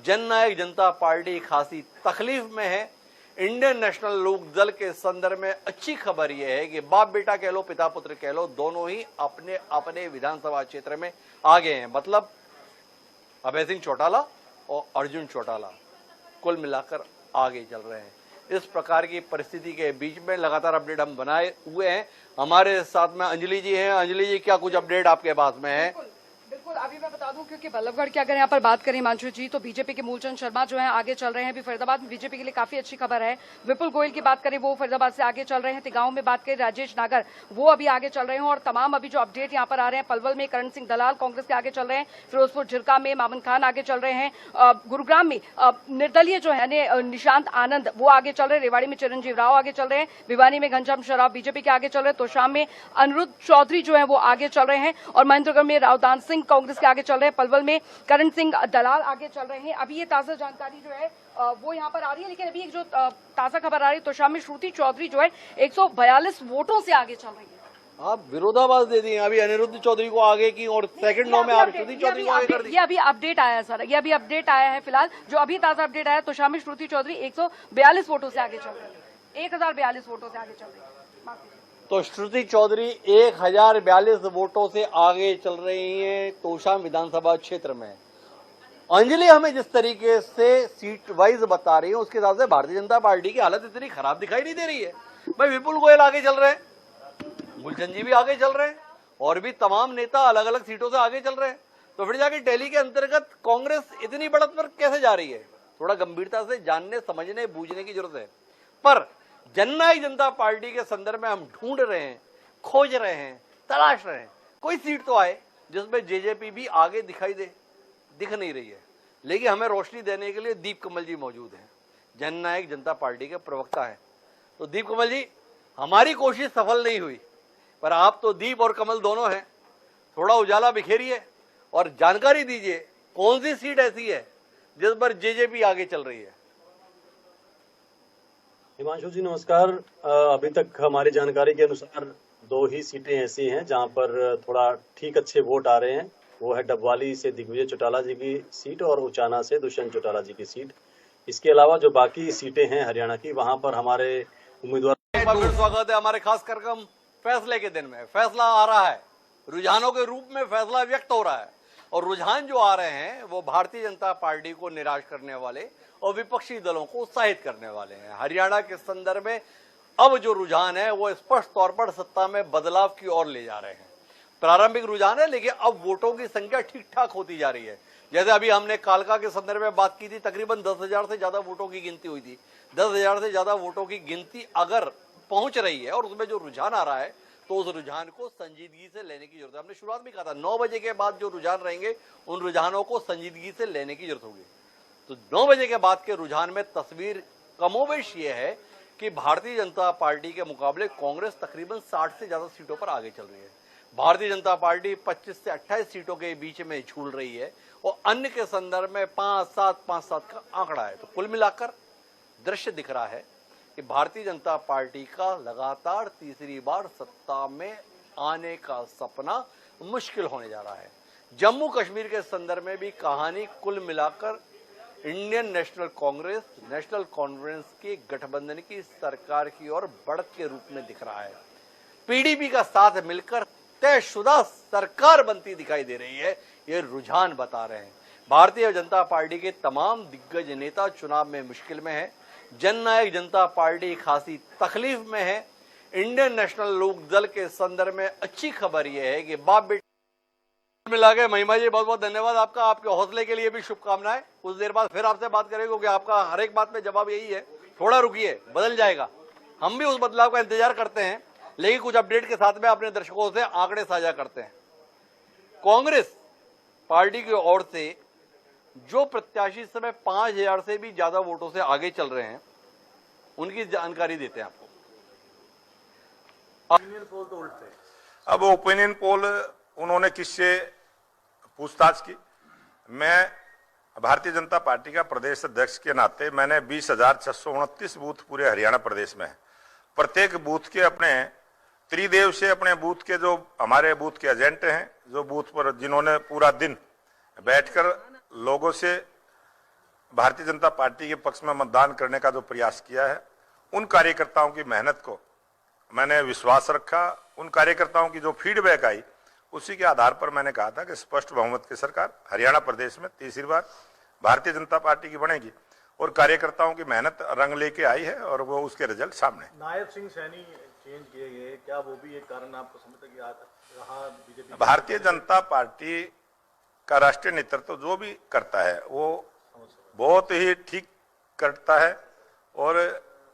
जननायक जनता पार्टी खासी तकलीफ में है। इंडियन नेशनल लोक दल के संदर्भ में अच्छी खबर यह है कि बाप बेटा कह लो पिता पुत्र कह लो, दोनों ही अपने अपने विधानसभा क्षेत्र में आगे हैं। मतलब अभय सिंह चौटाला और अर्जुन चौटाला कुल मिलाकर आगे चल रहे हैं। इस प्रकार की परिस्थिति के बीच में लगातार अपडेट हम बनाए हुए हैं। हमारे साथ में अंजलि जी हैं। अंजलि जी, क्या कुछ अपडेट आपके पास में है? बिल्कुल, अभी मैं बता दूं क्योंकि बल्लभगढ़ की अगर यहाँ पर बात करें हिमांशु जी तो बीजेपी के मूलचंद शर्मा जो हैं आगे चल रहे हैं। अभी फरीदाबाद में बीजेपी के लिए काफी अच्छी खबर है। विपुल गोयल की बात करें वो फरीदाबाद से आगे चल रहे हैं। तिगांव में बात करें राजेश नागर वो अभी आगे चल रहे हैं और तमाम अभी जो अपडेट यहाँ पर आ रहे हैं, पलवल में करण सिंह दलाल कांग्रेस के आगे चल रहे हैं। फिरोजपुर झिरका में मामन खान आगे चल रहे हैं। गुरुग्राम में निर्दलीय जो है निशांत आनंद वो आगे चल रहे हैं। रेवाड़ी में चिरंजीव राव आगे चल रहे हैं। भिवानी में घनश्याम शराफ बीजेपी के आगे चल रहे हैं। तोशाम में अनिरुद्ध चौधरी जो है वो आगे चल रहे हैं और महेंद्रगढ़ में रावदान सिंह कांग्रेस के आगे चल रहे हैं। पलवल में करण सिंह दलाल आगे चल रहे हैं। अभी ये ताजा जानकारी जो है वो यहाँ पर आ रही है, लेकिन अभी एक जो ताजा खबर आ रही है तो शाम में श्रुति चौधरी जो है 142 वोटों से आगे चल रही है। आप विरोधाभास दे दिए, अभी अनिरुद्ध चौधरी को आगे की और सेकंड नो में आप श्रुति चौधरी को आगे कर दी। ये अभी अपडेट आया है सर, ये अभी अपडेट आया है। फिलहाल जो अभी ताजा अपडेट आया तो शाम में श्रुति चौधरी 142 वोटों से आगे चल रही है। 1042 वोटों से आगे चल रही है। तो श्रुति चौधरी 1042 वोटों से आगे चल रही हैं तोशाम विधानसभा क्षेत्र में। अंजलि हमें जिस तरीके से सीट वाइज बता रही है उसके हिसाब से भारतीय जनता पार्टी की हालत इतनी खराब दिखाई नहीं दे रही है। भाई विपुल गोयल आगे चल रहे हैं, मूलचंद जी भी आगे चल रहे हैं और भी तमाम नेता अलग अलग सीटों से आगे चल रहे हैं। तो फिर जाके दिल्ली के अंतर्गत कांग्रेस इतनी बढ़त पर कैसे जा रही है? थोड़ा गंभीरता से जानने समझने बूझने की जरूरत है। पर जननायक जनता पार्टी के संदर्भ में हम ढूंढ रहे हैं, खोज रहे हैं, तलाश रहे हैं कोई सीट तो आए जिसमें जेजेपी भी आगे दिख नहीं रही है। लेकिन हमें रोशनी देने के लिए दीप कमल जी मौजूद हैं, जननायक जनता पार्टी के प्रवक्ता हैं। तो दीप कमल जी, हमारी कोशिश सफल नहीं हुई पर आप तो दीप और कमल दोनों हैं, थोड़ा उजाला बिखेरिए और जानकारी दीजिए कौन सी सीट ऐसी है जिस पर जेजेपी आगे चल रही है। हिमांशु जी नमस्कार। अभी तक हमारी जानकारी के अनुसार 2 ही सीटें ऐसी हैं जहां पर थोड़ा ठीक अच्छे वोट आ रहे हैं। वो है डबवाली से दिग्विजय चौटाला जी की सीट और उचाना से दुष्यंत चौटाला जी की सीट। इसके अलावा जो बाकी सीटें हैं हरियाणा की वहां पर हमारे उम्मीदवार। स्वागत है हमारे खास कार्यक्रम फैसले के दिन में। फैसला आ रहा है, रुझानों के रूप में फैसला व्यक्त हो रहा है और रुझान जो आ रहे हैं वो भारतीय जनता पार्टी को निराश करने वाले और विपक्षी दलों को उत्साहित करने वाले हैं। हरियाणा के संदर्भ में अब जो रुझान है वो स्पष्ट तौर पर सत्ता में बदलाव की ओर ले जा रहे हैं। प्रारंभिक रुझान है, लेकिन अब वोटों की संख्या ठीक ठाक होती जा रही है। जैसे अभी हमने कालका के संदर्भ में बात की थी, तकरीबन 10,000 से ज्यादा वोटों की गिनती हुई थी। 10,000 से ज्यादा वोटों की गिनती अगर पहुंच रही है और उसमें जो रुझान आ रहा है, तो उस रुझान को संजीदगी से लेने की जरूरत है। हमने शुरुआत में कहा था 9 बजे के बाद जो रुझान रहेंगे उन रुझानों को संजीदगी से लेने की जरूरत होगी। तो 9 बजे के बाद के रुझान में तस्वीर कमोबेश ये है कि भारतीय जनता पार्टी के मुकाबले कांग्रेस तकरीबन 60 से ज्यादा सीटों पर आगे चल रही है। भारतीय जनता पार्टी 25 से 28 सीटों के बीच में झूल रही है और अन्य के संदर्भ में 5-7 का आंकड़ा है। तो कुल मिलाकर दृश्य दिख रहा है कि भारतीय जनता पार्टी का लगातार तीसरी बार सत्ता में आने का सपना मुश्किल होने जा रहा है। जम्मू कश्मीर के संदर्भ में भी कहानी कुल मिलाकर Indian national Congress, national conference के गठबंधन की सरकार की ओर बढ़त के रूप में दिख रहा है। पीडीपी का साथ मिलकर तयशुदा सरकार बनती दिखाई दे रही है, ये रुझान बता रहे हैं। भारतीय जनता पार्टी के तमाम दिग्गज नेता चुनाव में मुश्किल में है। जननायक जनता पार्टी खासी तकलीफ में है। इंडियन नेशनल लोक दल के संदर्भ में अच्छी खबर यह है कि बाप बेटे मिला गए। महिमा जी, बहुत बहुत धन्यवाद आपका, आपके हौसले के लिए भी शुभकामनाएं। कुछ देर बाद फिर आपसे बात करेंगे क्योंकि आपका हर एक बात में जवाब यही है, थोड़ा रुकिए, बदल जाएगा। हम भी उस बदलाव का इंतजार करते हैं, लेकिन कुछ अपडेट के साथ में अपने दर्शकों से आंकड़े साझा करते हैं। कांग्रेस पार्टी की ओर से जो प्रत्याशी इस समय 5,000 से भी ज्यादा वोटों से आगे चल रहे हैं, उनकी जानकारी देते हैं आपको। ओपिनियन पोल तो उल्ट थे। अब ओपिनियन पोल उन्होंने किससे पूछताछ की? मैं भारतीय जनता पार्टी का प्रदेश अध्यक्ष के नाते मैंने 20,629 बूथ पूरे हरियाणा प्रदेश में है। प्रत्येक बूथ के अपने त्रिदेव से अपने बूथ के जो हमारे बूथ के एजेंट हैं, जो बूथ पर जिन्होंने पूरा दिन बैठकर लोगों से भारतीय जनता पार्टी के पक्ष में मतदान करने का जो प्रयास किया है, उन कार्यकर्ताओं की मेहनत को मैंने विश्वास रखा। उन कार्यकर्ताओं की जो फीडबैक आई, उसी के आधार पर मैंने कहा था कि स्पष्ट बहुमत की सरकार हरियाणा प्रदेश में तीसरी बार भारतीय जनता पार्टी की बनेगी और कार्यकर्ताओं की मेहनत रंग लेके आई है और वो उसके रिजल्ट सामने। नायब सिंह सैनी चेंज किए गए, क्या वो भी एक कारण आपको समझता कि रहा बीजेपी? भारतीय जनता पार्टी का राष्ट्रीय नेतृत्व जो भी करता है वो बहुत ही ठीक करता है और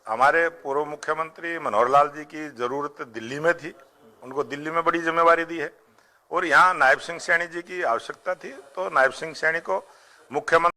हमारे पूर्व मुख्यमंत्री मनोहर लाल जी की जरूरत दिल्ली में थी, उनको दिल्ली में बड़ी जिम्मेवारी दी है और यहाँ नायब सिंह सैनी जी की आवश्यकता थी, तो नायब सिंह सैनी को मुख्यमंत्री